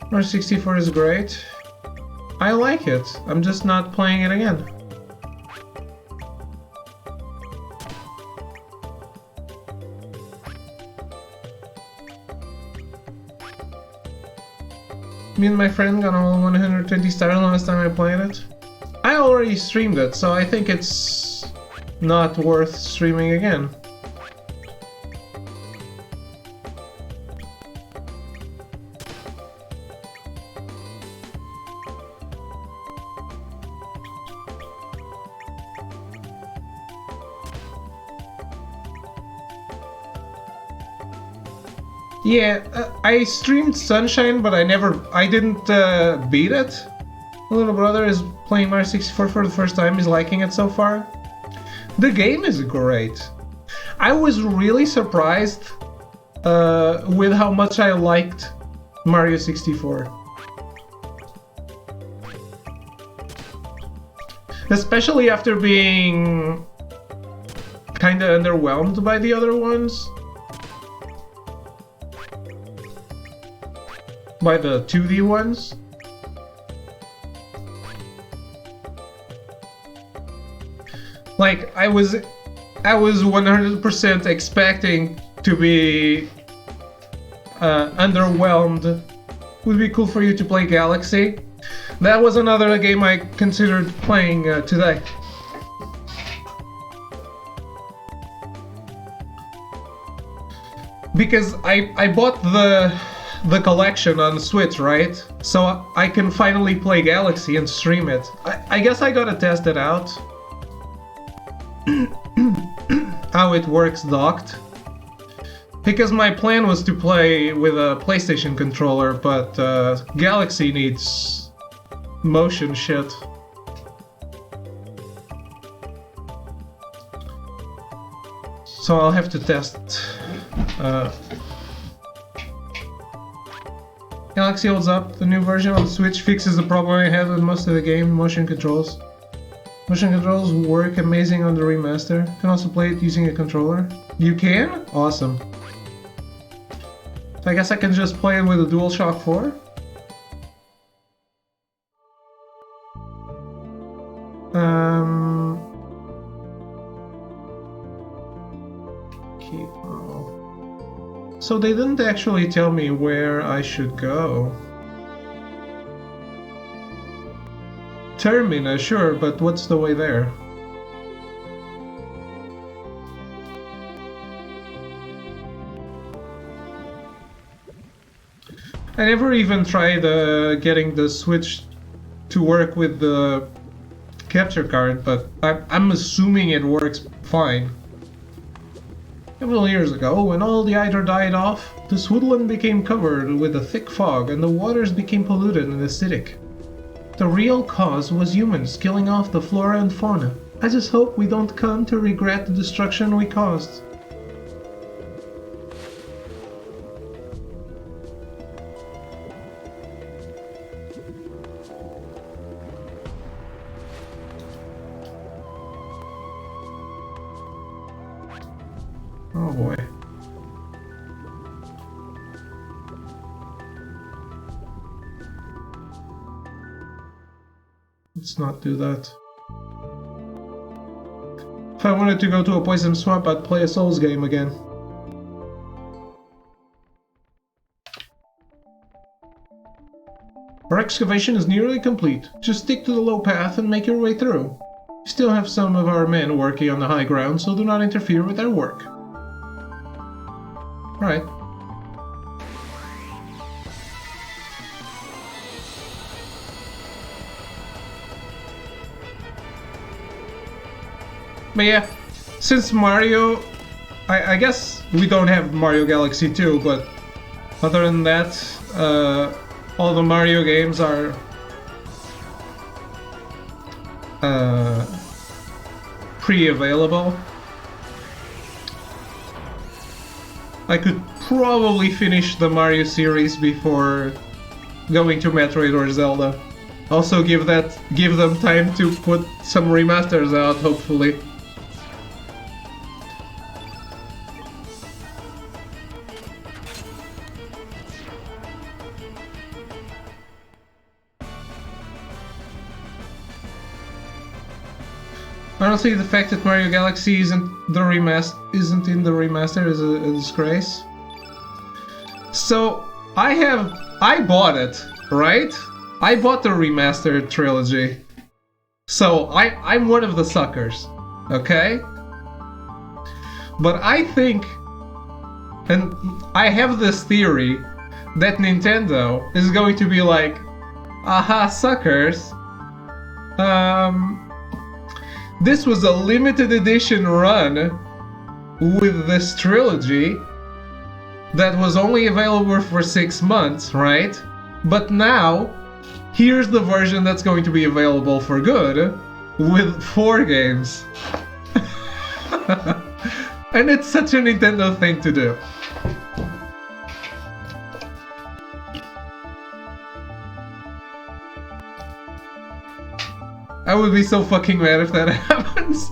Mario 64 is great. I like it. I'm just not playing it again. Me and my friend got all 120 stars last time I played it. I already streamed it, so I think it's not worth streaming again. Yeah, I streamed Sunshine, but I didn't beat it. My little brother is playing Mario 64 for the first time, he's liking it so far. The game is great. I was really surprised with how much I liked Mario 64. Especially after being kinda underwhelmed by the other ones. By the 2D ones. Like, I was 100% expecting to be underwhelmed. Would be cool for you to play Galaxy. That was another game I considered playing today. Because I bought the collection on Switch, right? So I can finally play Galaxy and stream it. I guess I gotta test it out. How it works docked. Because my plan was to play with a PlayStation controller, but Galaxy needs motion shit. So I'll have to test. Galaxy holds up. The new version of the Switch fixes the problem I had with most of the game, motion controls. Motion controls work amazing on the remaster. You can also play it using a controller. You can? Awesome. So I guess I can just play it with a DualShock 4? So they didn't actually tell me where I should go. Termina, sure, but what's the way there? I never even tried getting the Switch to work with the capture card, but I'm assuming it works fine. Several years ago, when all the Eider died off, this woodland became covered with a thick fog and the waters became polluted and acidic. The real cause was humans killing off the flora and fauna. I just hope we don't come to regret the destruction we caused. let's not do that. If I wanted to go to a poison swamp, I'd play a Souls game again. Our excavation is nearly complete. Just stick to the low path and make your way through. We still have some of our men working on the high ground, so do not interfere with their work. Right. But yeah, since Mario, I guess we don't have Mario Galaxy 2, but other than that, all the Mario games are pre-available. I could probably finish the Mario series before going to Metroid or Zelda. Also give them time to put some remasters out, hopefully. Honestly, the fact that Mario Galaxy isn't in the remaster is a disgrace. So I bought it, right? I bought the remastered trilogy. So I'm one of the suckers, okay? But I think, and I have this theory that Nintendo is going to be like, aha, suckers. This was a limited edition run with this trilogy that was only available for 6 months, right? But now, here's the version that's going to be available for good with 4 games. And it's such a Nintendo thing to do. I would be so fucking mad if that happens.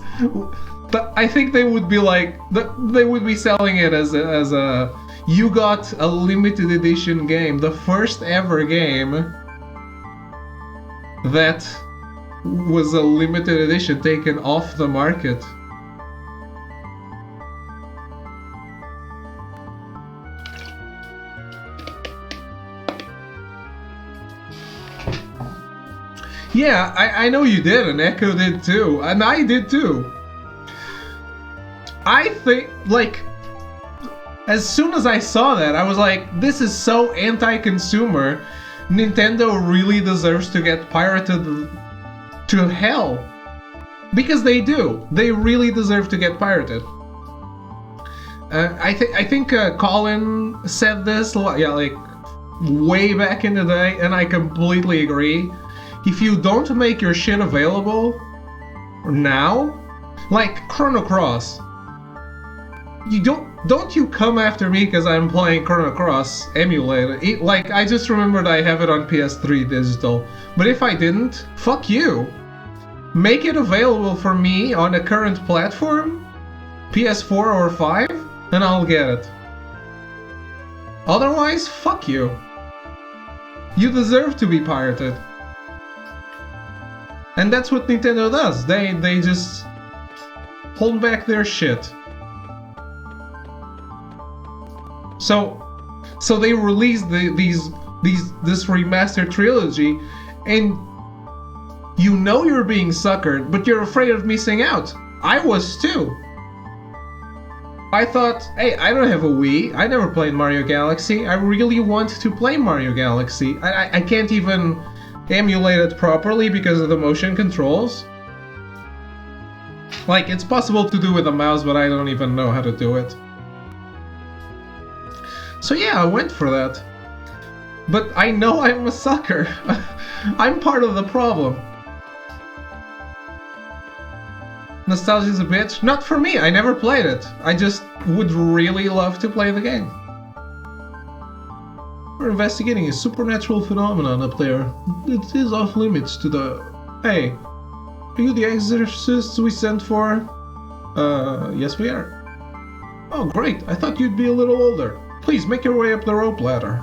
But I think they would be like, they would be selling it as a you got a limited edition game, the first ever game that was a limited edition taken off the market. Yeah, I know you did, and Echo did too, and I did too. I think, like, as soon as I saw that, I was like, this is so anti-consumer. Nintendo really deserves to get pirated to hell. Because they do. They really deserve to get pirated. I think Colin said this, yeah, like, way back in the day, and I completely agree. If you don't make your shit available now, like Chrono Cross, you don't you come after me because I'm playing Chrono Cross emulated. Like, I just remembered I have it on PS3 digital, but if I didn't, fuck you. Make it available for me on a current platform, PS4 or 5, and I'll get it. Otherwise, fuck you. You deserve to be pirated. And that's what Nintendo does. They just hold back their shit. So they released this remastered trilogy, and you know you're being suckered, but you're afraid of missing out. I was too. I thought, hey, I don't have a Wii. I never played Mario Galaxy. I really want to play Mario Galaxy. I can't even emulate it properly because of the motion controls. Like, it's possible to do with a mouse, but I don't even know how to do it. So yeah, I went for that. But I know I'm a sucker. I'm part of the problem. Nostalgia's a bitch? Not for me, I never played it. I just would really love to play the game. We're investigating a supernatural phenomenon up there. It is off limits to the... Hey, are you the exorcists we sent for? Yes we are. Oh great, I thought you'd be a little older. Please make your way up the rope ladder.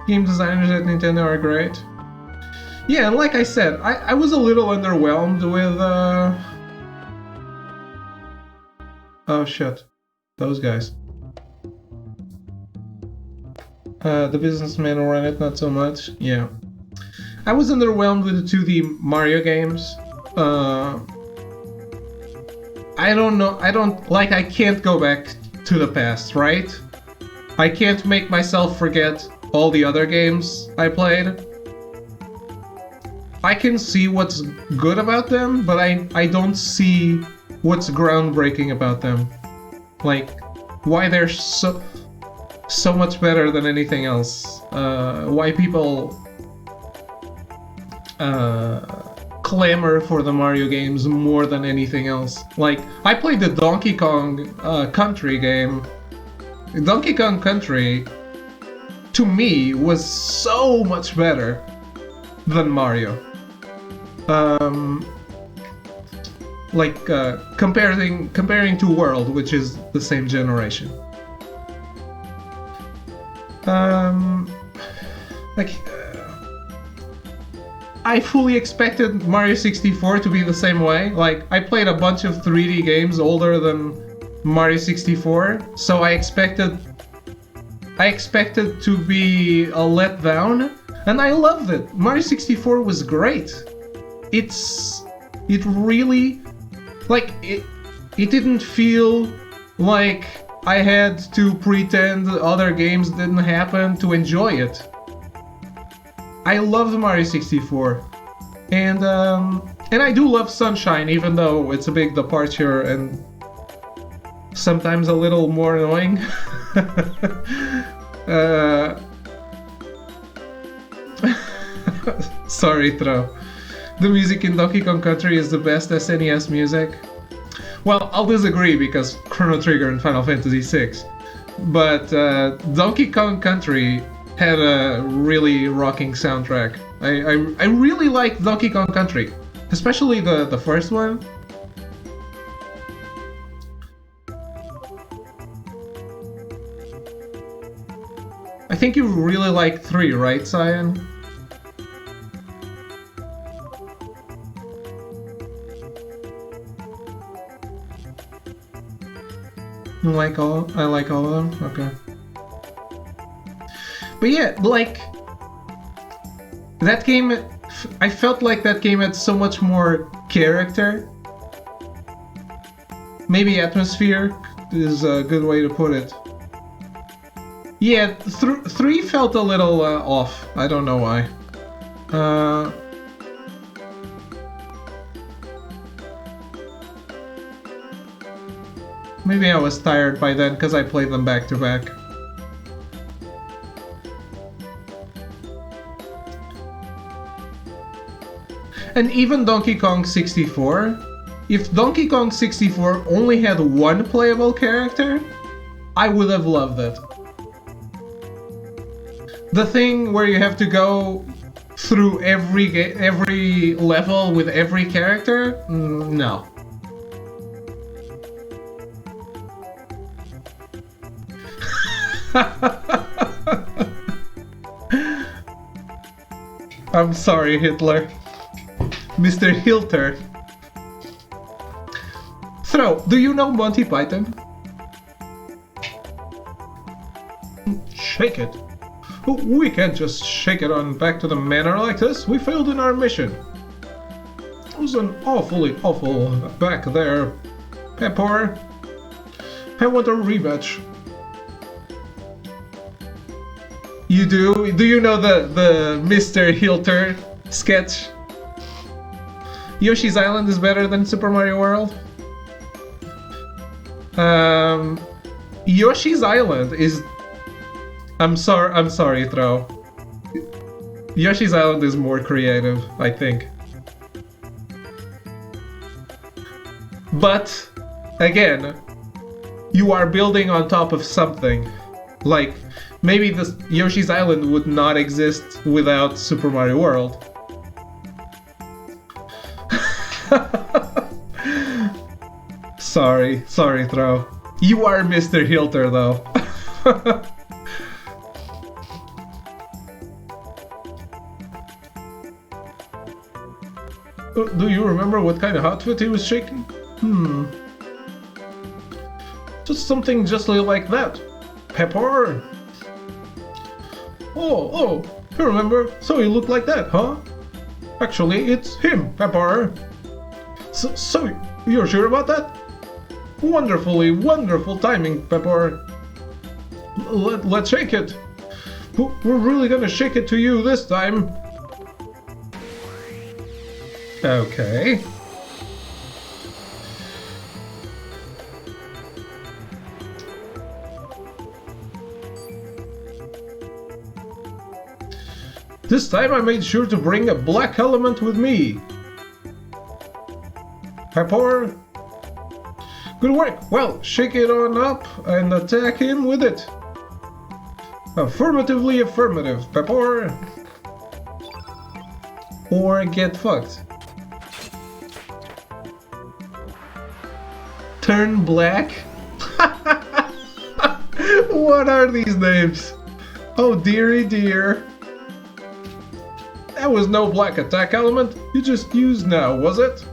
Game designers at Nintendo are great. Yeah, and like I said, I was a little underwhelmed with oh shit. Those guys. The businessmen who run it, not so much. Yeah. I was underwhelmed with the 2D Mario games. I don't know. I can't go back to the past, right? I can't make myself forget all the other games I played. I can see what's good about them, but I don't see what's groundbreaking about them. Like, why they're so much better than anything else. Why people clamor for the Mario games more than anything else. Like, I played the Donkey Kong Country game. Donkey Kong Country, to me, was so much better than Mario. Comparing to World, which is the same generation. I fully expected Mario 64 to be the same way. Like, I played a bunch of 3D games older than Mario 64, so I expected to be a letdown, and I loved it. Mario 64 was great. It really, like, it didn't feel like I had to pretend other games didn't happen to enjoy it. I loved Mario 64, and I do love Sunshine, even though it's a big departure and sometimes a little more annoying. Sorry, Tro. The music in Donkey Kong Country is the best SNES music. Well, I'll disagree because Chrono Trigger and Final Fantasy VI, but Donkey Kong Country had a really rocking soundtrack. I really like Donkey Kong Country, especially the first one. I think you really like 3, right, Cyan? You like all? I like all of them? Okay. But yeah, like, that game, I felt like that game had so much more character. Maybe atmosphere is a good way to put it. Yeah, 3 felt a little off. I don't know why. Maybe I was tired by then because I played them back to back. And even Donkey Kong 64, if Donkey Kong 64 only had one playable character, I would have loved it. The thing where you have to go through every level with every character, no. I'm sorry, Hitler. Mr. Hilter. Throw, do you know Monty Python? Shake it. We can't just shake it on back to the manor like this. We failed in our mission. It was an awful back there, Pepper. I want a rematch. You do? Do you know the Mr. Hilter sketch? Yoshi's Island is better than Super Mario World? Yoshi's Island is... I'm sorry, Throw. Yoshi's Island is more creative, I think. But, again, you are building on top of something. Like, maybe this Yoshi's Island would not exist without Super Mario World. Sorry, Throw. You are Mr. Hilter, though. Do you remember what kind of outfit he was shaking? Just something just like that. Pepper. Oh, you remember? So he looked like that, huh? Actually, it's him, Pepper. So you're sure about that? Wonderful timing, Pepper. Let's shake it. We're really gonna shake it to you this time. Okay. This time I made sure to bring a black element with me. Pepper. Good work. Well, shake it on up and attack him with it. Affirmatively affirmative, Pepper. Or get fucked. Turn black? What are these names? Oh dearie dear. That was no black attack element you just used now, was it?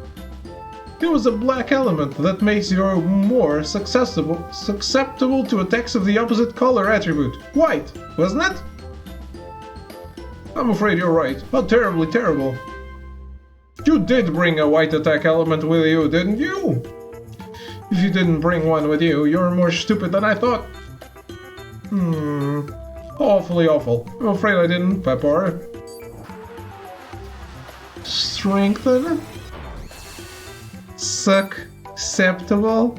It was a black element that makes you more susceptible to attacks of the opposite color attribute. White, wasn't it? I'm afraid you're right. How terribly terrible. You did bring a white attack element with you, didn't you? If you didn't bring one with you, you're more stupid than I thought. Awfully awful. I'm afraid I didn't, Pepper. Strengthen? Susceptible?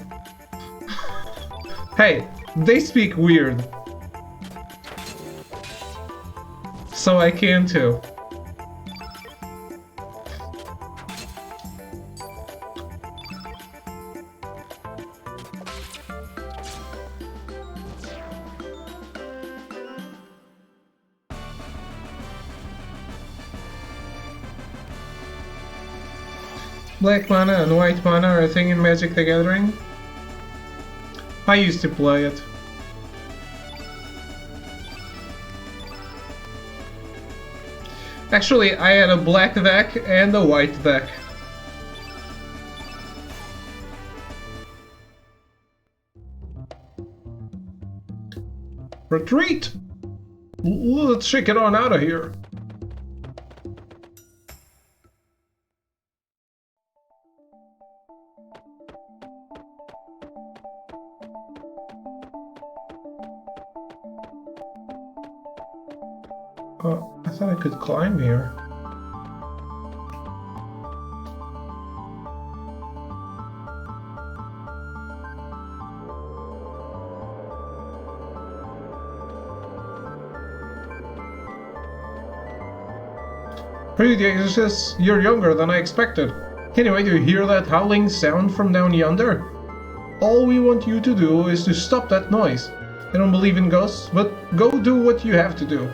Hey, they speak weird. So I can too. Black mana and white mana are a thing in Magic the Gathering. I used to play it. Actually, I had a black deck and a white deck. Retreat! Let's shake it on out of here. I thought I could climb here. Hey, the Exorcist, you're younger than I expected. Anyway, do you hear that howling sound from down yonder? All we want you to do is to stop that noise. I don't believe in ghosts, but go do what you have to do.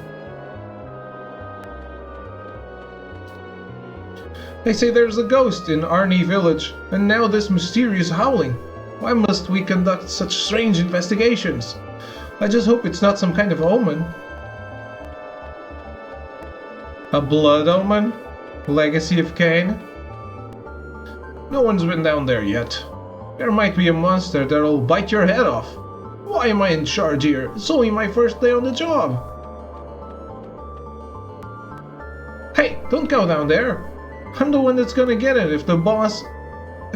They say there's a ghost in Arnie village, and now this mysterious howling. Why must we conduct such strange investigations? I just hope it's not some kind of omen. A blood omen? Legacy of Cain? No one's been down there yet. There might be a monster that'll bite your head off. Why am I in charge here? It's only my first day on the job. Hey, don't go down there. I'm the one that's gonna get it if the boss...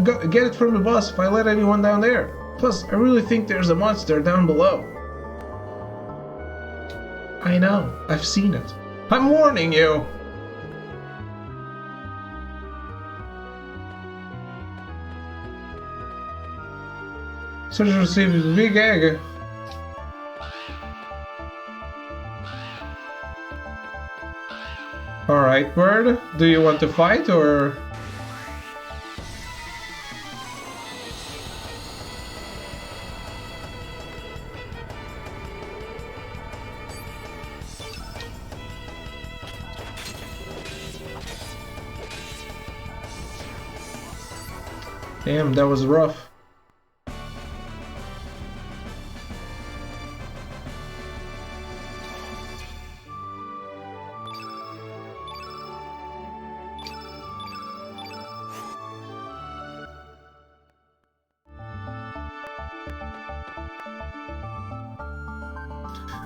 get it from the boss if I let anyone down there. Plus, I really think there's a monster down below. I know, I've seen it. I'm warning you! Search received a big egg. Alright, bird. Do you want to fight or... Damn, that was rough.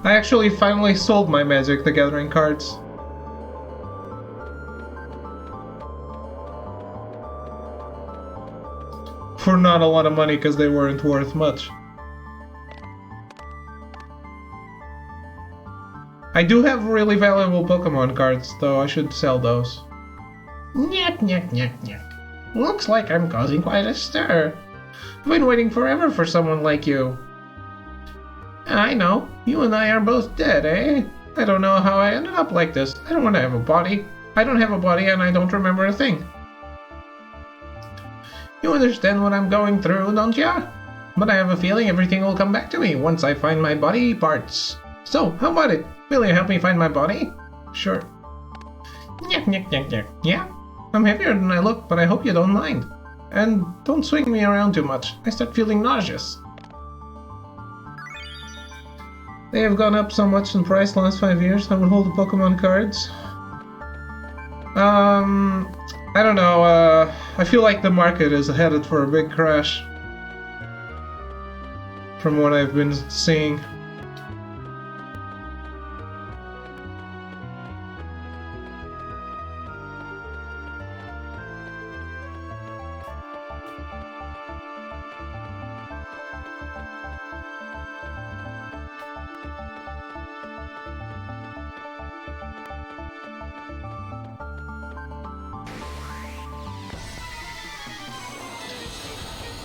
I actually finally sold my Magic the Gathering cards. For not a lot of money because they weren't worth much. I do have really valuable Pokemon cards, though I should sell those. Nyek, nyek, nyek, nyek. Looks like I'm causing quite a stir. I've been waiting forever for someone like you. I know, you and I are both dead, eh? I don't know how I ended up like this. I don't want to have a body. I don't have a body and I don't remember a thing. You understand what I'm going through, don't ya? But I have a feeling everything will come back to me once I find my body parts. So, how about it? Will you help me find my body? Sure. Nyek, nyek, nyek, nyek. Yeah? I'm heavier than I look, but I hope you don't mind. And don't swing me around too much. I start feeling nauseous. They have gone up so much in price the last 5 years. I will hold the Pokemon cards. I don't know, I feel like the market is headed for a big crash. From what I've been seeing.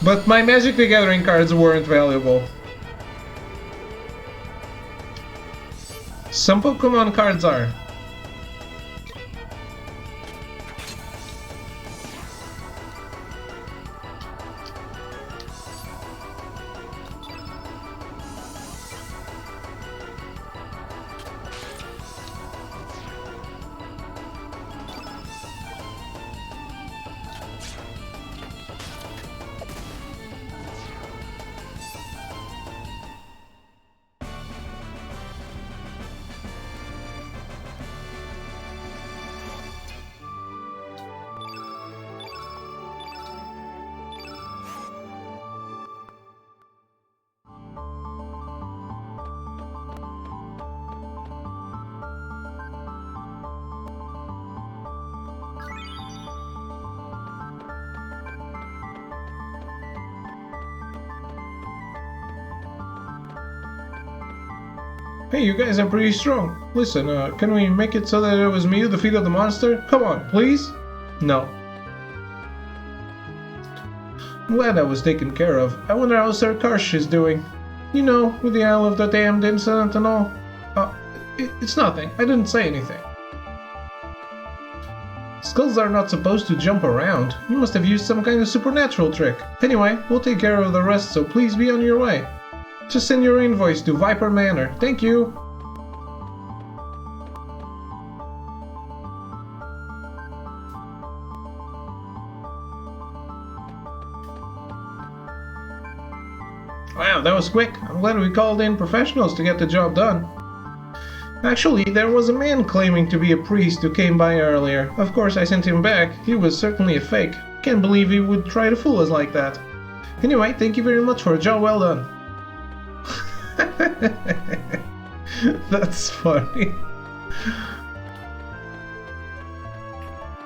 But my Magic the Gathering cards weren't valuable. Some Pokemon cards are. Hey, you guys are pretty strong. Listen, can we make it so that it was me who defeated the monster? Come on, please? No. I'm glad that was taken care of. I wonder how Sir Karsh is doing. You know, with the Isle of the Damned incident and all. It's nothing. I didn't say anything. Skulls are not supposed to jump around. You must have used some kind of supernatural trick. Anyway, we'll take care of the rest, so please be on your way. Just send your invoice to Viper Manor. Thank you! Wow, that was quick. I'm glad we called in professionals to get the job done. Actually, there was a man claiming to be a priest who came by earlier. Of course, I sent him back. He was certainly a fake. Can't believe he would try to fool us like that. Anyway, thank you very much for a job well done. That's funny.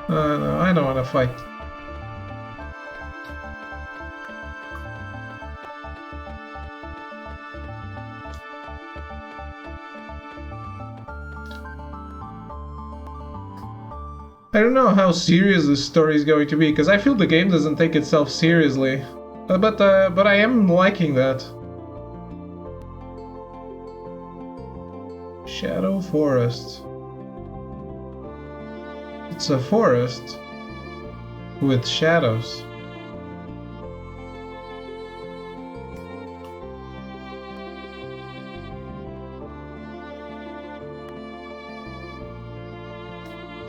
No, I don't want to fight. I don't know how serious this story is going to be, because I feel the game doesn't take itself seriously. But I am liking that. Shadow Forest. It's a forest with shadows.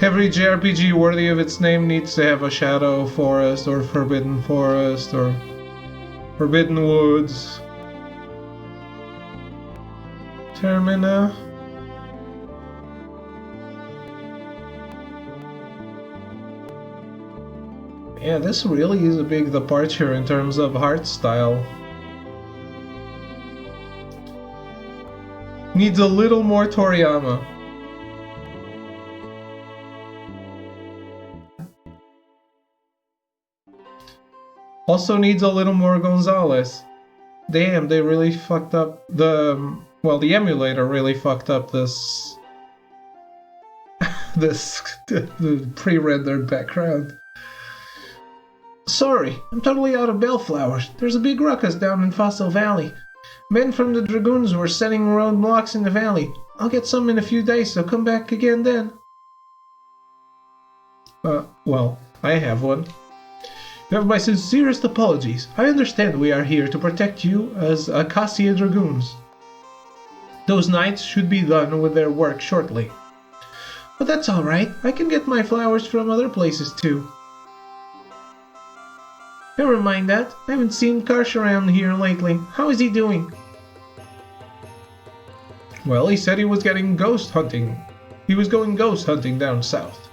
Every JRPG worthy of its name needs to have a Shadow Forest or Forbidden Forest or Forbidden Woods. Termina. Yeah, this really is a big departure in terms of art style. Needs a little more Toriyama. Also needs a little more Gonzalez. Damn, they really fucked up the... Well, the emulator really fucked up this... the pre-rendered background. Sorry, I'm totally out of bellflowers. There's a big ruckus down in Fossil Valley. Men from the Dragoons were setting roadblocks in the valley. I'll get some in a few days, so come back again then. Well, I have one. You have my sincerest apologies. I understand we are here to protect you as Acacia Dragoons. Those knights should be done with their work shortly. But that's alright. I can get my flowers from other places too. Never mind that. I haven't seen Karsh around here lately. How is he doing? Well, he said he was getting ghost hunting. He was going ghost hunting down south.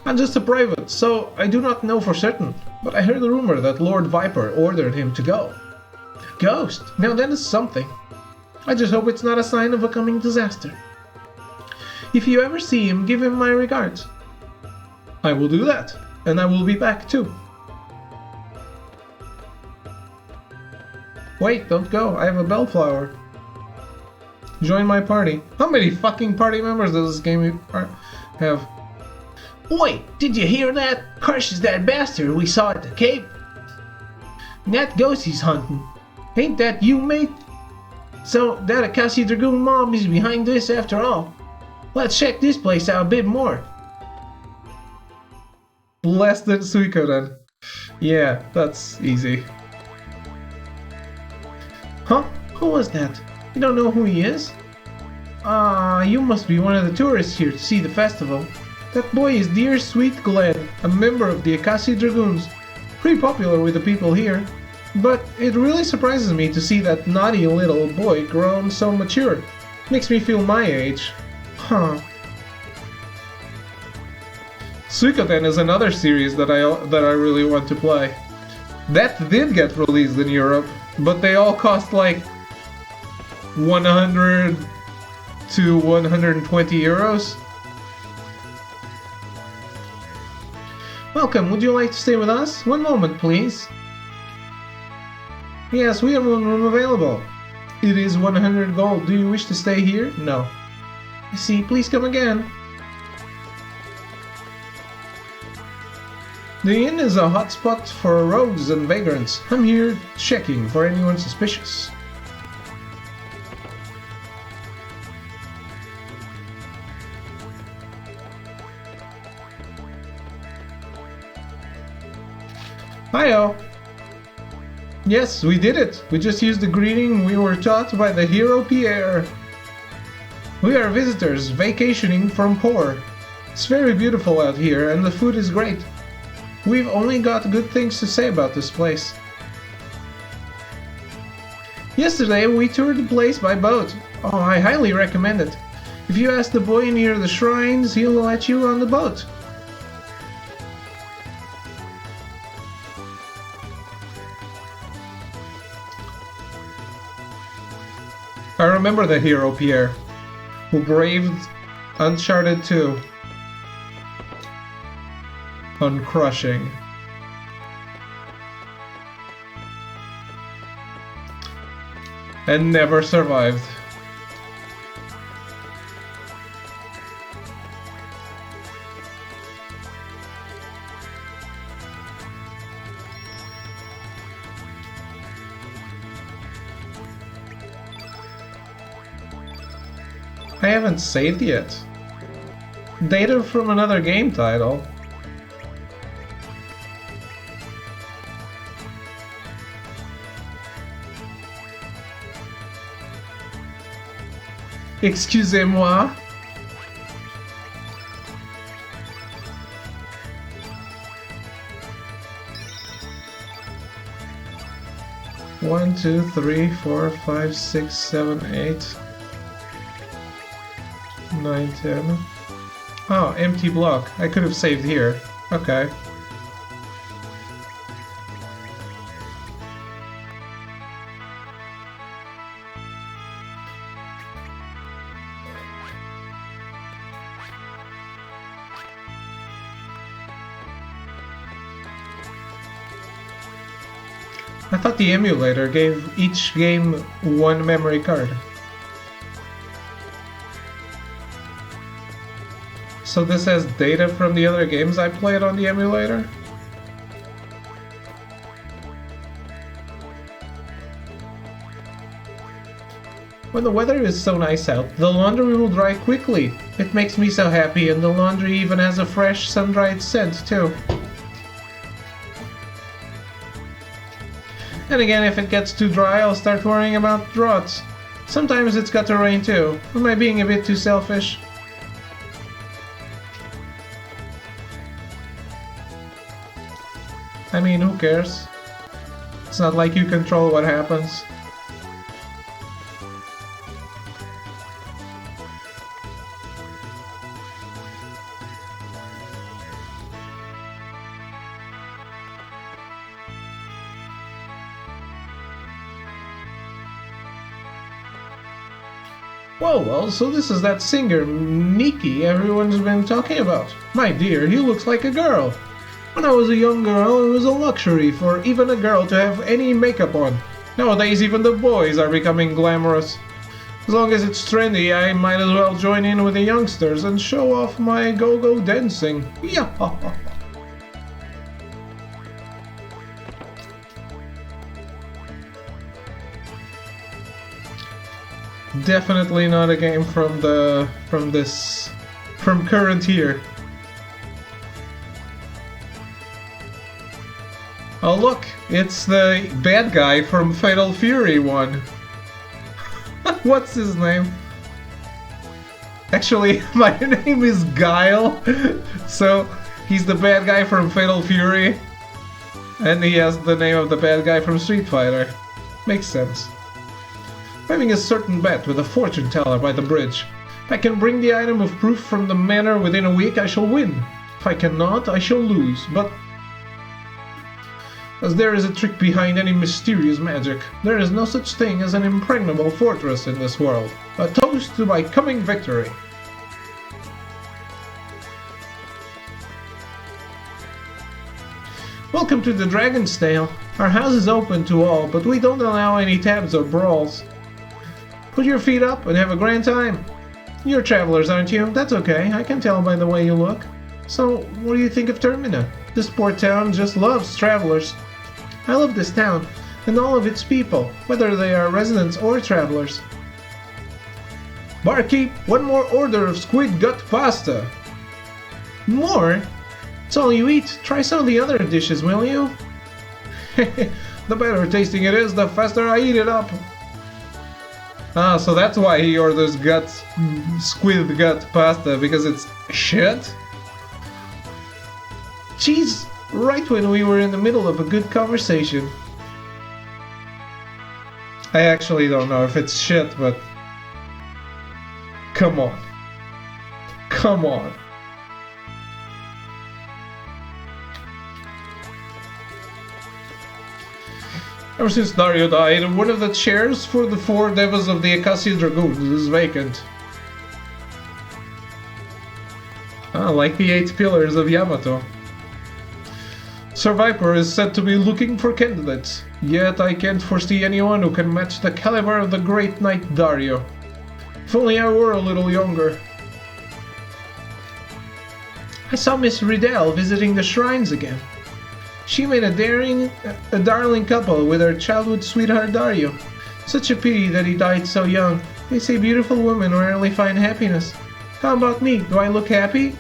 I'm just a private, so I do not know for certain, but I heard the rumor that Lord Viper ordered him to go. Ghost? Now that is something. I just hope it's not a sign of a coming disaster. If you ever see him, give him my regards. I will do that, and I will be back too. Wait, don't go, I have a bellflower. Join my party. How many fucking party members does this game have? Oi, did you hear that? Karsh is that bastard we saw at the cave. That ghost he's hunting. Ain't that you, mate? So, that Acacia Dragoon mob is behind this after all. Let's check this place out a bit more. Less than Suikoden. Yeah, that's easy. Huh? Who was that? You don't know who he is? You must be one of the tourists here to see the festival. That boy is dear sweet Glenn, a member of the Acacia Dragoons. Pretty popular with the people here. But it really surprises me to see that naughty little boy grown so mature. Makes me feel my age. Huh. Suikoden is another series that I really want to play. That did get released in Europe, but they all cost like 100 to 120 euros. Welcome, would you like to stay with us? One moment, please. Yes, we have one room available. It is 100 gold. Do you wish to stay here? No. I see, please come again. The inn is a hotspot for rogues and vagrants. I'm here checking for anyone suspicious. Hi-oh! Yes, we did it! We just used the greeting we were taught by the hero Pierre. We are visitors, vacationing from Poor. It's very beautiful out here, and the food is great. We've only got good things to say about this place. Yesterday we toured the place by boat. Oh, I highly recommend it. If you ask the boy near the shrines, he'll let you on the boat. I remember the hero Pierre, who braved Uncharted 2 on Crushing. And never survived. I haven't saved yet. Data from another game title. Excusez-moi. One, two, three, four, 5, 6, 7, 8, 9, 10. Oh, empty block. I could have saved here. Okay. I thought the emulator gave each game one memory card. So this has data from the other games I played on the emulator? When the weather is so nice out, the laundry will dry quickly. It makes me so happy, and the laundry even has a fresh, sun-dried scent, too. And again, if it gets too dry, I'll start worrying about droughts. Sometimes it's got to rain, too. Am I being a bit too selfish? I mean, who cares? It's not like you control what happens. Whoa, well, so this is that singer, Miki, everyone's been talking about. My dear, he looks like a girl. When I was a young girl, it was a luxury for even a girl to have any makeup on. Nowadays, even the boys are becoming glamorous. As long as it's trendy, I might as well join in with the youngsters and show off my go-go dancing. Yeah. Definitely not a game from current year. Oh look, it's the bad guy from Fatal Fury 1. What's his name? Actually, my name is Guile, so he's the bad guy from Fatal Fury, and he has the name of the bad guy from Street Fighter. Makes sense. I'm having a certain bet with a fortune teller by the bridge. If I can bring the item of proof from the manor within a week, I shall win. If I cannot, I shall lose, but as there is a trick behind any mysterious magic, there is no such thing as an impregnable fortress in this world. A toast to my coming victory. Welcome to the Dragon's Tail. Our house is open to all, but we don't allow any tabs or brawls. Put your feet up and have a grand time. You're travelers, aren't you? That's okay, I can tell by the way you look. So, what do you think of Termina? This poor town just loves travelers. I love this town, and all of its people, whether they are residents or travelers. Barkeep, one more order of squid gut pasta. More? It's all you eat. Try some of the other dishes, will you? The better tasting it is, the faster I eat it up. Ah, so that's why he orders squid gut pasta, because it's shit? Jeez, right when we were in the middle of a good conversation. I actually don't know if it's shit, but come on. Come on. Ever since Dario died, one of the chairs for the 4 devils of the Acacia Dragoons is vacant. Ah, like the 8 pillars of Yamato. Sir Viper is said to be looking for candidates, yet I can't foresee anyone who can match the caliber of the great knight Dario. If only I were a little younger. I saw Miss Riddell visiting the shrines again. She made a darling couple with her childhood sweetheart Dario. Such a pity that he died so young. They say beautiful women rarely find happiness. How about me? Do I look happy?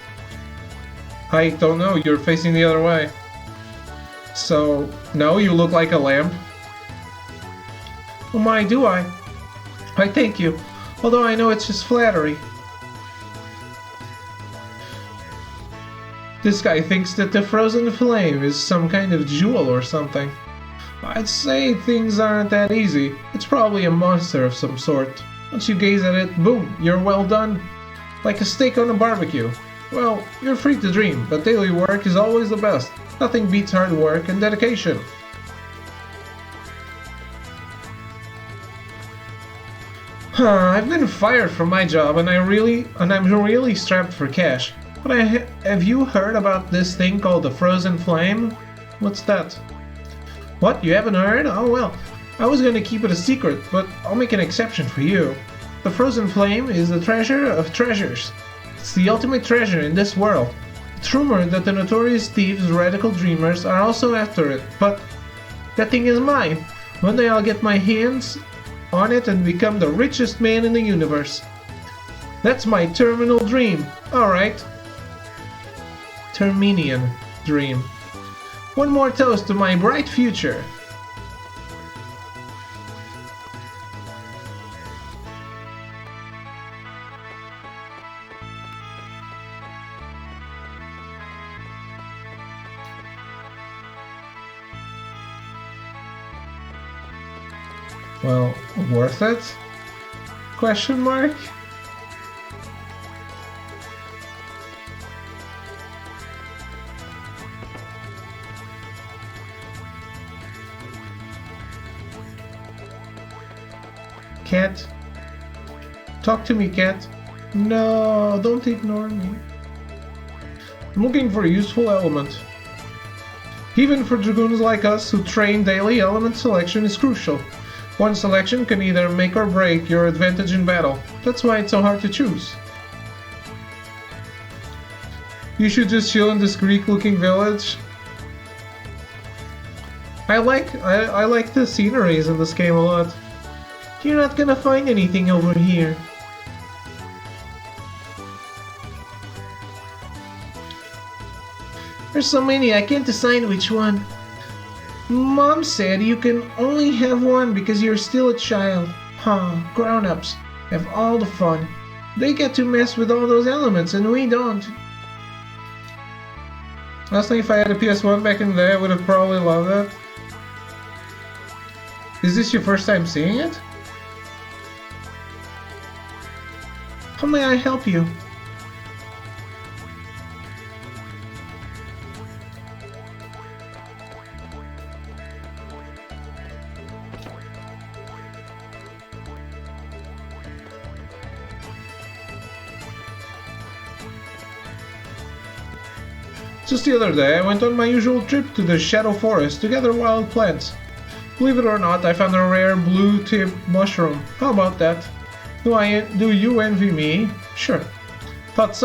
I don't know, you're facing the other way. So, no, you look like a lamp. Oh my, do I? I thank you, although I know it's just flattery. This guy thinks that the frozen flame is some kind of jewel or something. I'd say things aren't that easy. It's probably a monster of some sort. Once you gaze at it, boom, you're well done. Like a steak on a barbecue. Well, you're free to dream, but daily work is always the best. Nothing beats hard work and dedication. I've been fired from my job and I'm really strapped for cash. But have you heard about this thing called the frozen flame? What's that? What, you haven't heard? Oh well, I was gonna keep it a secret, but I'll make an exception for you. The frozen flame is the treasure of treasures. It's the ultimate treasure in this world. It's rumored that the notorious thieves, radical dreamers, are also after it, but that thing is mine. One day I'll get my hands on it and become the richest man in the universe. That's my terminal dream. Alright. Terminian dream. One more toast to my bright future. Well, worth it? Question mark? Cat? Talk to me, cat. No, don't ignore me. I'm looking for a useful element. Even for dragoons like us who train daily, element selection is crucial. One selection can either make or break your advantage in battle. That's why it's so hard to choose. You should just chill in this Greek-looking village. I like the sceneries in this game a lot. You're not gonna find anything over here. There's so many, I can't decide which one. Mom said you can only have one because you're still a child. Huh, grown-ups have all the fun. They get to mess with all those elements and we don't. Honestly, if I had a PS1 back in the day, I would have probably loved that. Is this your first time seeing it? How may I help you? Just the other day, I went on my usual trip to the Shadow Forest to gather wild plants. Believe it or not, I found a rare blue-tip mushroom. How about that? Do you envy me? Sure. I thought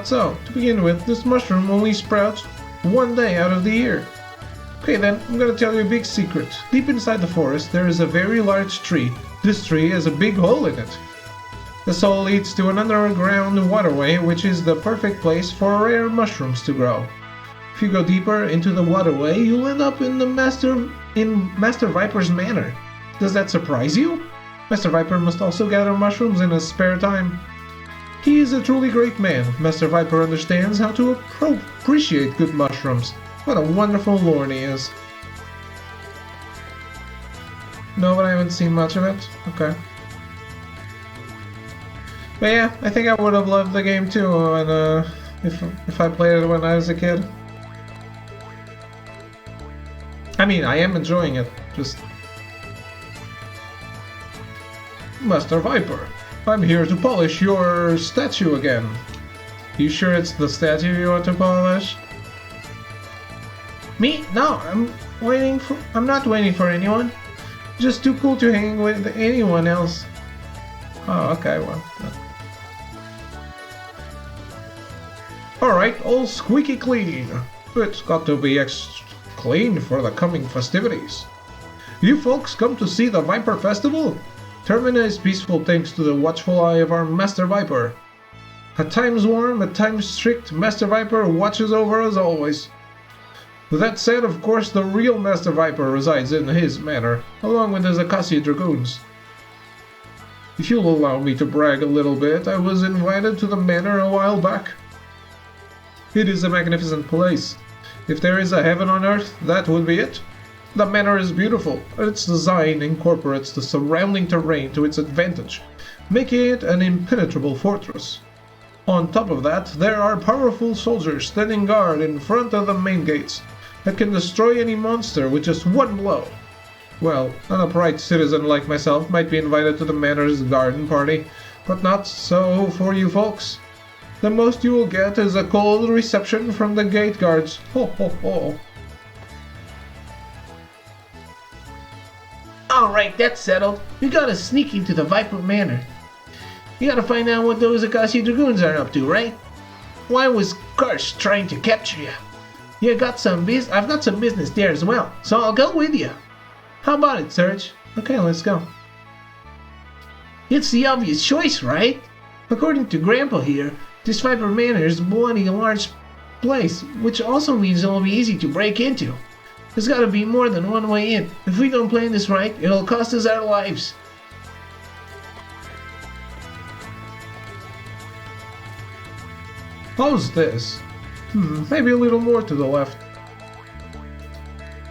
so. To begin with, this mushroom only sprouts one day out of the year. Okay then, I'm gonna tell you a big secret. Deep inside the forest, there is a very large tree. This tree has a big hole in it. This hole leads to an underground waterway, which is the perfect place for rare mushrooms to grow. If you go deeper into the waterway, you'll end up in Master Viper's manor. Does that surprise you? Master Viper must also gather mushrooms in his spare time. He is a truly great man. Master Viper understands how to appreciate good mushrooms. What a wonderful lord he is. No, but I haven't seen much of it. Okay. But yeah, I think I would have loved the game too when, if I played it when I was a kid. I mean, I am enjoying it, just... Master Viper, I'm here to polish your statue again. You sure it's the statue you want to polish? Me? No, I'm not waiting for anyone. Just too cool to hang with anyone else. Oh, okay, well... Alright, all squeaky clean. It's got to be clean for the coming festivities. You folks come to see the Viper Festival? Termina is peaceful thanks to the watchful eye of our Master Viper. At times warm, at times strict, Master Viper watches over us always. With that said, of course, the real Master Viper resides in his manor, along with his Akasi Dragoons. If you'll allow me to brag a little bit, I was invited to the manor a while back. It is a magnificent place. If there is a heaven on earth, that would be it. The manor is beautiful, and its design incorporates the surrounding terrain to its advantage, making it an impenetrable fortress. On top of that, there are powerful soldiers standing guard in front of the main gates that can destroy any monster with just one blow. Well, an upright citizen like myself might be invited to the manor's garden party, but not so for you folks. The most you will get is a cold reception from the gate guards. Ho ho ho. Alright, that's settled. We gotta sneak into the Viper Manor. You gotta find out what those Akasi Dragoons are up to, right? Why was Karsh trying to capture you? I've got some business there as well, so I'll go with you. How about it, Serge? Okay, let's go. It's the obvious choice, right? According to Grandpa here, this Viper Manor is bloody large place, which also means it'll be easy to break into. There's gotta be more than one way in. If we don't plan this right, it'll cost us our lives. How's this? Maybe a little more to the left.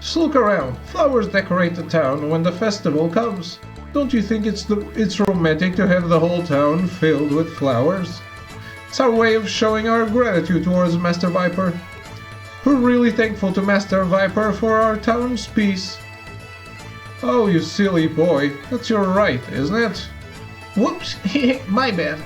Just look around. Flowers decorate the town when the festival comes. Don't you think it's romantic to have the whole town filled with flowers? It's our way of showing our gratitude towards Master Viper. We're really thankful to Master Viper for our town's peace. Oh, you silly boy. That's your right, isn't it? Whoops, my bad.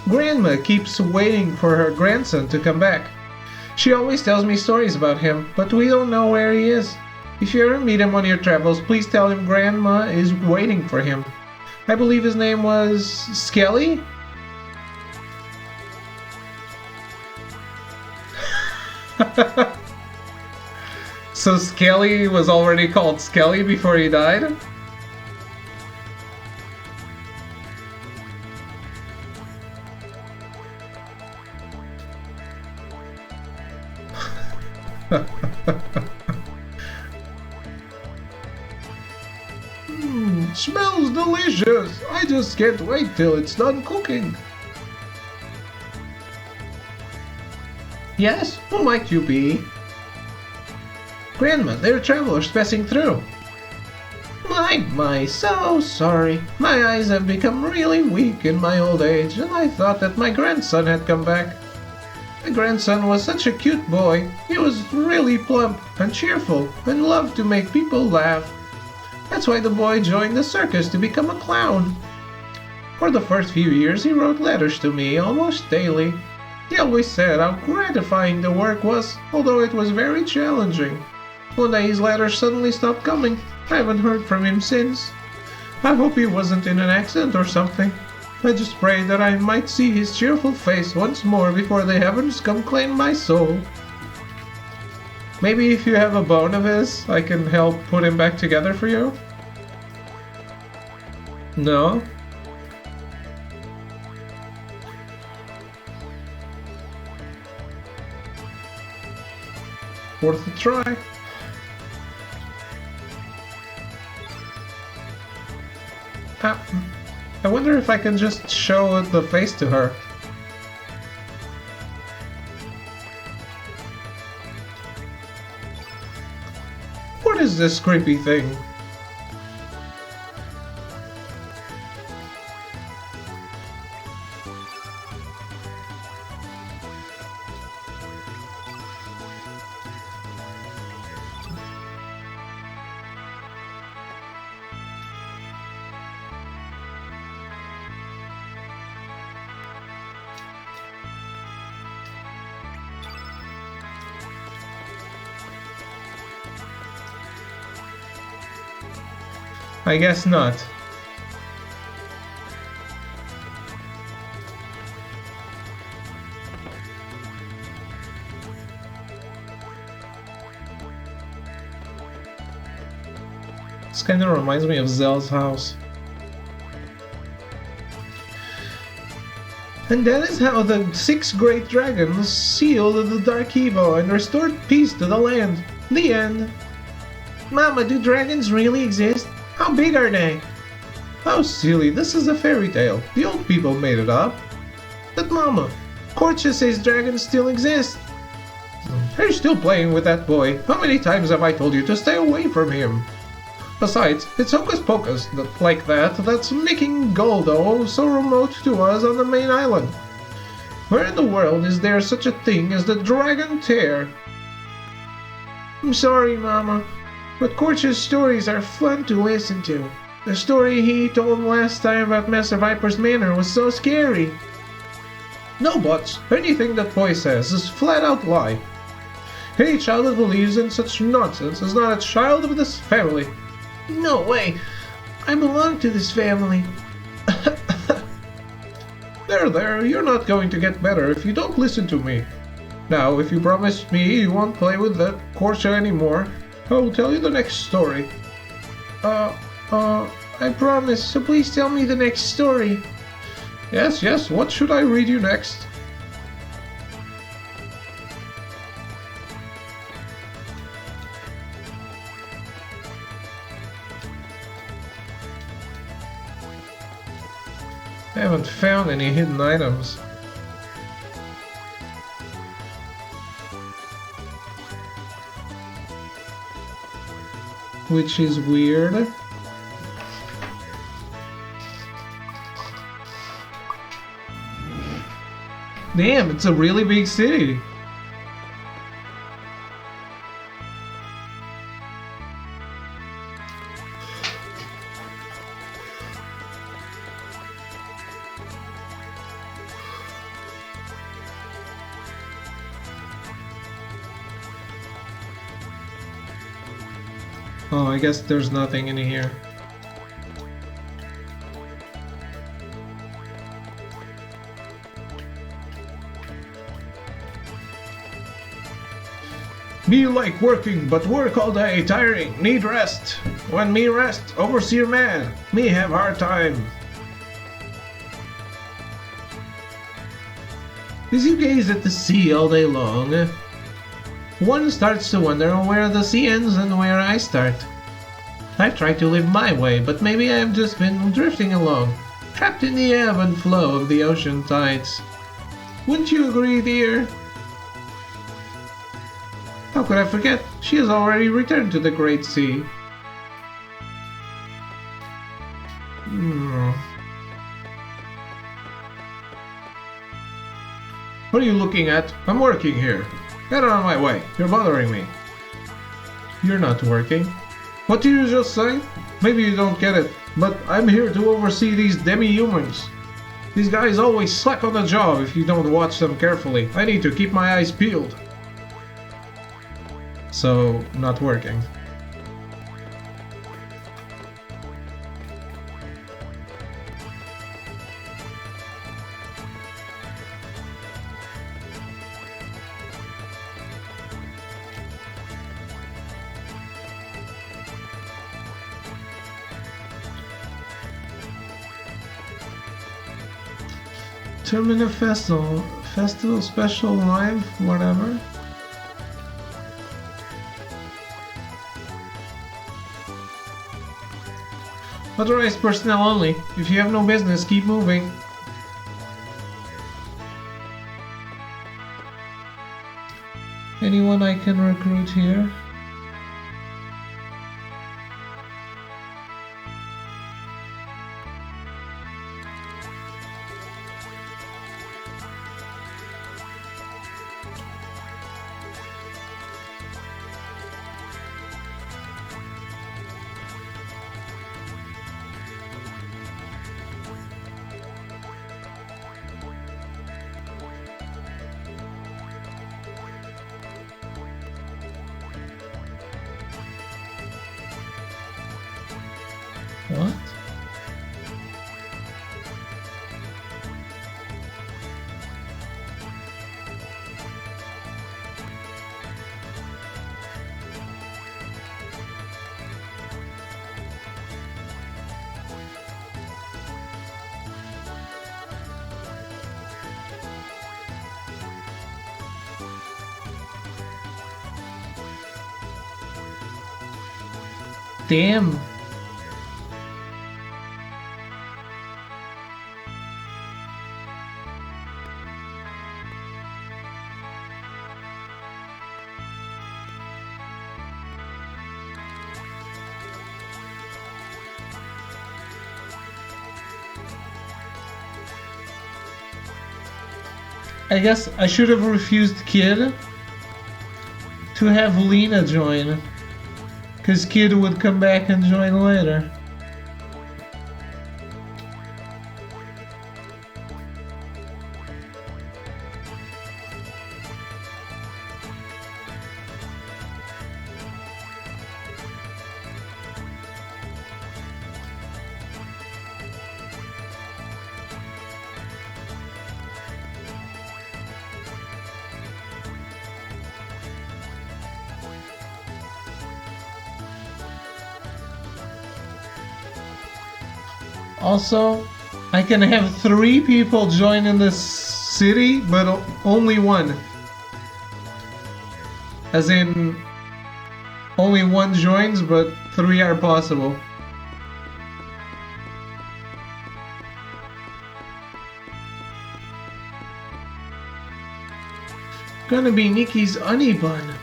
Grandma keeps waiting for her grandson to come back. She always tells me stories about him, but we don't know where he is. If you ever meet him on your travels, please tell him Grandma is waiting for him. I believe his name was Skelly? So Skelly was already called Skelly before he died? Smells delicious! I just can't wait till it's done cooking. Yes? Who might you be? Grandma, there are travelers passing through. My, so sorry. My eyes have become really weak in my old age, and I thought that my grandson had come back. My grandson was such a cute boy. He was really plump and cheerful and loved to make people laugh. That's why the boy joined the circus to become a clown. For the first few years, he wrote letters to me almost daily. He always said how gratifying the work was, although it was very challenging. One day his letters suddenly stopped coming. I haven't heard from him since. I hope he wasn't in an accident or something. I just pray that I might see his cheerful face once more before the heavens come claim my soul. Maybe if you have a bone of his, I can help put him back together for you? No? Worth a try. I wonder if I can just show the face to her. What is this creepy thing? I guess not. This kind of reminds me of Zell's house. And that is how the 6 great dragons sealed the Dark Evil and restored peace to the land. The end. Mama, do dragons really exist? How big are they? How silly, this is a fairy tale. The old people made it up. But Mama, Korcha says dragons still exist. Are you still playing with that boy? How many times have I told you to stay away from him? Besides, it's hocus pocus like that that's making Goldo so remote to us on the main island. Where in the world is there such a thing as the Dragon Tear? I'm sorry, Mama, but Korcha's stories are fun to listen to. The story he told last time about Master Viper's manor was so scary. No buts. Anything that boy says is flat out lie. Any child that believes in such nonsense is not a child of this family. No way. I belong to this family. There, you're not going to get better if you don't listen to me. Now, if you promise me you won't play with that Porsche anymore, I will tell you the next story. I promise, so please tell me the next story. Yes, what should I read you next? I haven't found any hidden items. Which is weird. Damn, it's a really big city. Oh, I guess there's nothing in here. Me like working, but work all day, tiring, need rest. When me rest, overseer mad, me have hard time. As you gaze at the sea all day long, one starts to wonder where the sea ends and where I start. I've tried to live my way, but maybe I've just been drifting along, trapped in the ebb and flow of the ocean tides. Wouldn't you agree, dear? How could I forget? She has already returned to the Great Sea. What are you looking at? I'm working here. Get out of my way. You're bothering me. You're not working. What did you just say? Maybe you don't get it, but I'm here to oversee these demi-humans. These guys always slack on the job if you don't watch them carefully. I need to keep my eyes peeled. So, not working. Termina Festival Special Live, whatever. Authorized personnel only. If you have no business, keep moving. Anyone I can recruit here? What? Damn. I guess I should have refused Kid to have Lena join, because Kid would come back and join later. Also, I can have 3 people join in this city, but only one. As in, only one joins, but 3 are possible. Gonna be Nikki's honey bun.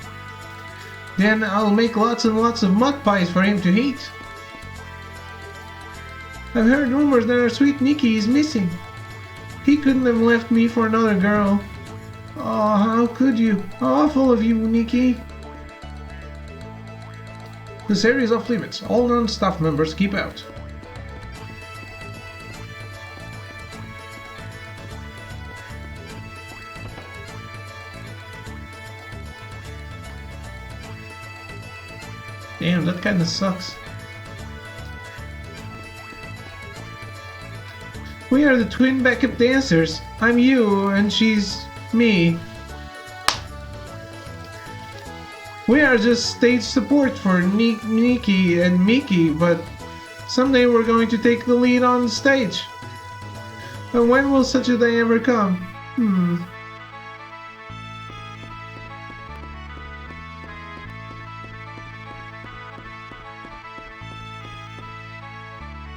Then I'll make lots and lots of mud pies for him to eat. I've heard rumors that our sweet Nikki is missing. He couldn't have left me for another girl. Oh, how could you? How awful of you, Nikki. This area is off limits. All non-staff members keep out. Damn, that kinda sucks. We are the twin backup dancers. I'm you, and she's me. We are just stage support for Nikki and Mickey, but someday we're going to take the lead on stage. And when will such a day ever come?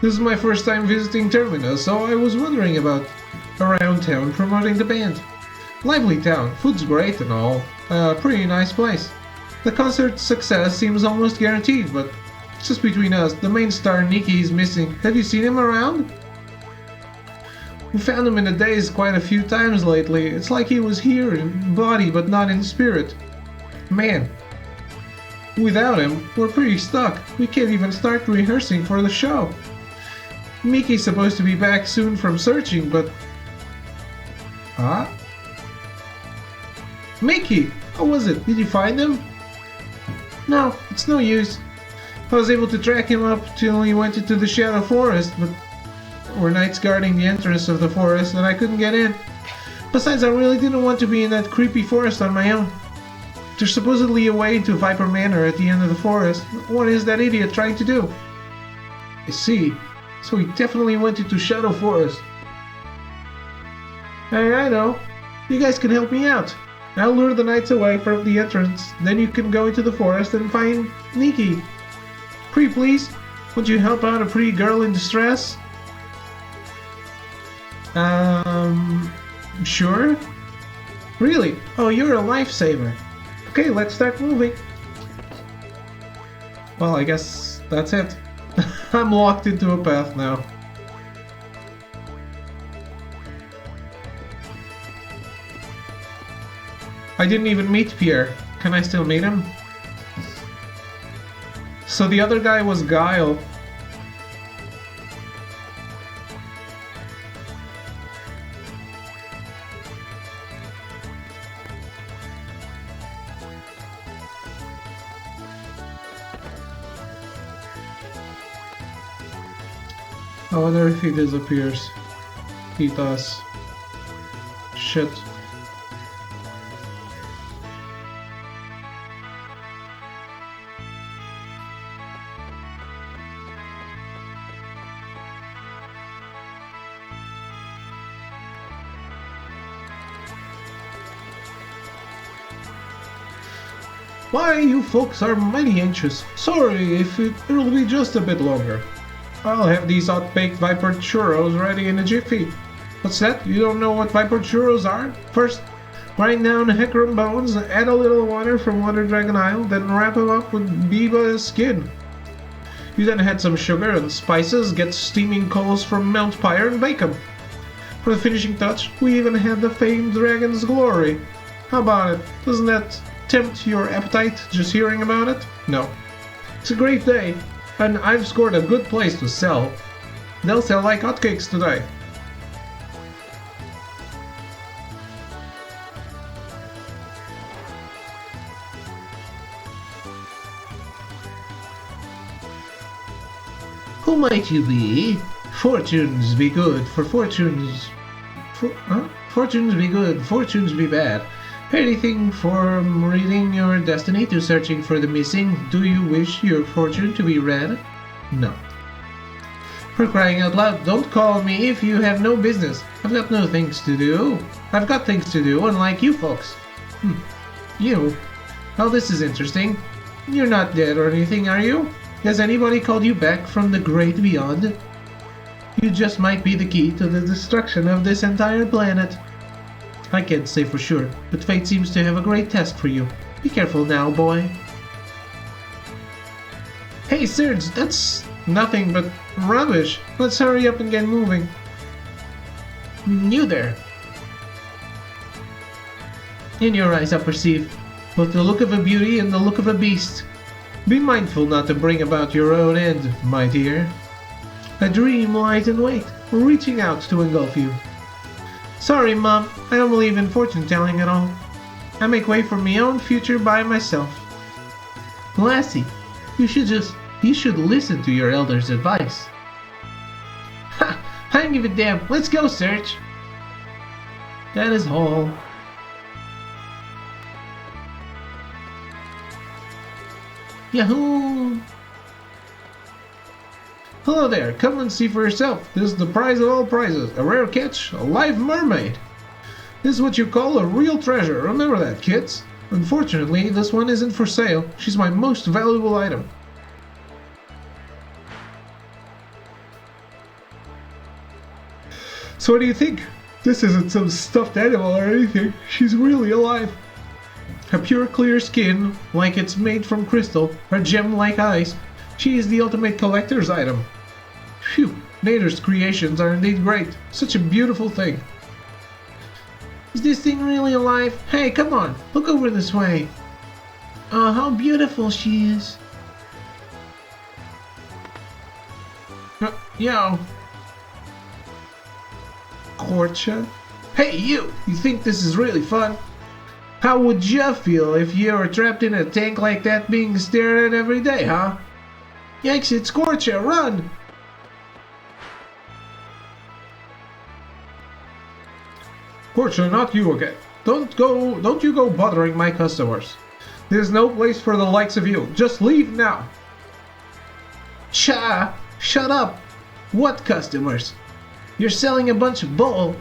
This is my first time visiting Terminal, so I was wondering about around town promoting the band. Lively town, food's great and all. Pretty nice place. The concert success seems almost guaranteed, but just between us, the main star Nikki is missing. Have you seen him around? We found him in the days quite a few times lately. It's like he was here in body but not in spirit. Man, without him, we're pretty stuck. We can't even start rehearsing for the show. Mickey's supposed to be back soon from searching, but... Huh? Mickey! How was it? Did you find him? No, it's no use. I was able to track him up till he went into the Shadow Forest, but there were knights guarding the entrance of the forest and I couldn't get in. Besides, I really didn't want to be in that creepy forest on my own. There's supposedly a way to Viper Manor at the end of the forest. What is that idiot trying to do? I see. So he definitely went into Shadow Forest. Hey, I know. You guys can help me out. I'll lure the knights away from the entrance. Then you can go into the forest and find Nikki. Pretty please, would you help out a pretty girl in distress? Sure? Really? Oh, you're a lifesaver. Okay, let's start moving. Well, I guess that's it. I'm locked into a path now. I didn't even meet Pierre. Can I still meet him? So the other guy was Guile. I wonder if he disappears. He does. Shit. Why, you folks are mighty anxious. Sorry if it'll be just a bit longer. I'll have these hot-baked Viper churros ready in a jiffy. What's that? You don't know what Viper churros are? First, grind down Hecarim bones, add a little water from Water Dragon Isle, then wrap them up with Biba skin. You then add some sugar and spices, get steaming coals from Mount Pyre and bake them. For the finishing touch, we even had the famed Dragon's Glory. How about it? Doesn't that tempt your appetite just hearing about it? No. It's a great day. And I've scored a good place to sell. They'll sell like hotcakes today. Who might you be? Fortunes be good, for fortunes... Fortunes be good, fortunes be bad. Anything from reading your destiny to searching for the missing, do you wish your fortune to be read? No. For crying out loud, don't call me if you have no business. I've got no things to do. I've got things to do, unlike you folks. You? Oh, this is interesting. You're not dead or anything, are you? Has anybody called you back from the great beyond? You just might be the key to the destruction of this entire planet. I can't say for sure, but fate seems to have a great test for you. Be careful now, boy. Hey, Serge, that's nothing but rubbish. Let's hurry up and get moving. You there. In your eyes I perceive both the look of a beauty and the look of a beast. Be mindful not to bring about your own end, my dear. A dream lies in wait, reaching out to engulf you. Sorry, Mom, I don't believe in fortune-telling at all. I make way for my own future by myself. Lassie, you should listen to your elder's advice. Ha! I don't give a damn. Let's go, Serge. That is all. Yahoo! Hello there, come and see for yourself. This is the prize of all prizes. A rare catch, a live mermaid. This is what you call a real treasure. Remember that, kids. Unfortunately, this one isn't for sale. She's my most valuable item. So what do you think? This isn't some stuffed animal or anything. She's really alive. Her pure clear skin, like it's made from crystal, her gem-like eyes. She is the ultimate collector's item. Phew, Nader's creations are indeed great. Such a beautiful thing. Is this thing really alive? Hey, come on, look over this way. Oh, how beautiful she is. Yo. Korcha? Hey, you think this is really fun? How would you feel if you were trapped in a tank like that being stared at every day, huh? Yikes, it's Korcha, run! Korcha, not you again. Don't you go bothering my customers. There's no place for the likes of you. Just leave now. Shut up. What customers? You're selling a bunch of bull.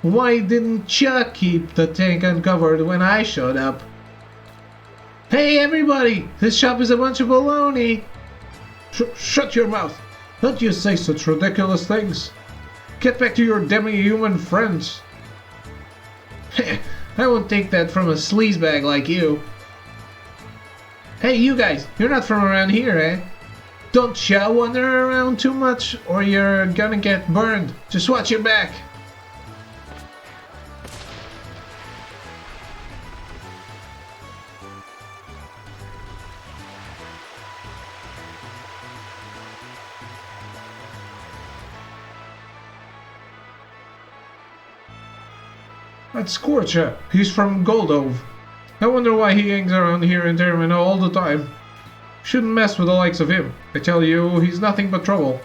Why didn't you keep the tank uncovered when I showed up? Hey everybody! This shop is a bunch of baloney! Shut your mouth! Don't you say such ridiculous things! Get back to your demi-human friends! I won't take that from a sleazebag like you. Hey you guys, you're not from around here, eh? Don't you wander around too much or you're gonna get burned. Just watch your back. That's Korcha. He's from Goldove. I wonder why he hangs around here in Terminal all the time. Shouldn't mess with the likes of him. I tell you, he's nothing but trouble.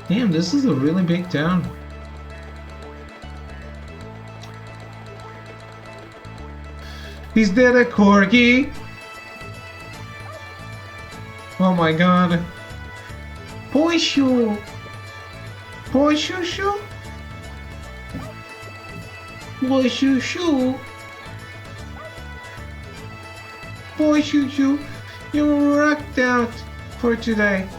Damn, this is a really big town. Is that a corgi? Oh my god. Poishu! Poishushu? Poishushu? Poishushu, you rocked out for today.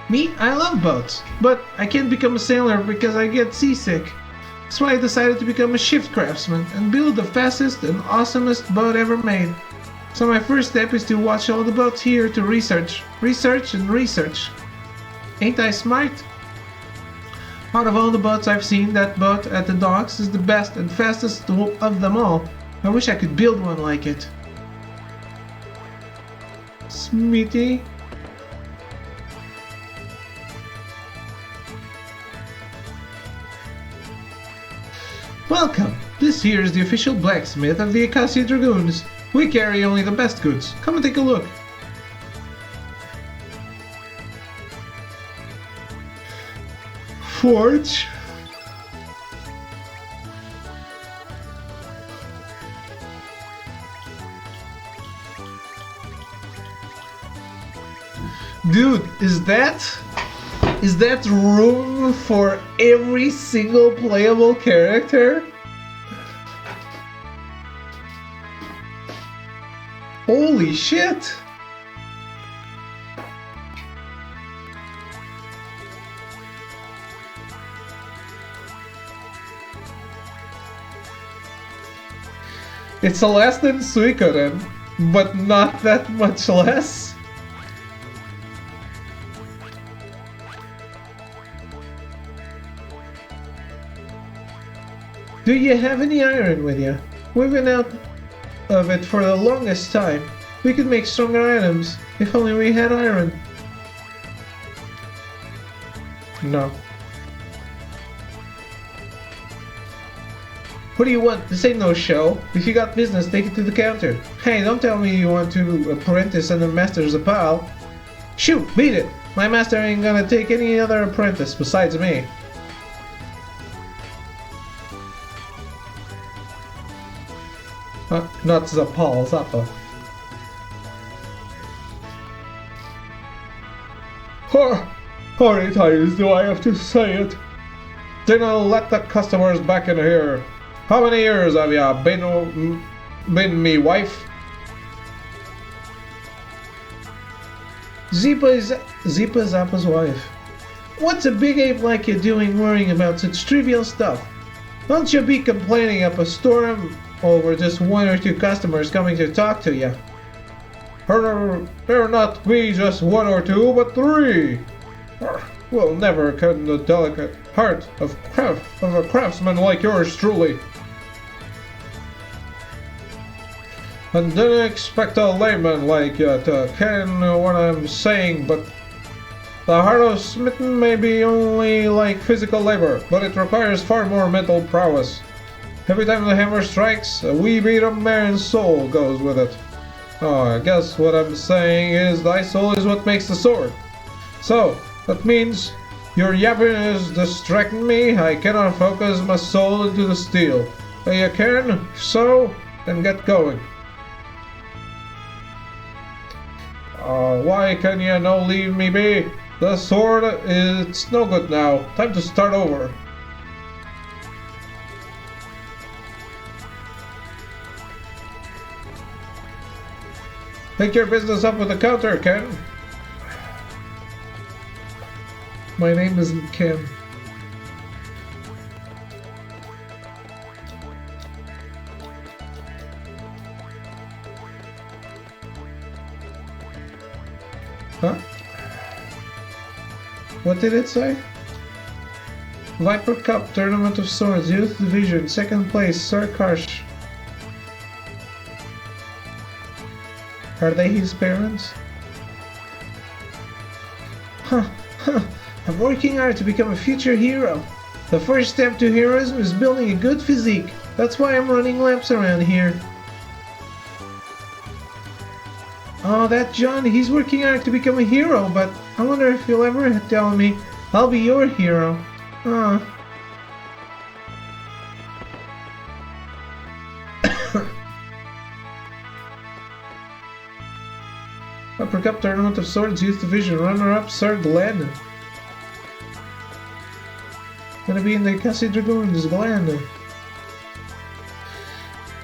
Me? I love boats, but I can't become a sailor because I get seasick. That's why I decided to become a shift craftsman and build the fastest and awesomest boat ever made. So my first step is to watch all the boats here to research, and research. Ain't I smart? Out of all the boats I've seen, that boat at the docks is the best and fastest of them all. I wish I could build one like it. blacksmithy? Welcome! This here is the official blacksmith of the Acacia Dragoons. We carry only the best goods. Come and take a look. Forge? Dude, is that room for every single playable character? Holy shit! It's less than Suikoden, but not that much less. Do you have any iron with you? We've been out of it for the longest time. We could make stronger items, if only we had iron. No. What do you want? This ain't no show. If you got business, take it to the counter. Hey, don't tell me you want to apprentice and the master's a pal. Shoot, beat it! My master ain't gonna take any other apprentice besides me. Not Zapal, Zappa. How many times do I have to say it? Then I'll let the customers back in here. How many years have ya been me wife? Zipa Zappa's wife. What's a big ape like you doing worrying about such trivial stuff? Don't you be complaining up a storm over just one or two customers coming to talk to you. There not be just one or two, but three. We'll never cut the delicate heart of a craftsman like yours truly. And didn't expect a layman like you to ken what I'm saying, but the heart of smitten may be only like physical labor, but it requires far more mental prowess. Every time the hammer strikes, a wee beat of man's soul goes with it. Oh, I guess what I'm saying is thy soul is what makes the sword. So, that means your yapping is distracting me. I cannot focus my soul into the steel. You can? So, then get going. Why can you no leave me be? The sword, it's no good now. Time to start over. Take your business up with the counter, Ken. My name isn't Ken. Huh? What did it say? Viper Cup Tournament of Swords, Youth Division, 2nd place, Sir Karsh. Are they his parents? I'm working hard to become a future hero. The first step to heroism is building a good physique. That's why I'm running laps around here. Oh, that John, he's working hard to become a hero, but I wonder if he'll ever tell me, I'll be your hero. Upper Cup Tournament of Swords, Youth Division, runner-up Sir Glenn. Gonna be in the Acacia Dragoons, Glenn.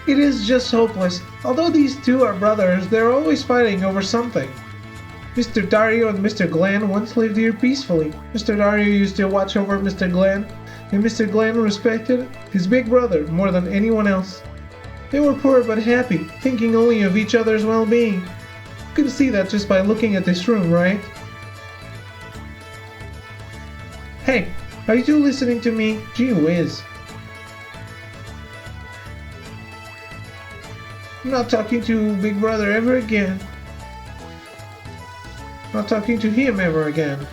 It is just hopeless. Although these two are brothers, they're always fighting over something. Mr. Dario and Mr. Glenn once lived here peacefully. Mr. Dario used to watch over Mr. Glenn, and Mr. Glenn respected his big brother more than anyone else. They were poor but happy, thinking only of each other's well-being. You can see that just by looking at this room, right? Hey, are you two listening to me? Gee whiz. I'm not talking to Big Brother ever again. not talking to him ever again.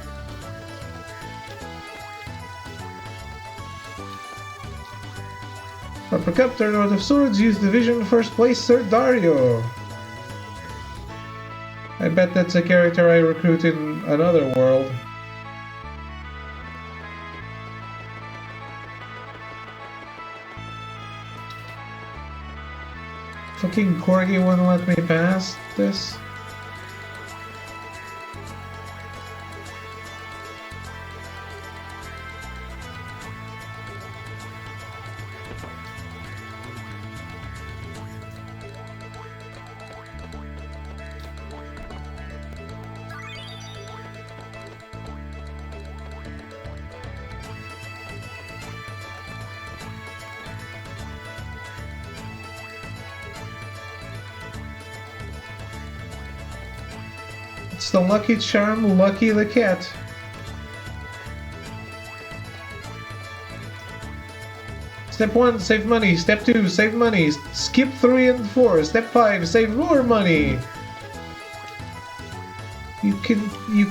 Uppercut, Tournament of Swords, use division, first place, Sir Dario. I bet that's a character I recruit in another world. Fucking Corgi won't let me pass this. It's the lucky charm, Lucky the Cat. Step 1, save money. Step 2, save money. Skip 3 and 4. Step 5, save more money. You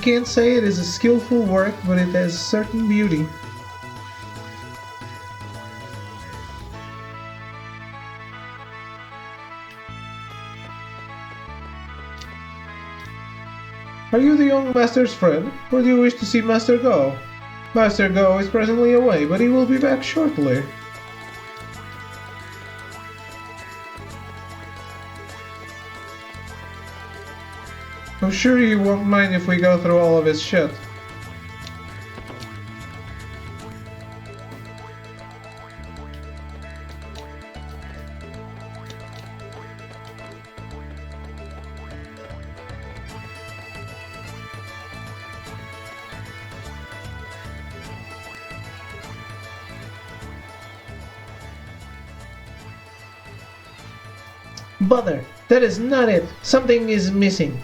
can't say it is a skillful work, but it has certain beauty. Are you the young master's friend, or do you wish to see Master Go? Master Go is presently away, but he will be back shortly. I'm sure you won't mind if we go through all of his shit. Bother! That is not it! Something is missing.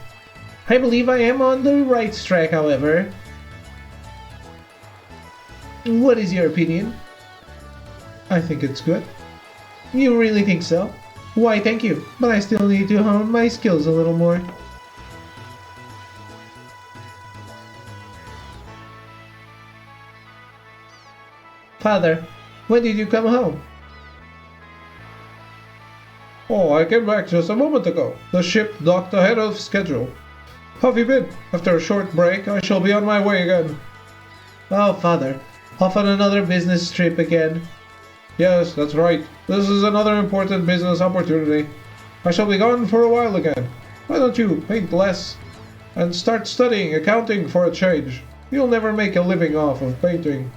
I believe I am on the right track, however. What is your opinion? I think it's good. You really think so? Why, thank you, but I still need to hone my skills a little more. Father, when did you come home? Oh, I came back just a moment ago. The ship docked ahead of schedule. How have you been? After a short break, I shall be on my way again. Oh, Father, off on another business trip again. Yes, that's right. This is another important business opportunity. I shall be gone for a while again. Why don't you paint less and start studying accounting for a change? You'll never make a living off of painting.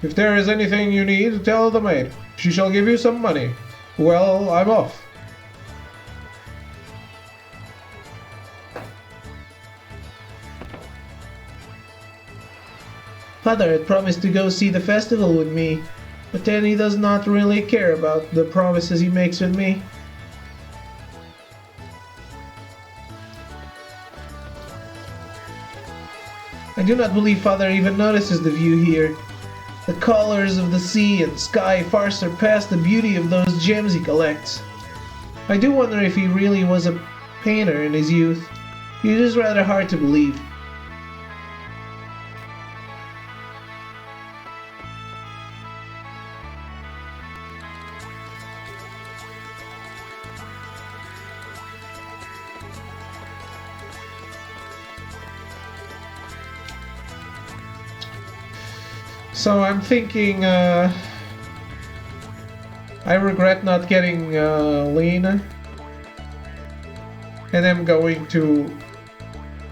If there is anything you need, tell the maid. She shall give you some money. Well, I'm off. Father had promised to go see the festival with me, but then he does not really care about the promises he makes with me. I do not believe Father even notices the view here. The colors of the sea and sky far surpass the beauty of those gems he collects. I do wonder if he really was a painter in his youth. It is rather hard to believe. So I'm thinking, I regret not getting Lena, and I'm going to,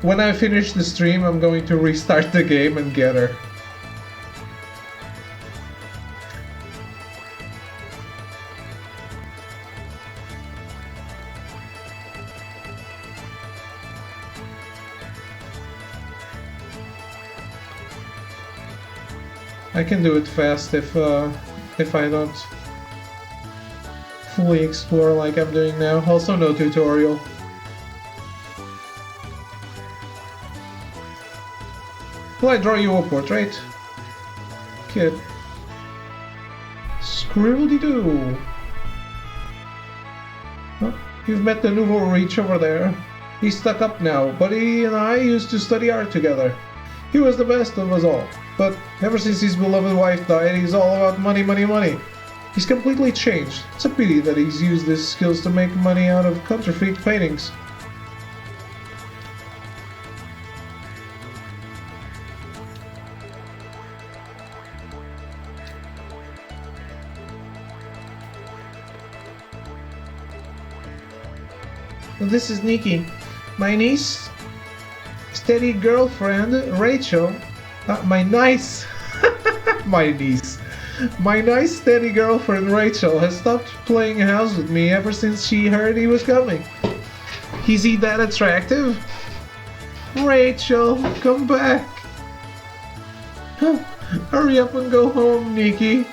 when I finish the stream, I'm going to restart the game and get her. I can do it fast if I don't fully explore like I'm doing now. Also, no tutorial. Will I draw you a portrait? Kid. Scribble-de-doo. Oh, you've met the nouveau reach over there. He's stuck up now, but he and I used to study art together. He was the best of us all. But ever since his beloved wife died, he's all about money, money, money. He's completely changed. It's a pity that he's used his skills to make money out of counterfeit paintings. This is Nikki, my niece, steady girlfriend, Rachel. My nice steady girlfriend Rachel has stopped playing house with me ever since she heard he was coming. Is he that attractive? Rachel, come back. Hurry up and go home, Nikki.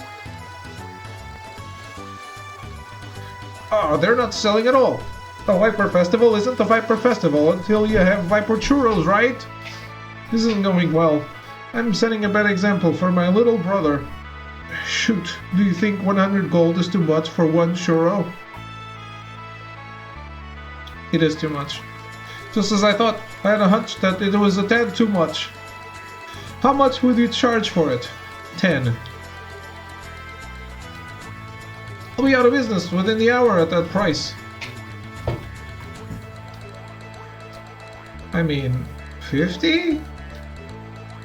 Oh, they're not selling at all. The Viper Festival isn't the Viper Festival until you have Viper Churros, right? This isn't going well. I'm setting a bad example for my little brother. Shoot, do you think 100 gold is too much for one churro? It is too much. Just as I thought, I had a hunch that it was a tad too much. How much would you charge for it? 10. I'll be out of business within the hour at that price. I mean, 50?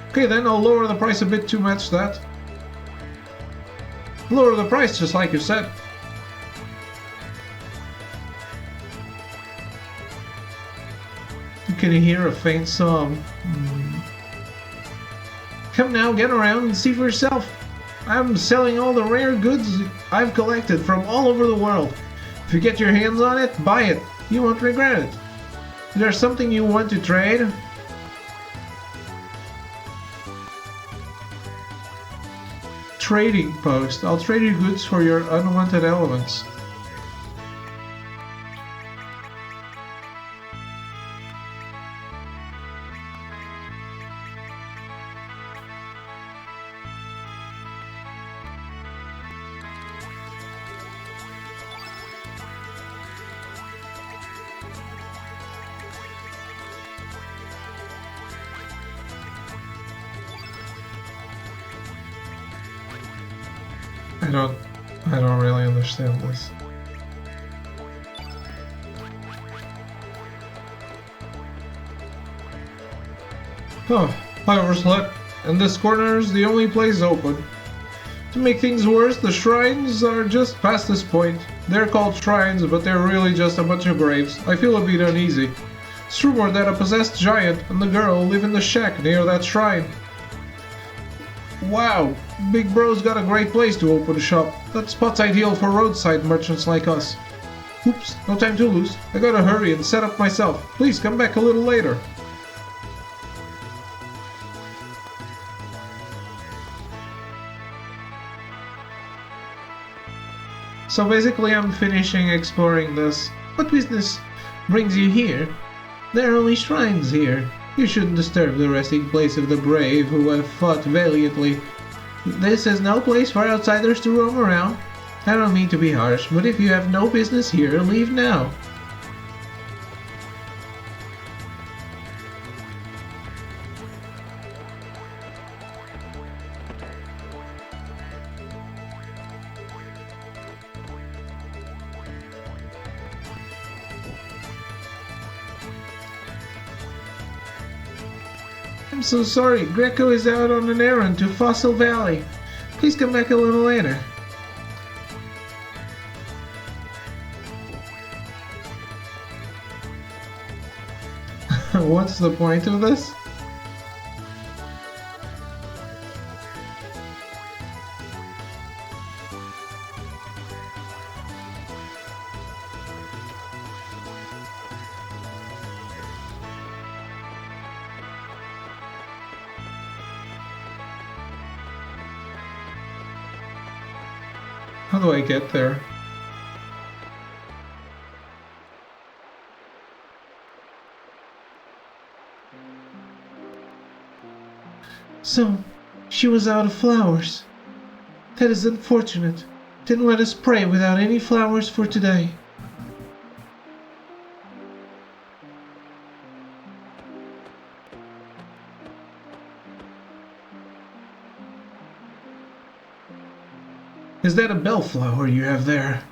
Okay, then I'll lower the price a bit to match that. Lower the price, just like you said. You can hear a faint sob. Come now, get around and see for yourself. I'm selling all the rare goods I've collected from all over the world. If you get your hands on it, buy it. You won't regret it. Is there something you want to trade? Trading post. I'll trade you goods for your unwanted elements. I don't really understand this. Oh, I overslept, and this corner is the only place open. To make things worse, the shrines are just past this point. They're called shrines, but they're really just a bunch of graves. I feel a bit uneasy. It's rumored that a possessed giant and the girl live in the shack near that shrine. Wow, Big Bro's got a great place to open a shop. That spot's ideal for roadside merchants like us. Oops, no time to lose. I gotta hurry and set up myself. Please come back a little later. So basically I'm finishing exploring this. What business brings you here? There are only shrines here. You shouldn't disturb the resting place of the brave who have fought valiantly. This is no place for outsiders to roam around. I don't mean to be harsh, but if you have no business here, leave now. I'm so sorry. Greco is out on an errand to Fossil Valley. Please come back a little later. What's the point of this? How do I get there? So, she was out of flowers. That is unfortunate. Then let us pray without any flowers for today. Is that a bellflower you have there?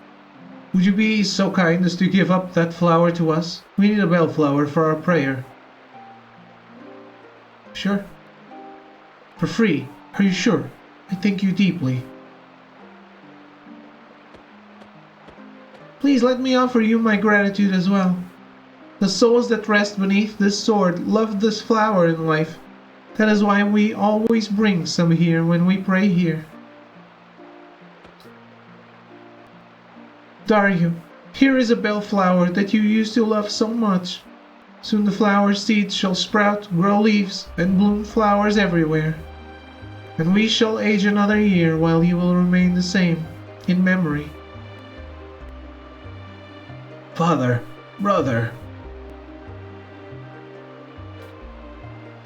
Would you be so kind as to give up that flower to us? We need a bellflower for our prayer. Sure. For free. Are you sure? I thank you deeply. Please let me offer you my gratitude as well. The souls that rest beneath this sword loved this flower in life. That is why we always bring some here when we pray here. Dario, here is a bellflower that you used to love so much. Soon the flower seeds shall sprout, grow leaves, and bloom flowers everywhere. And we shall age another year while you will remain the same, in memory. Father, brother.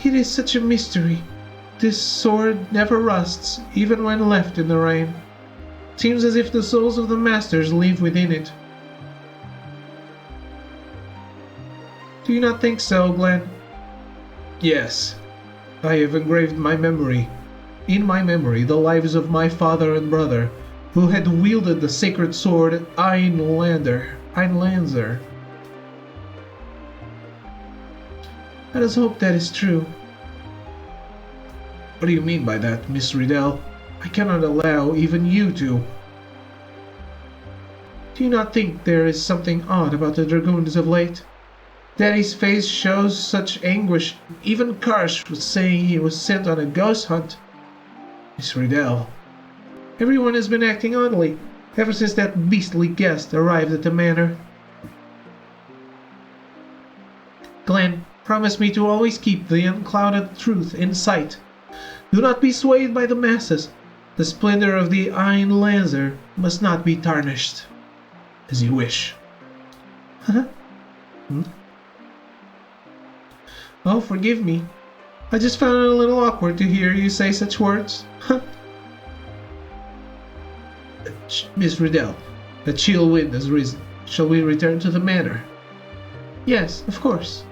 It is such a mystery. This sword never rusts, even when left in the rain. Seems as if the souls of the masters live within it. Do you not think so, Glenn? Yes. I have engraved in my memory the lives of my father and brother, who had wielded the sacred sword Einlanzer. Let us hope that is true. What do you mean by that, Miss Riddell? I cannot allow even you to. Do you not think there is something odd about the dragoons of late? Daddy's face shows such anguish. Even Karsh was saying he was sent on a ghost hunt. Miss Riddell. Everyone has been acting oddly, ever since that beastly guest arrived at the manor. Glenn, promise me to always keep the unclouded truth in sight. Do not be swayed by the masses. The splendor of the Einlanzer must not be tarnished. As you wish. Oh, forgive me. I just found it a little awkward to hear you say such words. Miss Riddell, a chill wind has risen. Shall we return to the manor? Yes, of course.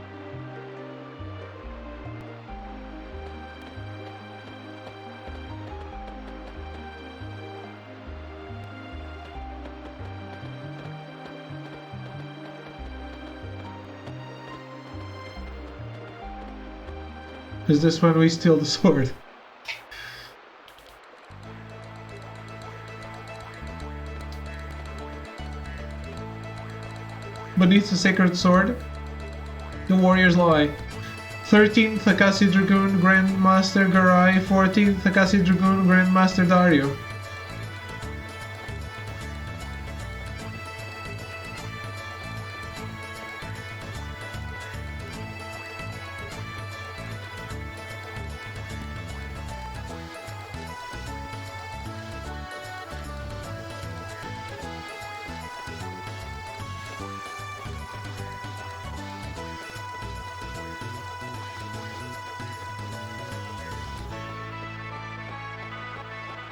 Is this when we steal the sword? Beneath the sacred sword, the warriors lie. 13th Akasi Dragoon Grandmaster Garai, 14th Akasi Dragoon Grandmaster Dario.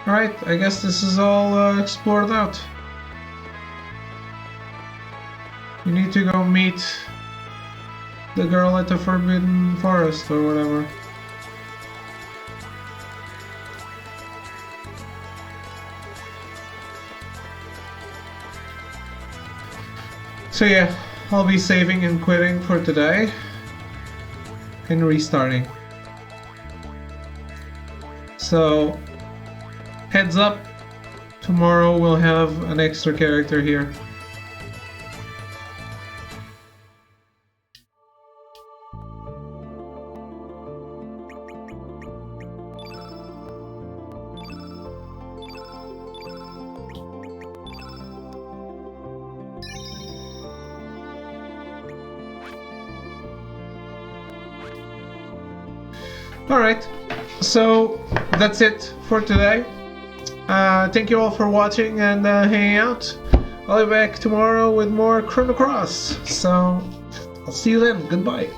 Alright, I guess this is all explored out. You need to go meet the girl at the Forbidden Forest or whatever. So yeah, I'll be saving and quitting for today and restarting. So heads up, tomorrow we'll have an extra character here. Alright, so that's it for today. Thank you all for watching and hanging out. I'll be back tomorrow with more Chrono Cross. So, I'll see you then. Goodbye.